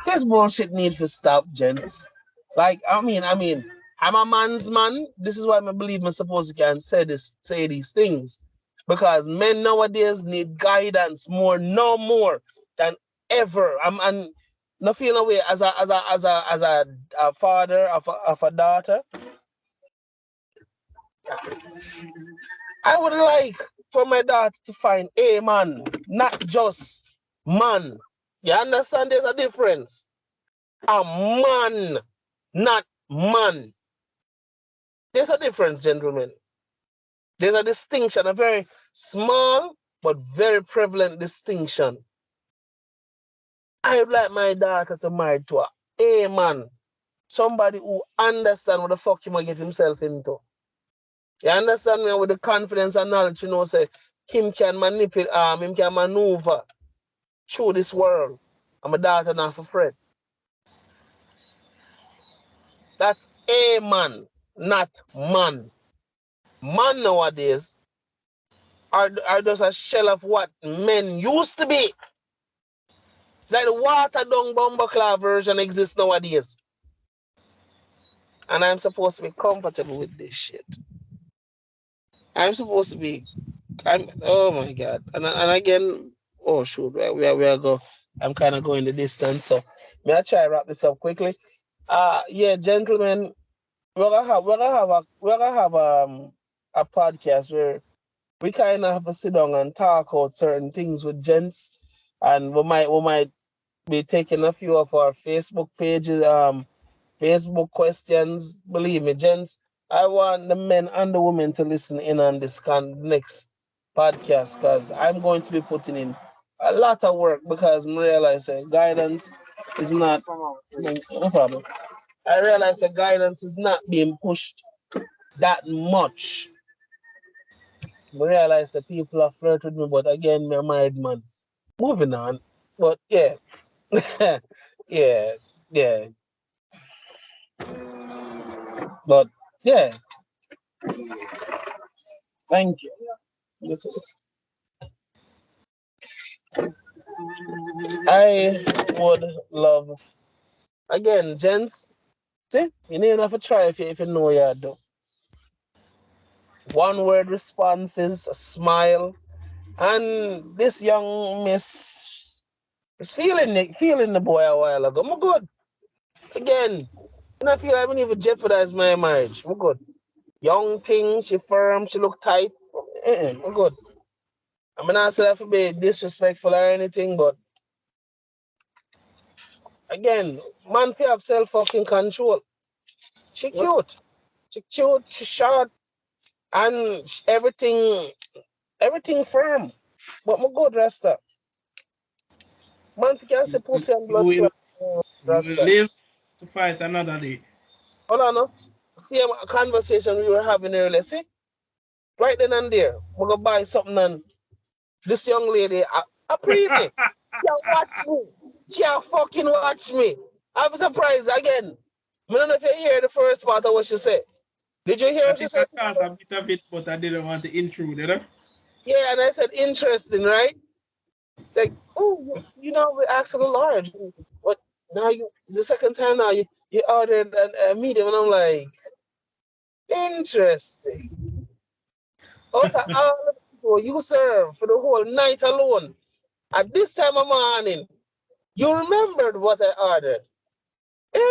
this bullshit need to stop, gents. Like, I mean, I'm a man's man. This is why I believe I'm supposed to can say these things. Because men nowadays need guidance no more than ever. I'm not feeling away as a father of a daughter. I would like for my daughter to find a man, not just man. You understand there's a difference? A man, not man. There's a difference, gentlemen. There's a distinction, a very small but very prevalent distinction. I would like my daughter to marry to a man, somebody who understands what the fuck he might get himself into. You understand me? With the confidence and knowledge, you know, say him can manipulate, him can maneuver through this world. And my daughter not for Fred. That's a man, not man. Man nowadays are just a shell of what men used to be. It's like the watered down Bumbleclaw version exists nowadays. And I'm supposed to be comfortable with this shit. I'm supposed to be, oh my God. And again, oh shoot, we are go. I'm kind of going the distance. So may I try to wrap this up quickly? Yeah, gentlemen, we're gonna have a podcast where we kind of have to sit down and talk about certain things with gents, and we might be taking a few of our Facebook pages, Facebook questions. Believe me, gents, I want the men and the women to listen in on this next podcast because I'm going to be putting in a lot of work because I realize that guidance is not no problem. I realize that guidance is not being pushed that much. I realize that people are flirting with me, but again, I'm a married man. Moving on. But yeah. yeah. But yeah. Thank you. I would love again, gents. See, you need enough to try if you know you do. One word responses, a smile, and this young miss was feeling the boy a while ago. I'm good. Again, and I feel I haven't even jeopardized my marriage. I'm good. Young thing, she firm, she look tight. I'm good. I'm not saying to be disrespectful or anything, but again, man can have self fucking control. She cute. She cute, she short, and everything firm. But my good Rasta. Man can say pussy and blood You clot. will Rasta. live to fight another day. Hold on, no. See a conversation we were having earlier. See? Right then and there. We're gonna buy something and this young lady I pre me. She watch me. She fucking watch me. I'm surprised again. I don't know if you hear the first part of what she said. Did you hear I what she think I said? caught a bit of it, but I didn't want to intrude, you know? Yeah, and I said interesting, right? Like, oh, you know, we asked the Lord. now the second time now you ordered a medium, and I'm like, interesting. Also, all the people you serve for the whole night alone, at this time of morning, you remembered what I ordered.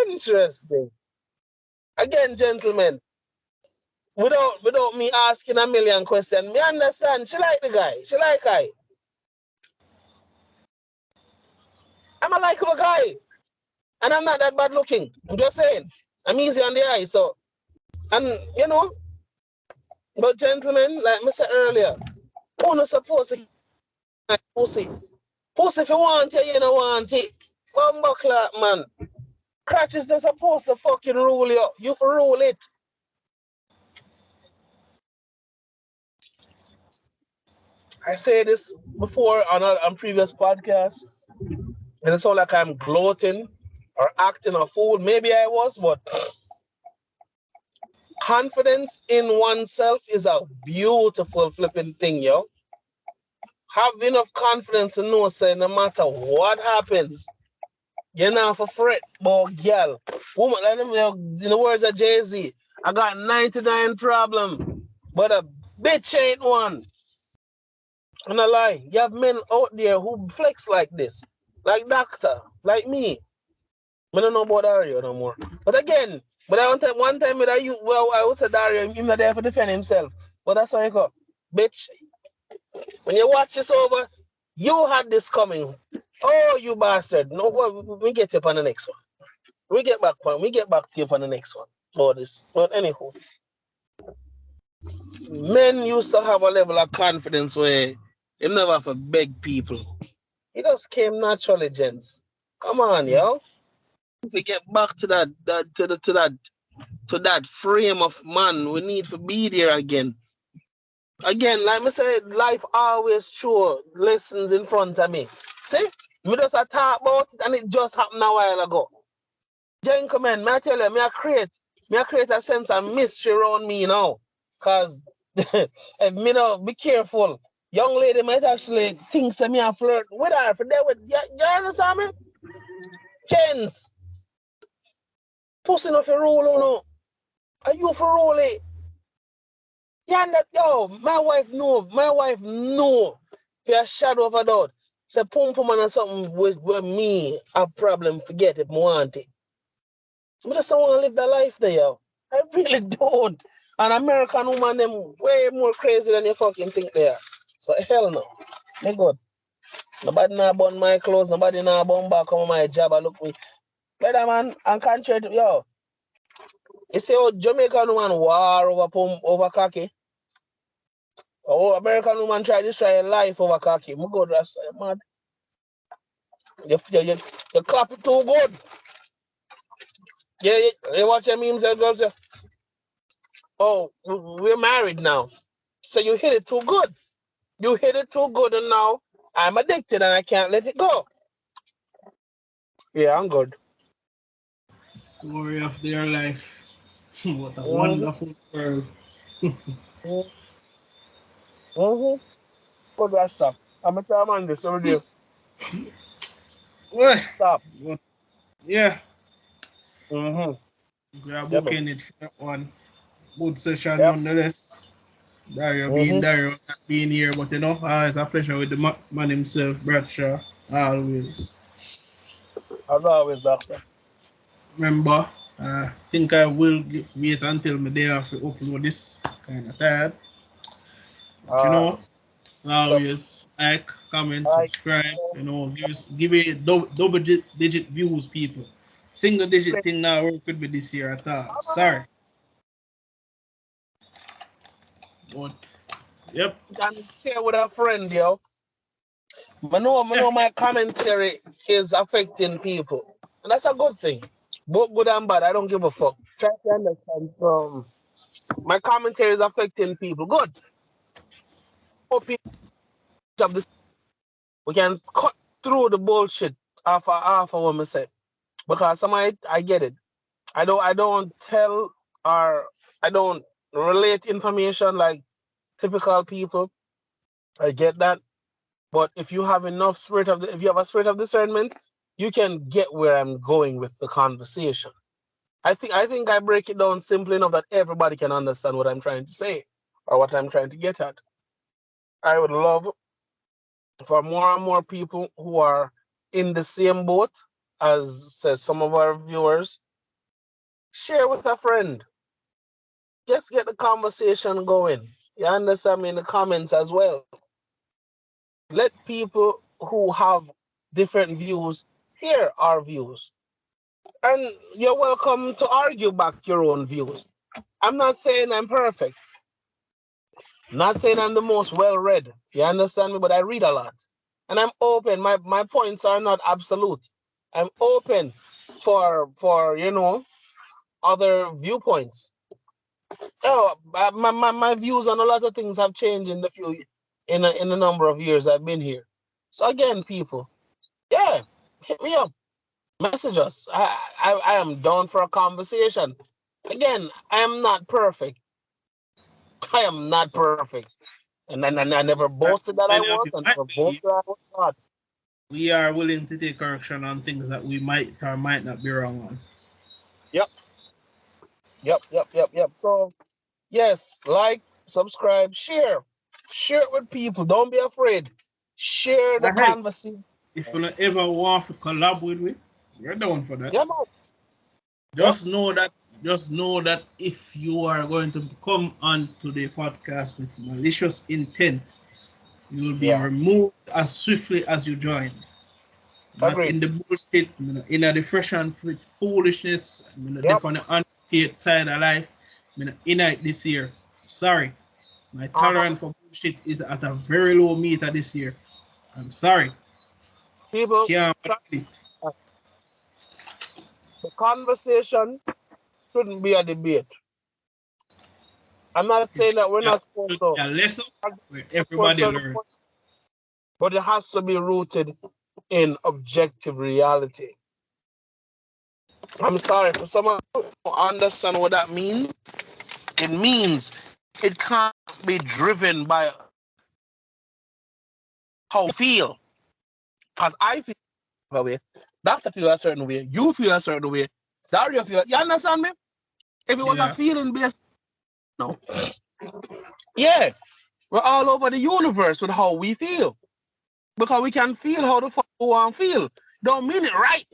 Interesting. Again, gentlemen, without me asking a million questions, me understand. She like the guy. She like I. I'm a likable guy. And I'm not that bad looking. I'm just saying. I'm easy on the eye, so and you know, but gentlemen, like I said earlier, who not supposed to get pussy. Pussy if you want it, you don't want it. Bumbo clock, man. Crutches not supposed to fucking rule you. You for rule it. I say this before on previous podcasts, and it's all like I'm gloating or acting a fool. Maybe I was, but confidence in oneself is a beautiful flipping thing, yo. Have enough confidence to know, say, no matter what happens, you're not for fret, but girl. Woman, like in the words of Jay-Z, I got 99 problems, but a bitch ain't one. And I lie, you have men out there who flex like this, like Doctor, like me. I don't know about Dario no more. But again, but one time with you, well, I would say Dario, he's not there for defend himself. But that's how you go. Bitch, when you watch this over, you had this coming. Oh, you bastard. No, we get you on the next one. We get back to you on the next one. About this. But anyhow, men used to have a level of confidence where they never have to beg people. It just came naturally, gents. Come on, yo. We get back to that frame of man. We need to be there again. Again, like I said, life always show lessons in front of me. See? We just talk about it and it just happened a while ago. Gentlemen, may I tell you, may I create a sense of mystery around me now. Cause if me know, be careful. Young lady might actually think say me a flirt with her for that with you understand me? Gents, pussy no for rule, no. Are you for rule it? Yeah, yo, my wife know for a shadow of a doubt. Say pum pum and something with me have problem, forget it, I want it. I just don't want to live that life there, yo. I really don't. An American woman, them way more crazy than you fucking think they are. So hell no. Me good. Nobody now burn my clothes, nobody now burn back on my job. I look me. Better man, and contrary to yo. You see how Jamaican woman war over khaki? Oh, American woman try to destroy life over khaki. Me good, that's mad. You clap it too good. Yeah, you watch your memes and girls say, oh, we're married now. So you hit it too good. You hit it too good and now I'm addicted and I can't let it go. Yeah, I'm good. Story of their life. What a wonderful world. Good, that's stop. I'm a time on this over there. Well, Stop. but yeah, Mm-hmm. we are Yeah, bro. booking it for that one. Good session Yep. nonetheless. Dario being Mm-hmm. Dario, not being here, but you know, always a pleasure with the man himself, Bradshaw, always. As always, doctor. Remember, I think I will wait until my day off to upload this. Kind of tired. But you know, it's Sub. always like, comment, Like. subscribe. You know, give it double digit views, people. Single digit thing now work could be this year at all. Sorry, but yep, And share with a friend, yo. I yeah, know my commentary is affecting people. And that's a good thing. Both good and bad. I don't give a fuck. Try to understand from my commentary is affecting people. Good. Hope people have this. We can cut through the bullshit half of what I said. Because some of it, I get it. I don't tell or I don't relate information like typical people. I get that. But if you have enough if you have a spirit of discernment, you can get where I'm going with the conversation. I think I break it down simply enough that everybody can understand what I'm trying to say or what I'm trying to get at. I would love for more and more people who are in the same boat as says some of our viewers, share with a friend. Just get the conversation going. You understand me in the comments as well. Let people who have different views hear our views. And you're welcome to argue back your own views. I'm not saying I'm perfect. Not saying I'm the most well-read. You understand me? But I read a lot. And I'm open. My points are not absolute. I'm open for other viewpoints. Oh, my views on a lot of things have changed in the number of years I've been here. So again, people, yeah, hit me up, message us. I am down for a conversation. Again, I am not perfect. I am not perfect. And I never boasted that I Many of was. you I might never be. boasted that I was God. We are willing to take correction on things that we might or might not be wrong on. Yep. So yes, like, subscribe, share. Share it with people. Don't be afraid. Share the Hey, conversation. if you ever want to collab with me, we're down for that. Yeah, man. Yep. Just know that if you are going to come on to the podcast with malicious intent, you will be Yeah. removed as swiftly as you joined. Not Agreed. in the bullshit, in the fresh and foolishness, Yep. on the anti side of life, in it this year. Sorry. My Uh-huh. tolerance for bullshit is at a very low meter this year. I'm sorry. People, Can't believe it. the conversation shouldn't be a debate. I'm not saying that we're not supposed Should to be a lesson argue where for everybody certain points, learns. but it has to be rooted in objective reality. I'm sorry for someone who don't understand what that means. It means it can't be driven by how we feel. Because I feel a way, Doctor feel a certain way, you feel a certain way, Dario feel. You understand me? If it was a Yeah. feeling based, no. Yeah, we're all over the universe with how we feel. Because we can feel how the fuck we want to feel. Don't mean it right.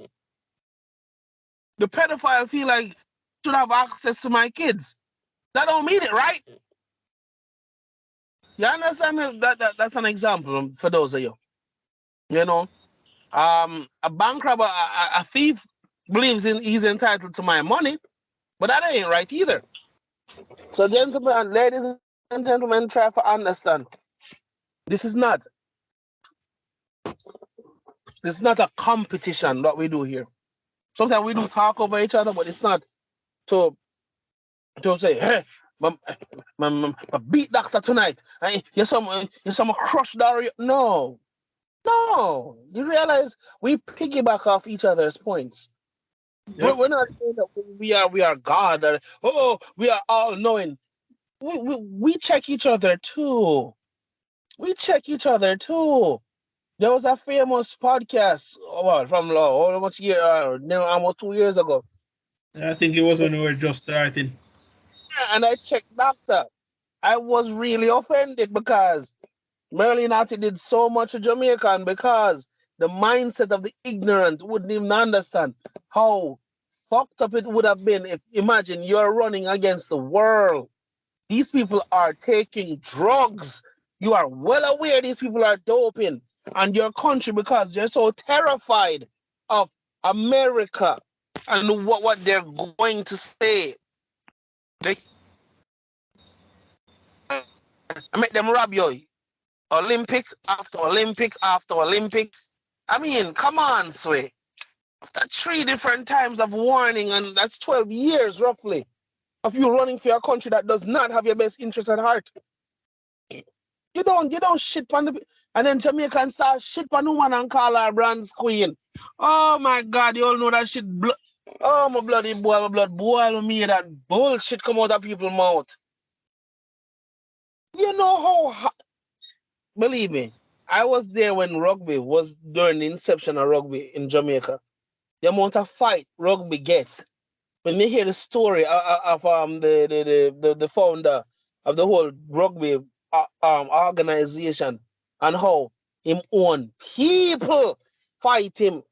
The pedophile feel like should have access to my kids. That don't mean it right. You understand me? That's an example for those of you. You know, a bank robber, a thief believes he's entitled to my money, but that ain't right either. So, gentlemen, ladies and gentlemen, try to understand. This is not a competition that we do here. Sometimes we do talk over each other, but it's not to say, hey, my beat doctor tonight. You some crush Dario. No, no. You realize we piggyback off each other's points. Yep. We're not saying that we are God or we are all knowing. We check each other too. We check each other too. There was a famous podcast from almost almost 2 years ago. I think it was when we were just starting. And I checked doctor. I was really offended because Merlin Arty did so much to Jamaican because the mindset of the ignorant wouldn't even understand how fucked up it would have been if imagine you're running against the world. These people are taking drugs. You are well aware these people are doping and your country because they're so terrified of America and what they're going to say. They make them rob you. Olympic after Olympic after Olympic. I mean, come on, Sway. After 3 different times of warning, and that's 12 years roughly of you running for your country that does not have your best interest at heart. You don't shit on the and then Jamaican start shit on the woman and call her Brands Queen. Oh my God, you all know that shit. Oh my bloody boy, my blood boil me that bullshit come out of people's mouth. You know how believe me. I was there when rugby was during the inception of rugby in Jamaica. The amount of fight rugby get. When you hear the story of the founder of the whole rugby organization and how him own people fight him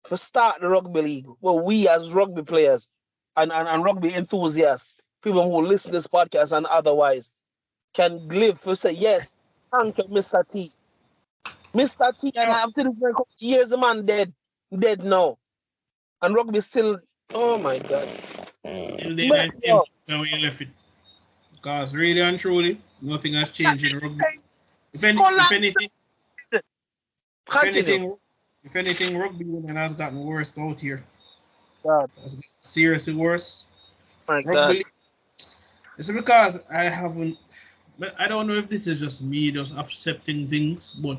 to start the rugby league. Well, we as rugby players and rugby enthusiasts, people who listen to this podcast and otherwise, can live to say, yes, thank you, Mr. T. Mr. T, and Yeah. after this years, the man dead now. And rugby still, oh my God. Still there in But, the same position where you left it. Because really and truly, nothing has changed in rugby. If anything, if Continue. anything, if anything, rugby union has gotten worse out here. God, Has gotten seriously worse. my Rugby God. league. It's because I haven't. I don't know if this is just me just accepting things, but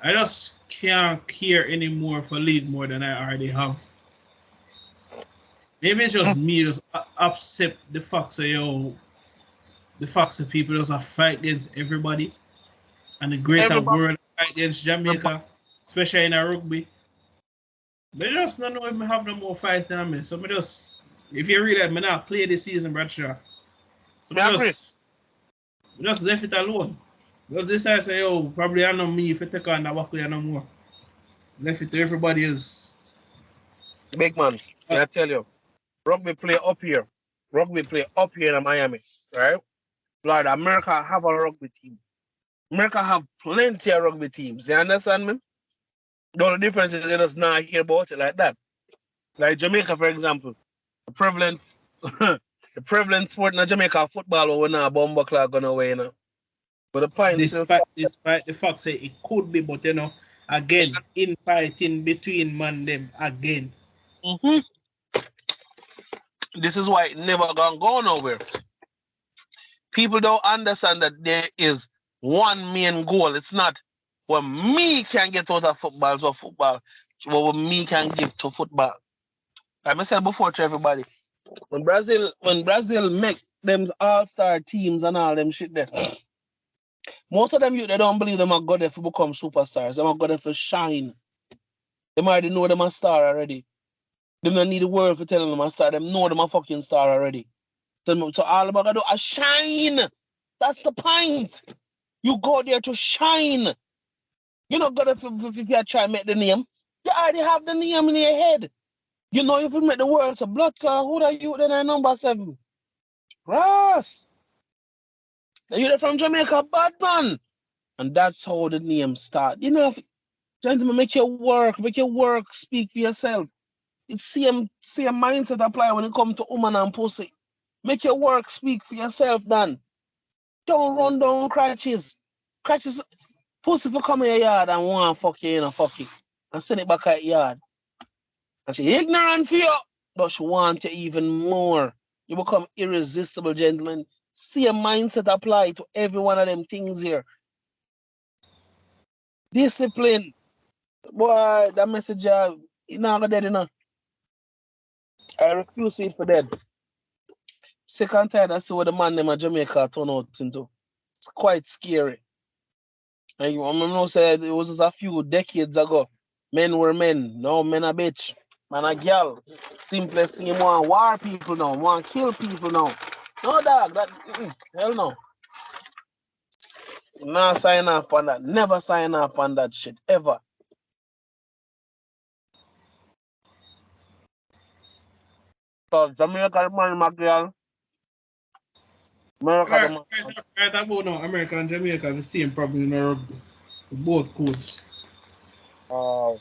I just can't care anymore for league more than I already have. Maybe it's just me just accept the facts of the facts that people just fight against everybody and the greater Everybody, world fight against Jamaica, especially in a rugby. But I just don't know if I have no more fight than me. So I just, if you realize, I not play this season, Bradshaw. So me agree. I just left it alone. Because this I say, oh, probably I know me if I take on the back no more. Left it to everybody else. Big man, I tell you, rugby play up here. Rugby play up here in Miami, right? Lord, America have a rugby team. America have plenty of rugby teams. You understand me? The only difference is they just not hear about it like that. Like Jamaica, for example, the prevalent the prevalent sport in Jamaica football we're not bomber clock gonna away, you know. But the point still Despite the fact say it could be, but again, infighting between man them again. mm-hmm. This is why it never gonna go nowhere. People don't understand that there is one main goal. It's not what me can get out of football, so football, what me can give to football. Like I said before to everybody, when Brazil make them all-star teams and all them shit there, most of them youth they don't believe them are good there to become superstars. Them are good there for shine. Them already know them a star already. Them don't need the word for telling them a star. Them know them a fucking star already. So all about do a shine. That's the point. You go there to shine. You're not gonna if you try to make the name. You already have the name in your head. You know if you make the world a blood clot, who are you then at number 7? Ross. You're from Jamaica, bad man. And that's how the name start. You know, gentlemen, make your work speak for yourself. It's same mindset apply when it comes to woman and pussy. Make your work speak for yourself, Dan. Don't run down crutches. Crutches, pussy for come in your yard and want fuck you, fuck you. And send it back at your yard. And she ignorant for you, but she want you even more. You become irresistible, gentlemen. See a mindset apply to every one of them things here. Discipline. Boy, that message, you not gonna dead enough. I refuse it for dead. Second time, I see what the man named Jamaica turn out into. It's quite scary. And you remember said it was just a few decades ago. Men were men. Now men are bitch. Man a girl. Simplest thing, want war people now. Want kill people now. No dog, that hell no. Not sign off on that. Never sign off on that shit. Ever. So Jamaica man my girl. America the man. Right about now, America and Jamaica have the same problem in rugby. Both codes. Oh.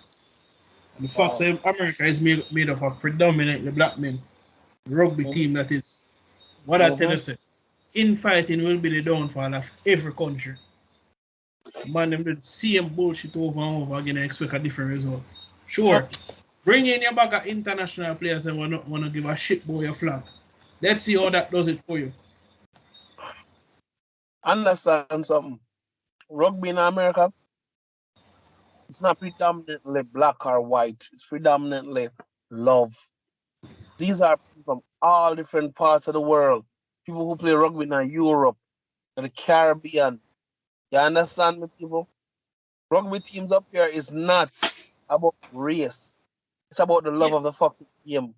And the fact that America is made up of predominantly black men. Rugby team that is. What I tell you, say, infighting will be the downfall of every country. Man, them do the same bullshit over and over again and expect a different result. Sure, bring in your bag of international players and want to give a shit about your flag. Let's see how that does it for you. Understand something. Rugby in America, it's not predominantly black or white. It's predominantly love. These are people from all different parts of the world. People who play rugby in Europe, in the Caribbean. You understand me, people? Rugby teams up here is not about race. It's about the love of the fucking game.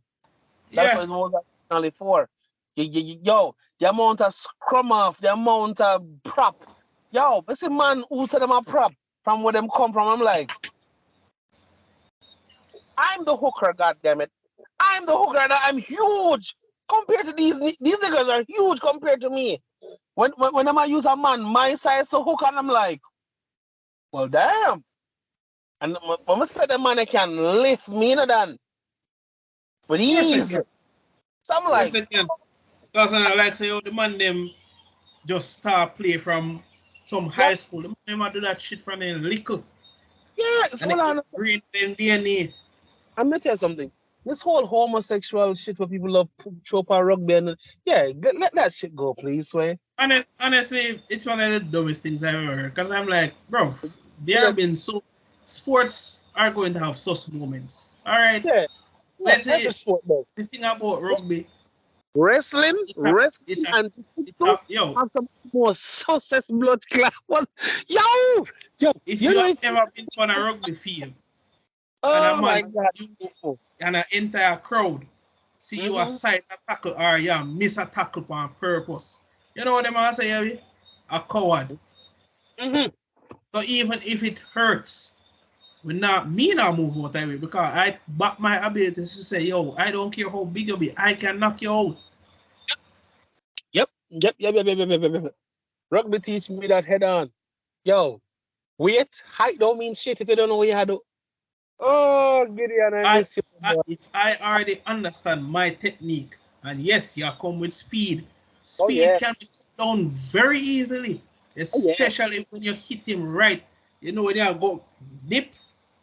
That's what it's more only for. Yo, the amount of scrum off, the amount of prop. Yo, this is man who said them a prop from where them come from. I'm like, I'm the hooker, goddammit. I'm the hooker and I'm huge compared to these niggas are huge compared to me. When I use a man my size to hook and I'm like, well, damn. And when I say the man can lift me, then with ease. So I'm like, because I like say, oh, the man them just start play from some high school. The man them do that shit from a little. Yeah, it's and all on. Read them DNA. I'm gonna tell you something. This whole homosexual shit where people love chopa rugby and let that shit go, please, way. Honestly, it's one of the dumbest things I've ever heard. Because I'm like, bro, there have been sports are going to have such moments. All right. Yeah. Let's say sport, the thing about rugby. Wrestling, and yo, have some more sauces blood clot. Yo, if you have ever been on a rugby field, oh my God, and an entire crowd see you a sight a tackle or you miss a tackle on purpose. You know what they might say? A coward. So even if it hurts, me not move out of it because I back my abilities to say, yo, I don't care how big you be, I can knock you out. Yep. Rugby teach me that head on. Yo, weight, height don't mean shit if you don't know what you had to. Oh, Gideon, I miss you. If I already understand my technique, and yes, you come with speed, can be cut down very easily, especially when you hit him right. You know, when you go dip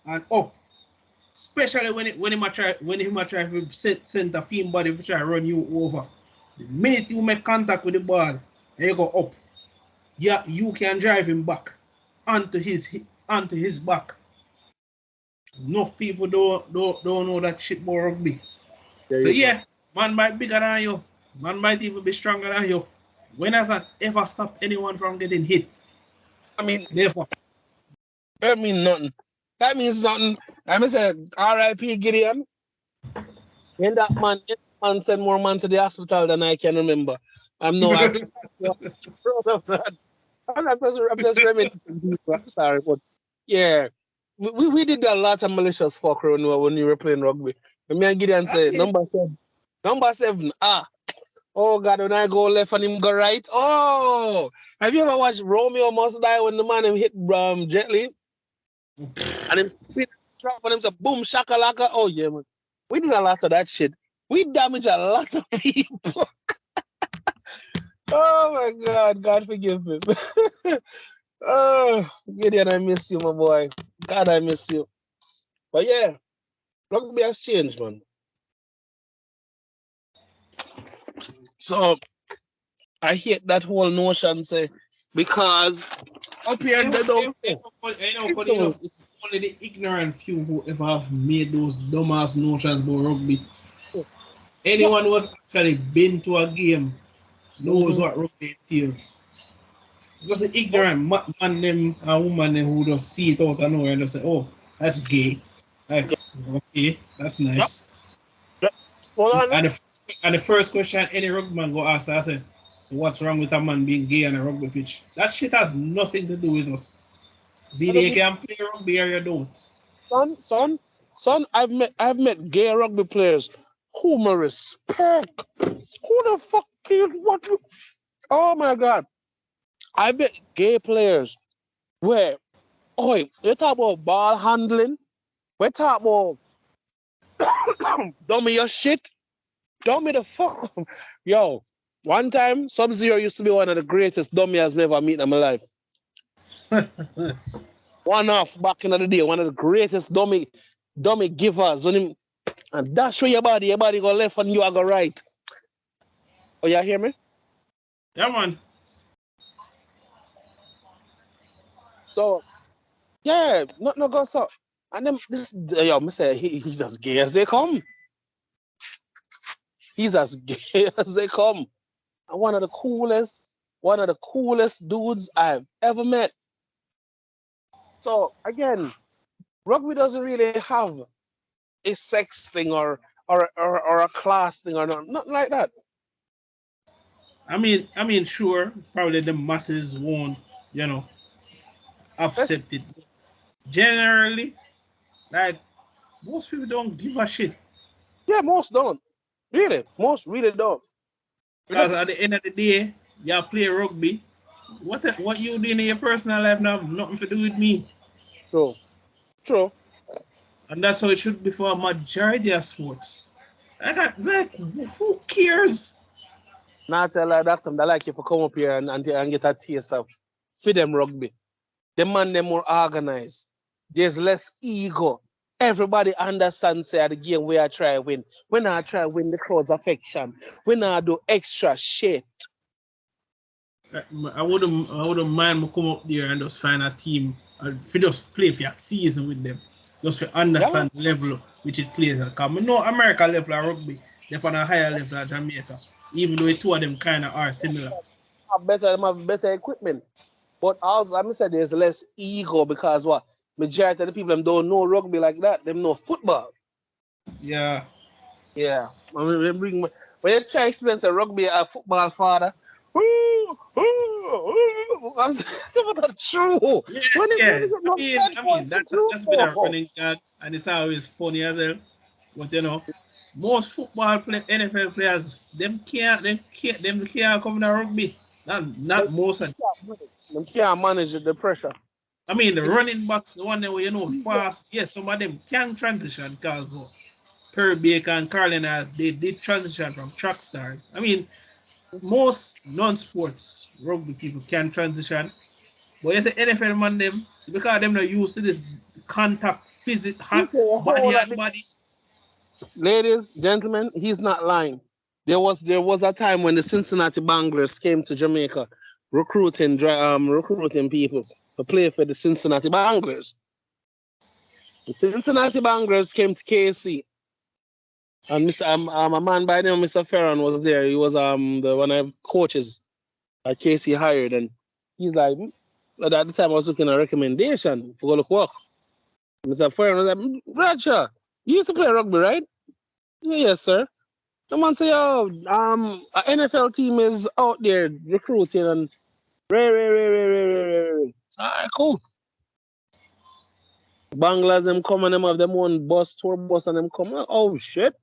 and up. Especially when he might try to send a fiend body to try to run you over. The minute you make contact with the ball and you go up, yeah, you can drive him back onto his back. Enough people don't know that shit about rugby. So yeah, man might be bigger than you. Man might even be stronger than you. When has that ever stopped anyone from getting hit? I mean, never. That means nothing. That means nothing. I'm gonna say R.I.P. Gideon. And that man sent more man to the hospital than I can remember. I'm just reminiscing. I'm sorry, but yeah, we did a lot of malicious fuck when we were playing rugby. And me and Gideon said number 7. Oh God, when I go left and him go right. Oh, have you ever watched Romeo Must Die when the man him hit Jet Li? And him drop on him say boom shakalaka. Oh yeah, man. We did a lot of that shit. We damaged a lot of people. Oh my God, God forgive me. Oh, Gideon, I miss you, my boy. God, I miss you. But yeah, rugby has changed, man. So I hate that whole notion, say, because up here they don't. Funny enough, it's only the ignorant few who ever have made those dumbass notions about rugby. Anyone who has actually been to a game knows what rugby entails. Just the ignorant man them and woman them who just see it out of nowhere and just say, oh, that's gay. Like, okay, that's nice. And the first question any rugby man go ask, I say, so what's wrong with a man being gay on a rugby pitch? That shit has nothing to do with us. ZDA can play rugby or you don't. Son, I've met gay rugby players whom I respect. Who the fuck is what? Oh my God. I met gay players where, you talk about ball handling, we talk about dummy your shit, dummy the fuck. Yo, one time, Sub-Zero used to be one of the greatest dummy I've ever met in my life. One off back in the day, one of the greatest dummy givers. When him and dash where your body go left and you go right. Oh, you hear me? Yeah, man. So, yeah, no go so. And then me say he's as gay as they come. He's as gay as they come. And one of the coolest dudes I've ever met. So again, rugby doesn't really have a sex thing or a class thing or nothing like that. I mean, sure, probably the masses won't, you know, That's, accept it. Generally, like most people don't give a shit. yeah, most don't. Really, most really don't. Because Because at the end of the day, y'all play rugby. What you doing in your personal life now have nothing to do with me. true, true. And that's how it should be for a majority of sports. Like who cares? Now I tell her that some that like you for come up here and get a taste of for them rugby. The man them more organized. There's less ego. Everybody understands say the game where I try win. When I try win the crowd's affection. When I do extra shit. I wouldn't mind me come up there and just find a team and if you just play for a season with them. Just to Yeah, man. understand the level which it plays at. Because I know America level of rugby, they're on a higher level of Jamaica. Even though the two of them kinda are similar. Them have better equipment. But also, I'm say there's less ego because what? Majority of the people them don't know rugby like that. Them know football. Yeah. Yeah. I mean, when you try to explain say rugby a football father. Ooh, ooh, ooh. I'm saying that's true. Yeah, When yeah. is it not I dreadful mean to that's do that's been a so? running gag and it's always funny as well. But you know, most NFL players them can't come to rugby. Not most of Them can't manage the pressure. I mean the It's running backs, the one that where you know fast, yes, some of them can transition because Perry Baker and Carlin as they did transition from track stars. I mean, most non-sports rugby people can transition. But you say NFL man them because them not used to this contact physical a body whole lot. and body. Ladies, gentlemen, he's not lying. There was a time when the Cincinnati Banglers came to Jamaica recruiting people to play for the Cincinnati Banglers. The Cincinnati Banglers came to KC, and a man by the name of Mr. Ferron was there. He was the one of coaches that KC hired, and he's like, at the time I was looking at a recommendation for go look work. Mr. Ferron was like, Bradshaw, you used to play rugby, right? Yeah, yes, sir. The man say, "Oh, an NFL team is out there recruiting and ray. All right, cool. Banglas them come and them have them one tour bus and them come. Oh shit,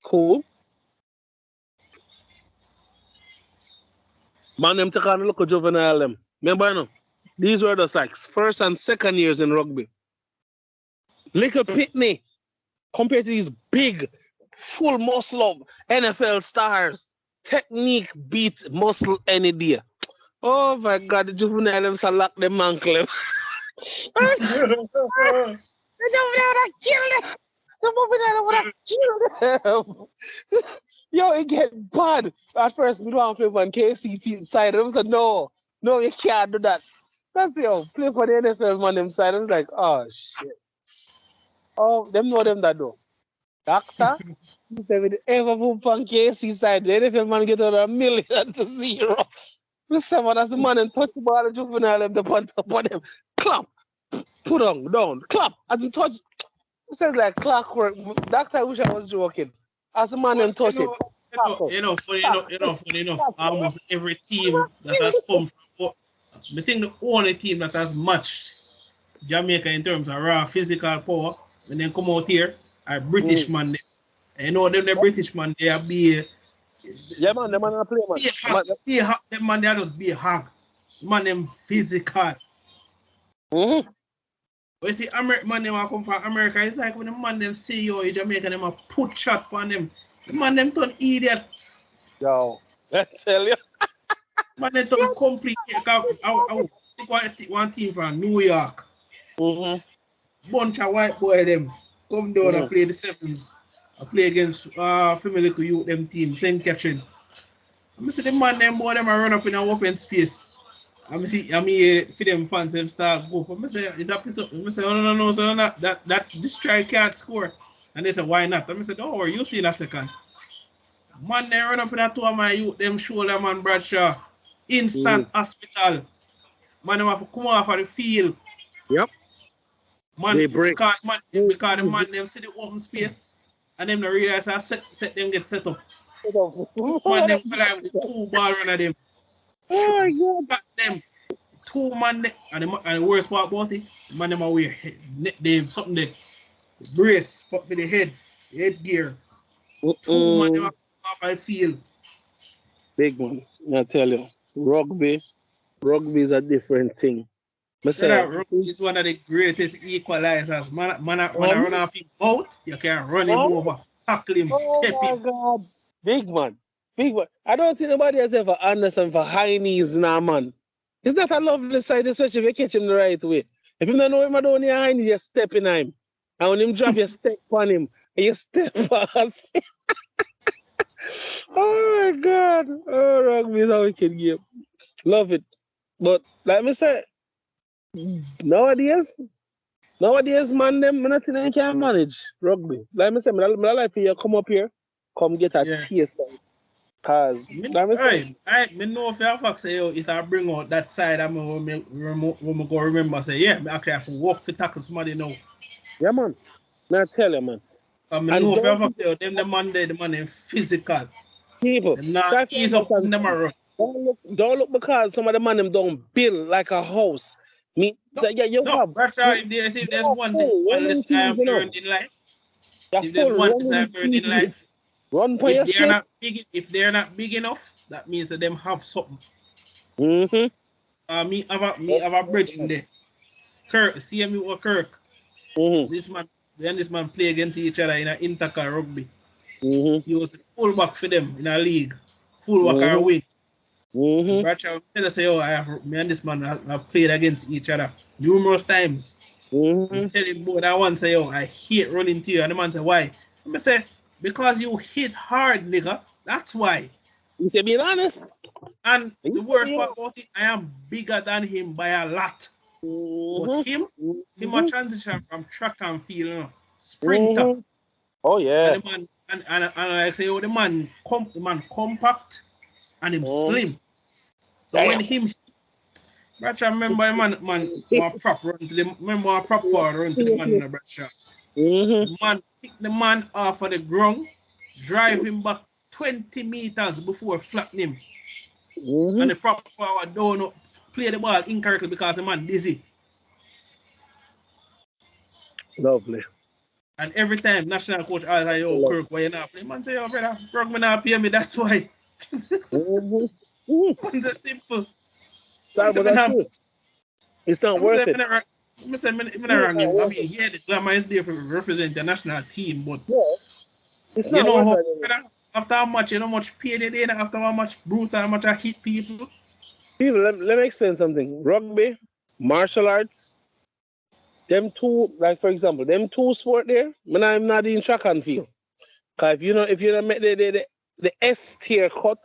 cool. Man, them take on a look at juvenile them. Remember, you know, these were just like first and second years in rugby. Little pitney compared to these big, full muscle of NFL stars. Technique beat muscle any day. Oh my God, the juvenile them so lock them ankle. Yo, it get bad. At first, we don't want to play on KCT side. I said, no, you can't do that. That's play for the NFL man them side. I was like, oh shit. Oh, them know them that do. Doctor, if they would ever move on KC side, the NFL man get out 1,000,000 to 0. Someone as a man and touch the ball and juvenile them the punt up on them. Clap, put on, down, clap. As he touch, it says like clockwork. Doctor, I wish I was joking. As a man But and touch it. funny enough, almost every team that has come from I think the only team that has matched Jamaica in terms of raw physical power when they come out here are British man. And you know them the British man they are Yeah, man, the man a play, man. them man they are just be a hog. Man them physical. Mm-hmm. But you see, man them come from America, it's like when the man them see you in Jamaica, them a put shot on them. The man them turn idiot. Yo, I tell you. Man them turn complete. I think one team from New York. Mm-hmm. Bunch of white boy them come down and play the sevens. I play against family youth them team, St. Catherine. I see the man them boy them a run up in an open space. I mean, for them fans them start go. I say, is that pit up? I say, oh, no, so not that this try can't score. And they say, why not? I say, don't worry, you see in a second. Man, they run up in that two of my youth, them shoulder man Bradshaw. Instant hospital. Man, them have to come off of the field. Yep. Man, They break. because the man them see the open space and them don't realize how set them get set up. Man them fly with the 2 ball run of them. Oh my God. Spot them. 2 man and the worst part about it, man them are wear they something there. Brace put with the headgear. 2 man them off I feel. Big one. I tell you, rugby is a different thing. Rugby is one of the greatest equalizers. Man run off him out, you can run him over, tackle him, step oh my him. God. Big man. I don't think nobody has ever understand for high knees now, man. It's not a lovely sight, especially if you catch him the right way. If you don't know him, I don't need high knees, you step in him. And when him drop, you step on him. And you step fast. Oh my God. Oh, rugby is a wicked game. Love it. But like me say, nowadays, man, them nothing they can manage rugby. Like me say, me like for you come up here, come get a taste of it. Cause Me know if you have say it I bring out that side I'm when me go remember say me actually have to walk for tackle somebody now. Yeah, man. I tell you, man. I know if you have say them the man them physical. People, Them not ease up in them run. Don't look because some of the man them don't build like a house. Me, you have. Bradshaw, if there's one lesson I have learned in life, if there's one lesson I've learned in life, run for your shit. If they're not big enough, that means that them have something. Me have a bridge in there. Kirk, see me with Kirk. This man play against each other in an intercar rugby. He was a fullback for them in a league. Fullback or wing. Bradshaw tell us, me and this man have played against each other numerous times. I tell him both that one say, I hate running to you. And the man say, why? I say, because you hit hard, nigga. That's why. You can be honest. And the worst part about it, I am bigger than him by a lot. But him a transition from track and field, sprinter. Oh yeah. And the man and I say, the man compact and him slim. So when him Bradshaw remember one prop run to the one prop forward run to the man in the Bradshaw. The man kick the man off of the ground, drive him back 20 meters before flattening him. And the prop forward don't play the ball incorrectly because the man dizzy. Lovely. And every time national coach asks like, yo, Kirk, why you not play? Man say, yo, brother, Kirk me not pay me, that's why. Man's simple. It's not worth it. I say, me not wrong him. I mean, yeah, the glamour is there for represent the national team, but it's not worth it. Brother, after how much, much pain it in, after how much brutal, how much I hit people. People, let me explain something. Rugby, martial arts, them two, like for example, them two sport there, when I'm not in track and field. Cause if you don't make the S tier cut,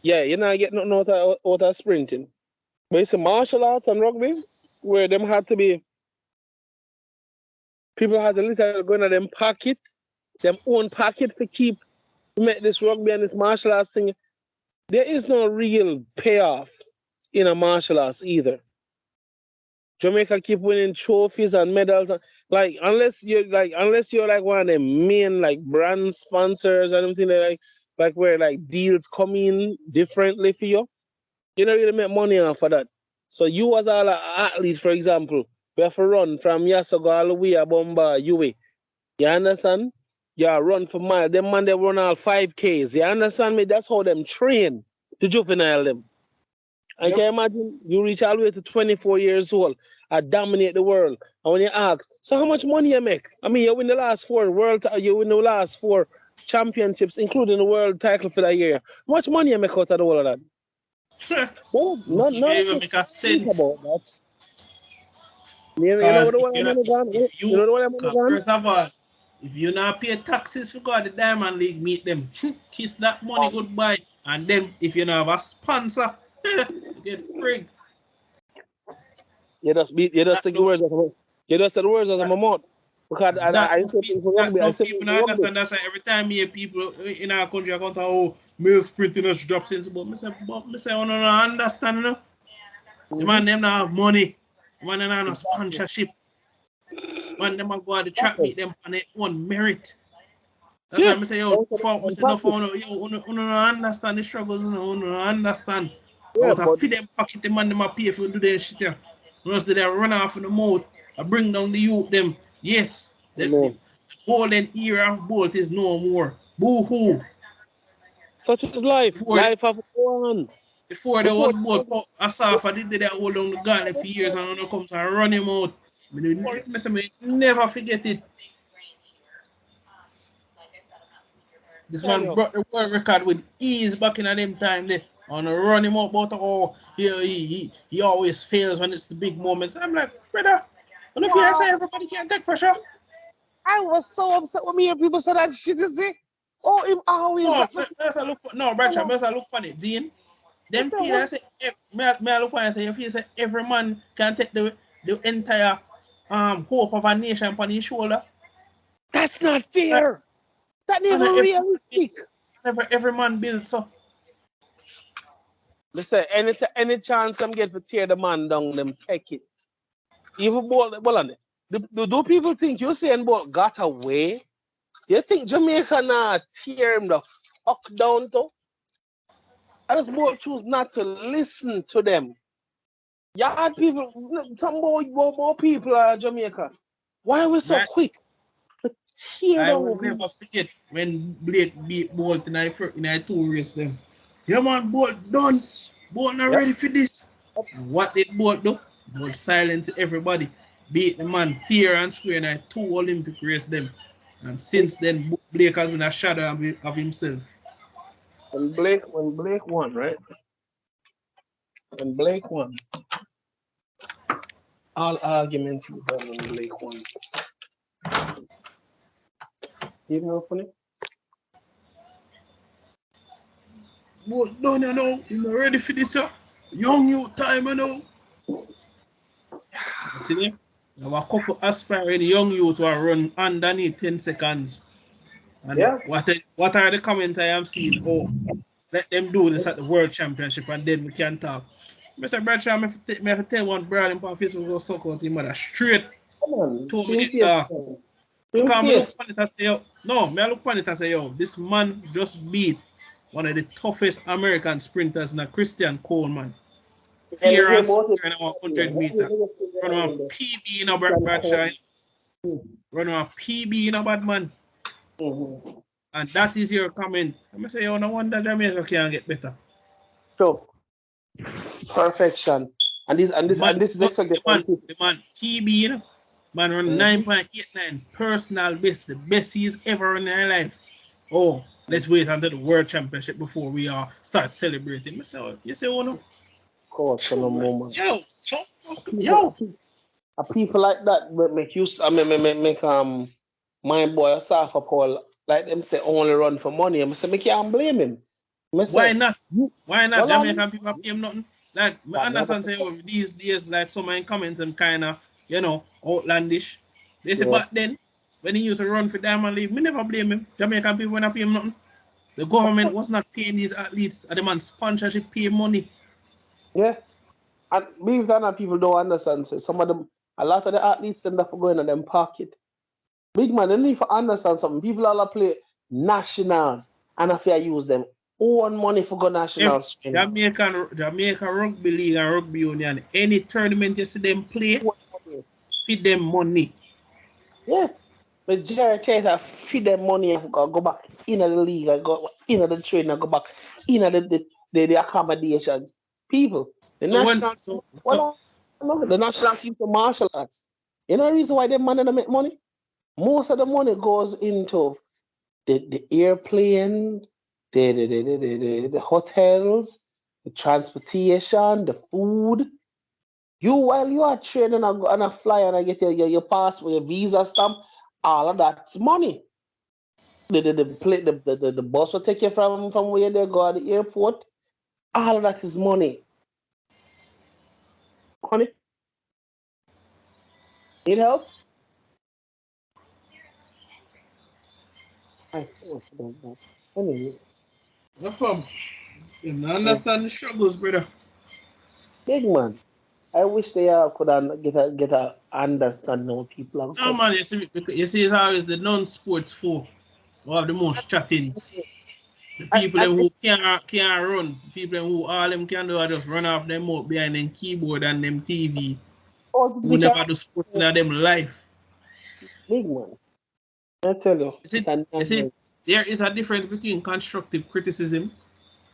you're not getting nothing out of sprinting. But it's a martial arts and rugby where them had to be people had to literally go in them pocket, them own pocket to make this rugby and this martial arts thing. There is no real payoff in a martial arts either. Jamaica keep winning trophies and medals, unless you're like one of the main like brand sponsors and everything like where like deals come in differently for you. You don't really make money off of that. So you as an athlete, for example, we have to run from Yasogo all the way to Bomba, UA. You understand? Yeah, run for miles. Them man they run all 5Ks. You understand me? That's how them train to juvenile them. And can you imagine you reach all the way to 24 years old and dominate the world. And when you ask, so how much money you make? I mean, you win the last four championships, including the world title for that year. How much money you make out of all of that? Well, not even make a sense about that. You know what I want. First of all, if you not pay taxes for God, the Diamond League meet them. Kiss that money goodbye. And then if you not have a sponsor, you get free. You just take the words out of my mouth. Because people understand that's why every time you hear people in our country are going to male sprinting us drops in. But I say, I don't understand. The man them not have money. Man, and on a sponsorship. Man, them a go at the track meet them on their own merit. That's why I say, yo, you understand the struggles, you understand. Yeah, But feed them pocket, the man, them a pay for do their shit here. Once they run off in the mouth, I bring down the youth, them. Yes, the golden era of Bolt is no more. Boo-hoo. Such is life. Life have gone. Before there was Bolt, Asaf, I did that hold down the garden for years and when comes and run him out. I never forget it. This man brought the world record with ease back in them time there. On a run him up, but he always fails when it's the big moments. I'm like, brother, what if you say everybody can't take pressure? I was so upset when me and people said that shit, you see. Oh, him always. No, Bradshaw, I look on it, Dean. Them feel I say, me look on it, say, if you say every man can take the entire hope of a nation upon his shoulder. That's not fair. That never realistic. Every man builds so. Listen, any chance them get to tear the man down, them take it. Even do people think Usain Bolt got away? You think Jamaica not tear him the fuck down to? I just Bolt choose not to listen to them. Yard people, some more people are Jamaica. Why are we so quick? I will never forget when Blake beat Bolt in a 2 race them. Yeah man, Bolt done. Bolt not ready for this. And what did Bolt do? Bolt silence everybody. Beat the man fair and square in a 2 Olympic race them. And since then, Blake has been a shadow of himself. When Blake won, right? When Blake won, all arguments were done when Blake won. You know funny? Bolt done, you know. You're not ready for this, young youth time, you know. See there? There were a couple aspiring young youth who are run underneath 10 seconds. And what are the comments I have seen? Oh, let them do this at the World Championship and then we can talk. Mr. Bradshaw, I have to tell one brother in Facebook go suck out him mother straight. Come on. Because I look on it and say, yo, no, I look on it and say, yo, this man just beat one of the toughest American sprinters, Christian Coleman. Fear and square in our 100 meter. Run on PB in a Bradshaw. Run on PB in a bad man. And that is your comment. I'm say, oh, no wonder Jamaica can get better. So, perfection. And this is expected. The man PB, you know, man run 9.89 personal best, the best he's ever run in his life. Oh, let's wait until the World Championship before we start celebrating. You say, oh no. Of course, for the moment. Yo. People like that make use. Make my boy Safa Paul like them say only run for money. I say, me can't blame him. Why not? Why not? Jamaican people pay him nothing. Like, I understand say, oh, these days, like, some of comments and kind of, you know, outlandish. They say, but then, when he used to run for Diamond League, me never blame him. Jamaican people when I pay him nothing. The government was not paying these athletes, and the man sponsorship pay money. Yeah. And believe that not people don't understand. So some of them, a lot of the athletes end up going in them pocket. Big man, they need to understand something. People all play nationals, and if you use them own money for go nationals. Jamaica Rugby League and Rugby Union, any tournament you see them play, feed them money. Yes. But Jerry Taylor feed them money and go back in the league and go in the training and go back in the accommodations. People. The national team for martial arts. You know the reason why them money don't make money? Most of the money goes into the airplane, the hotels, the transportation, the food. While you are training on a fly and I get your passport, your visa stamp, all of that's money. The bus will take you from where they go at the airport. All of that is money. Honey? Need help? I does that. Anyways. No problem. You understand the struggles, brother. Big man. I wish they could get a understanding of people. No man, you see, it's always the non-sports folk who have the most chattings. The people I, them who can't run, the people them who all them can do are just run off them out behind them keyboard and them TV. oh, Who never do sports in them life. big man. I tell you, You see, there is a difference between constructive criticism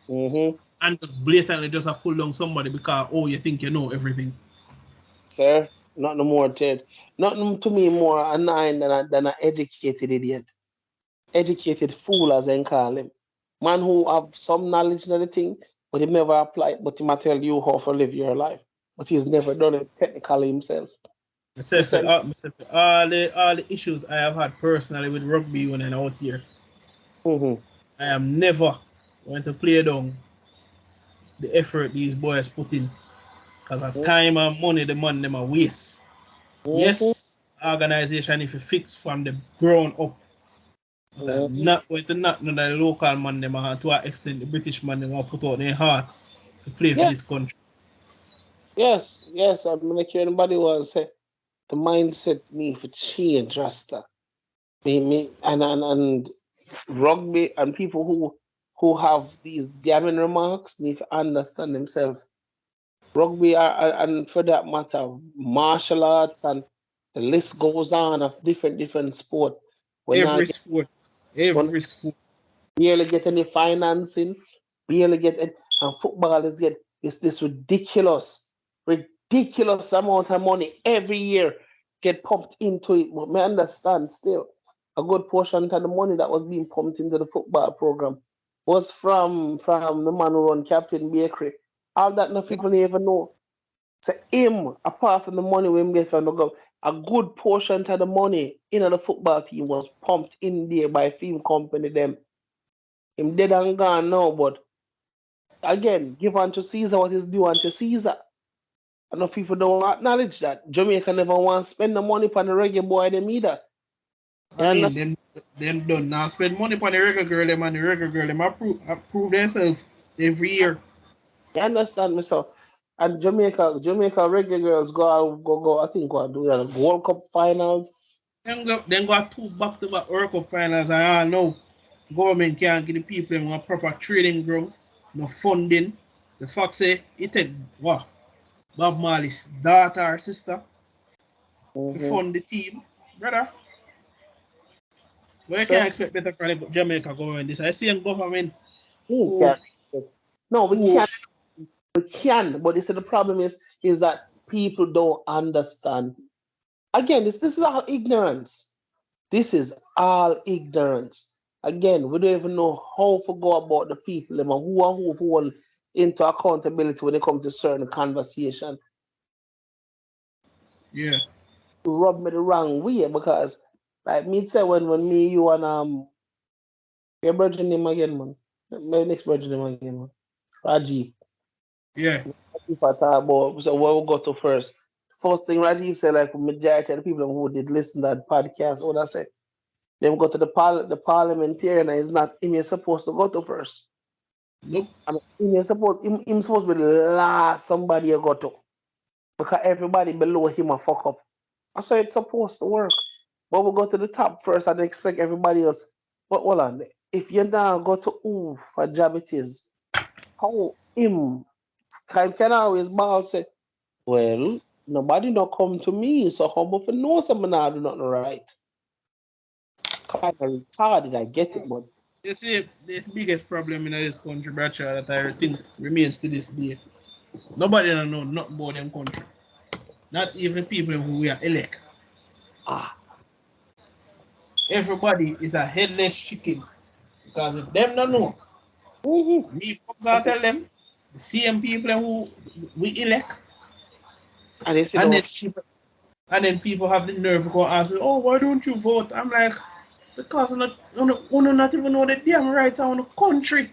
mm-hmm. and just blatantly just a pull down somebody because you think you know everything. Sir, not no more, Ted. Not to me more annoying than an educated idiot. Educated fool, as I call him. Man who have some knowledge of the thing, but he never apply it, but he might tell you how to live your life. But he's never done it technically himself. Myself, all the issues I have had personally with rugby when I'm out here, Mm-hmm. I am never going to play down the effort these boys put in. Because of time and money, the man them a waste. Yes, organization if you fix from the ground up. But I'm not going to knock none of the local man them to an extent the British man them put out their heart to play for this country. Yes. I'm like anybody was say the mindset need for change, Rasta. Me and rugby and people who have these damning remarks need to understand themselves. Rugby and for that matter, martial arts and the list goes on of different sport. Every sport. Barely get any financing, barely get any, and football is get this ridiculous amount of money every year get pumped into it. But me understand still a good portion of the money that was being pumped into the football program was from the man who run Captain Bakery. All that no people even know. So him, apart from the money we get from the government, a good portion of the money in the football team was pumped in there by film company them. Him dead and gone now, but again, give unto Caesar what is due unto Caesar. I know people don't acknowledge that. Jamaica never want to spend the money on the reggae boy them either. I mean, them don't now spend money on the reggae girl them and the reggae girl them approve themselves every year. You understand me, so? And Jamaica reggae girls go. I think go do that World Cup finals. Then got two back-to-back World Cup finals, and I know government can't give the people a proper trading ground, no funding. The fact say it take what Bob Marley's daughter or sister to fund the team, brother. But you can't expect better from the Jamaica government. This I see government. No, we can't. We can, but the problem is that people don't understand. Again, this is all ignorance. This is all ignorance. Again, we don't even know how to go about the people and who hold into accountability when it comes to certain conversation. Yeah. Rub me the wrong way because like me say when me, you and your brother name again, man. My next brother name again, man. Rajiv. Yeah. If I talk about so where we go to first. First thing Rajiv said, like majority of the people who did listen to that podcast, what I say. Then go to the parliamentarian and is not him supposed to go to first. Nope. And him supposed to be the last somebody you go to. Because everybody below him a fuck up. That's how it's supposed to work. But we go to the top first and expect everybody else. But hold on. If you now go to who for job it is, how him can always ball say, well, nobody not come to me, so how much know someone I do nothing right. Kind of retarded, I get it, but You see, the biggest problem in this country, Bradshaw, that I think remains to this day. Nobody don't know nothing about them country. Not even people who we are elect. Everybody is a headless chicken. Because if them don't know, me folks I tell them, the same people who we elect, and then people have the nerve to go ask me, oh, why don't you vote? I'm like, because you not even know the damn rights of the country.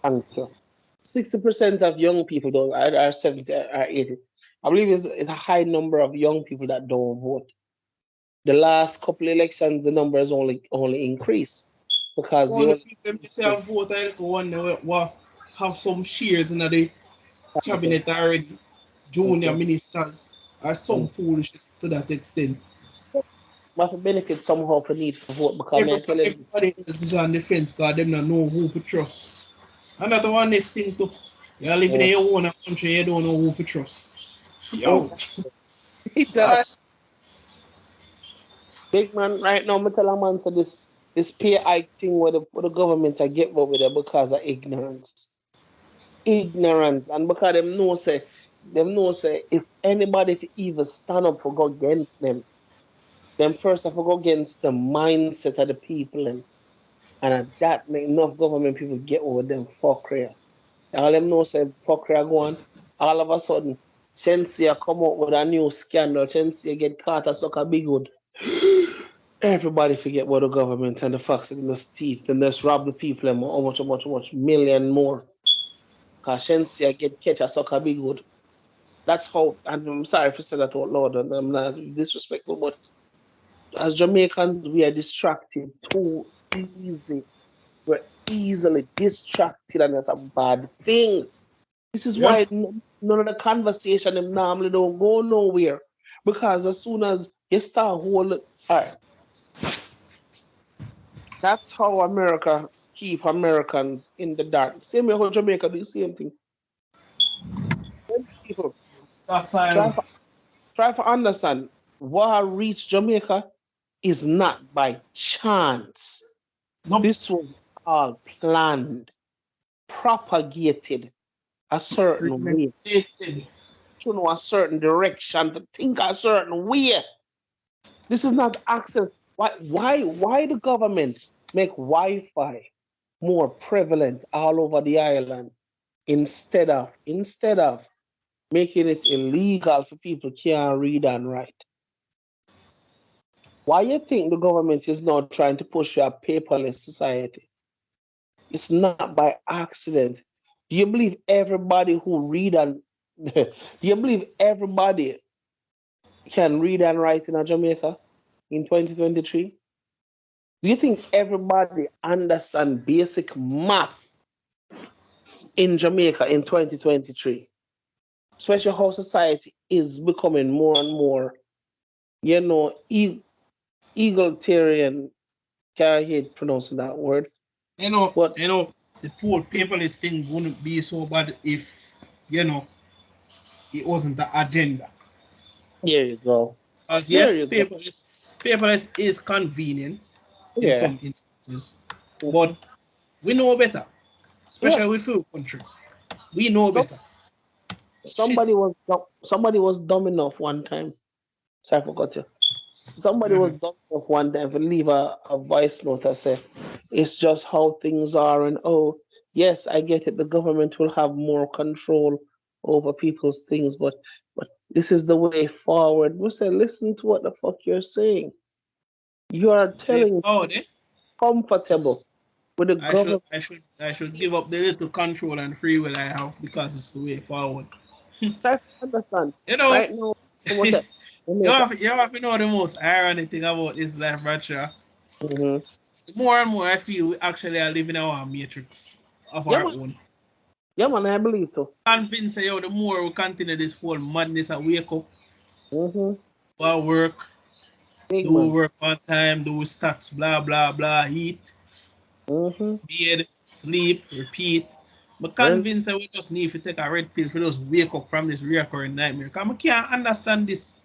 60% of young people don't are 70 are 80. I believe it's a high number of young people that don't vote. The last couple elections, the numbers only increased because all the people that say I vote, I one will have some shares in the cabinet already. junior ministers are some foolishness to that extent. But for benefit somehow for need for vote because I tell you, Everybody else is on the fence because them not know who to trust. And that's the one next thing too. You're living in your own country, you don't know who to trust. Yo. it does. Big man, right now, I tell a man so this pay hike thing where the government I get with it because of ignorance. Ignorance. And because them know say if anybody if even stand up for go against them first have to go against the mindset of the people and at that make enough government people get over them fuckery. All them know say fuckery go on. All of a sudden, Shensia come out with a new scandal. Shensia get caught as such a big hood. Everybody forget what the government and the facts in those teeth and just rob the people and how much million more. Cause Shensia get catch as such a big hood. That's how, and I'm sorry for saying that out loud and I'm not disrespectful, but as Jamaicans, we are distracted too easy. We're easily distracted, and that's a bad thing. This is why none of the conversation them normally don't go nowhere. Because as soon as you start holding, all right, that's how America keep Americans in the dark. Same way how Jamaica do the same thing. People try to, try to understand what reached Jamaica is not by chance. Nope. This was all planned, propagated a certain way, to know a certain direction, to think a certain way. This is not access. Why the government make Wi-Fi more prevalent all over the island instead of making it illegal for people can't read and write? Why you think the government is now trying to push a paperless society? It's not by accident. Do you believe everybody who read and do you believe everybody can read and write in Jamaica in 2023? Do you think everybody understand basic math in Jamaica in 2023? Especially how society is becoming more and more, egalitarian. Can't hate pronouncing that word. But the poor paperless thing wouldn't be so bad if, it wasn't the agenda. there you go. Because There yes, you go. paperless is convenient in Yeah. some instances, but we know better, especially with food country. We know better. Somebody was dumb enough one time. So I forgot you. Somebody was dumb enough one time to leave a voice note that said, it's just how things are, and oh yes, I get it. The government will have more control over people's things, but this is the way forward. We say, listen to what the fuck you're saying. You are telling comfortable with the government. I should give up the little control and free will I have because it's the way forward. Try to understand. You know, Right now, you have to know the most ironic thing about this life, Bradshaw. More and more I feel we actually are living our matrix of our own. Yeah, man, I believe so. Convinced the more we continue this whole madness, I wake up, work, do work on time, do stats, blah, blah, blah, eat, bed, sleep, repeat. But convinced that we just need to take a red pill for just wake up from this recurring nightmare. Because I can't understand this.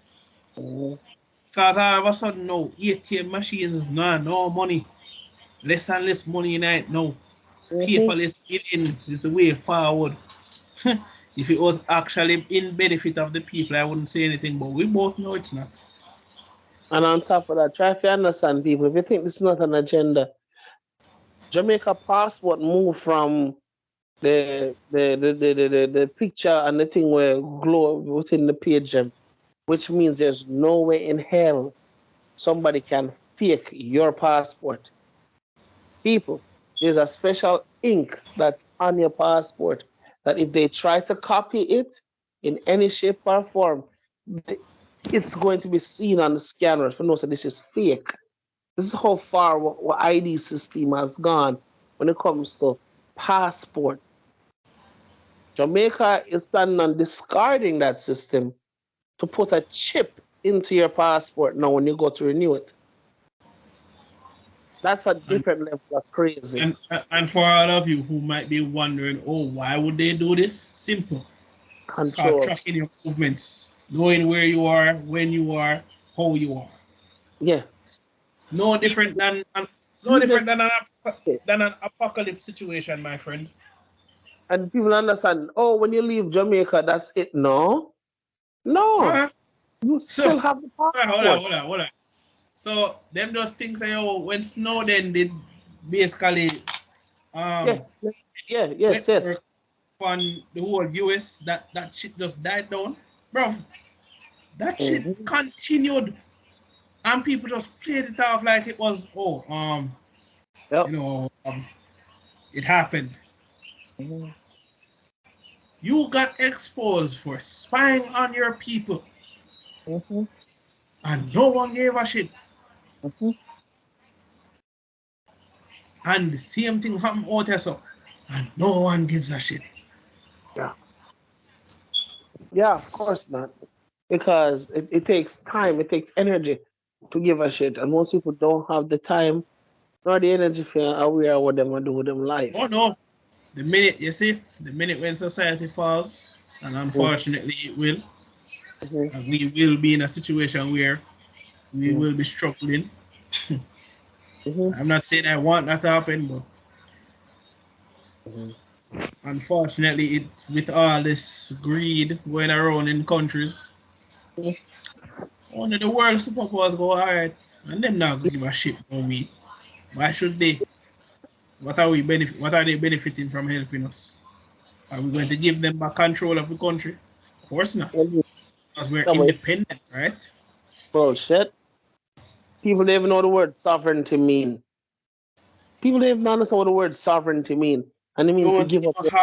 Because all of a sudden now, ATM machines is no money. Less and less money in it now. Paperless billing is the way forward. If it was actually in benefit of the people, I wouldn't say anything, but we both know it's not. And on top of that, try to understand people. If you think this is not an agenda, Jamaica passport moved from the picture and the thing where glow within the page, which means there's no way in hell somebody can fake your passport. People, there's a special ink that's on your passport that if they try to copy it in any shape or form, it's going to be seen on the scanner for no, so this is fake. This is how far what ID system has gone when it comes to passport. Jamaica is planning on discarding that system to put a chip into your passport now when you go to renew it. That's a And, different level of crazy. and for all of you who might be wondering, oh, why would they do this? Simple. Start Control. tracking your movements, knowing where you are, when you are, how you are. Yeah. It's no different than Even than an apocalypse situation, my friend. and people understand, oh, when you leave Jamaica, that's it. No. No. Huh? You So still have the hold passport. hold on. So them just things say, oh, when Snowden did basically Yeah. um Yeah. went Yes. work on the whole US, that shit just died down, bro. That shit Mm-hmm. continued, and people just played it off like it was, oh, Yep. you know, it happened. Mm-hmm. You got exposed for spying on your people, Mm-hmm. and no one gave a shit. Mm-hmm. And the same thing happened out here, so, and no one gives a shit. Yeah. Yeah, of course not. Because it takes time, it takes energy to give a shit. And most people don't have the time nor the energy for aware of what they want to do with them Oh life. no, the minute when society falls, and Mm-hmm. unfortunately it will, Mm-hmm. and we will be in a situation where we will be struggling. Mm-hmm. I'm not saying I want that to happen, but Mm-hmm. unfortunately, it with all this greed going around in countries, only the world superpowers go alright, and them not gonna give a shit about we. Why should they? What are they benefiting from helping us? Are we going to give them back control of the country? Of course not, Mm-hmm. because we're Yeah, but independent, right? bullshit. People don't even know the word sovereignty mean. People don't even understand what the word sovereignty mean. And it means to Don't give up even your have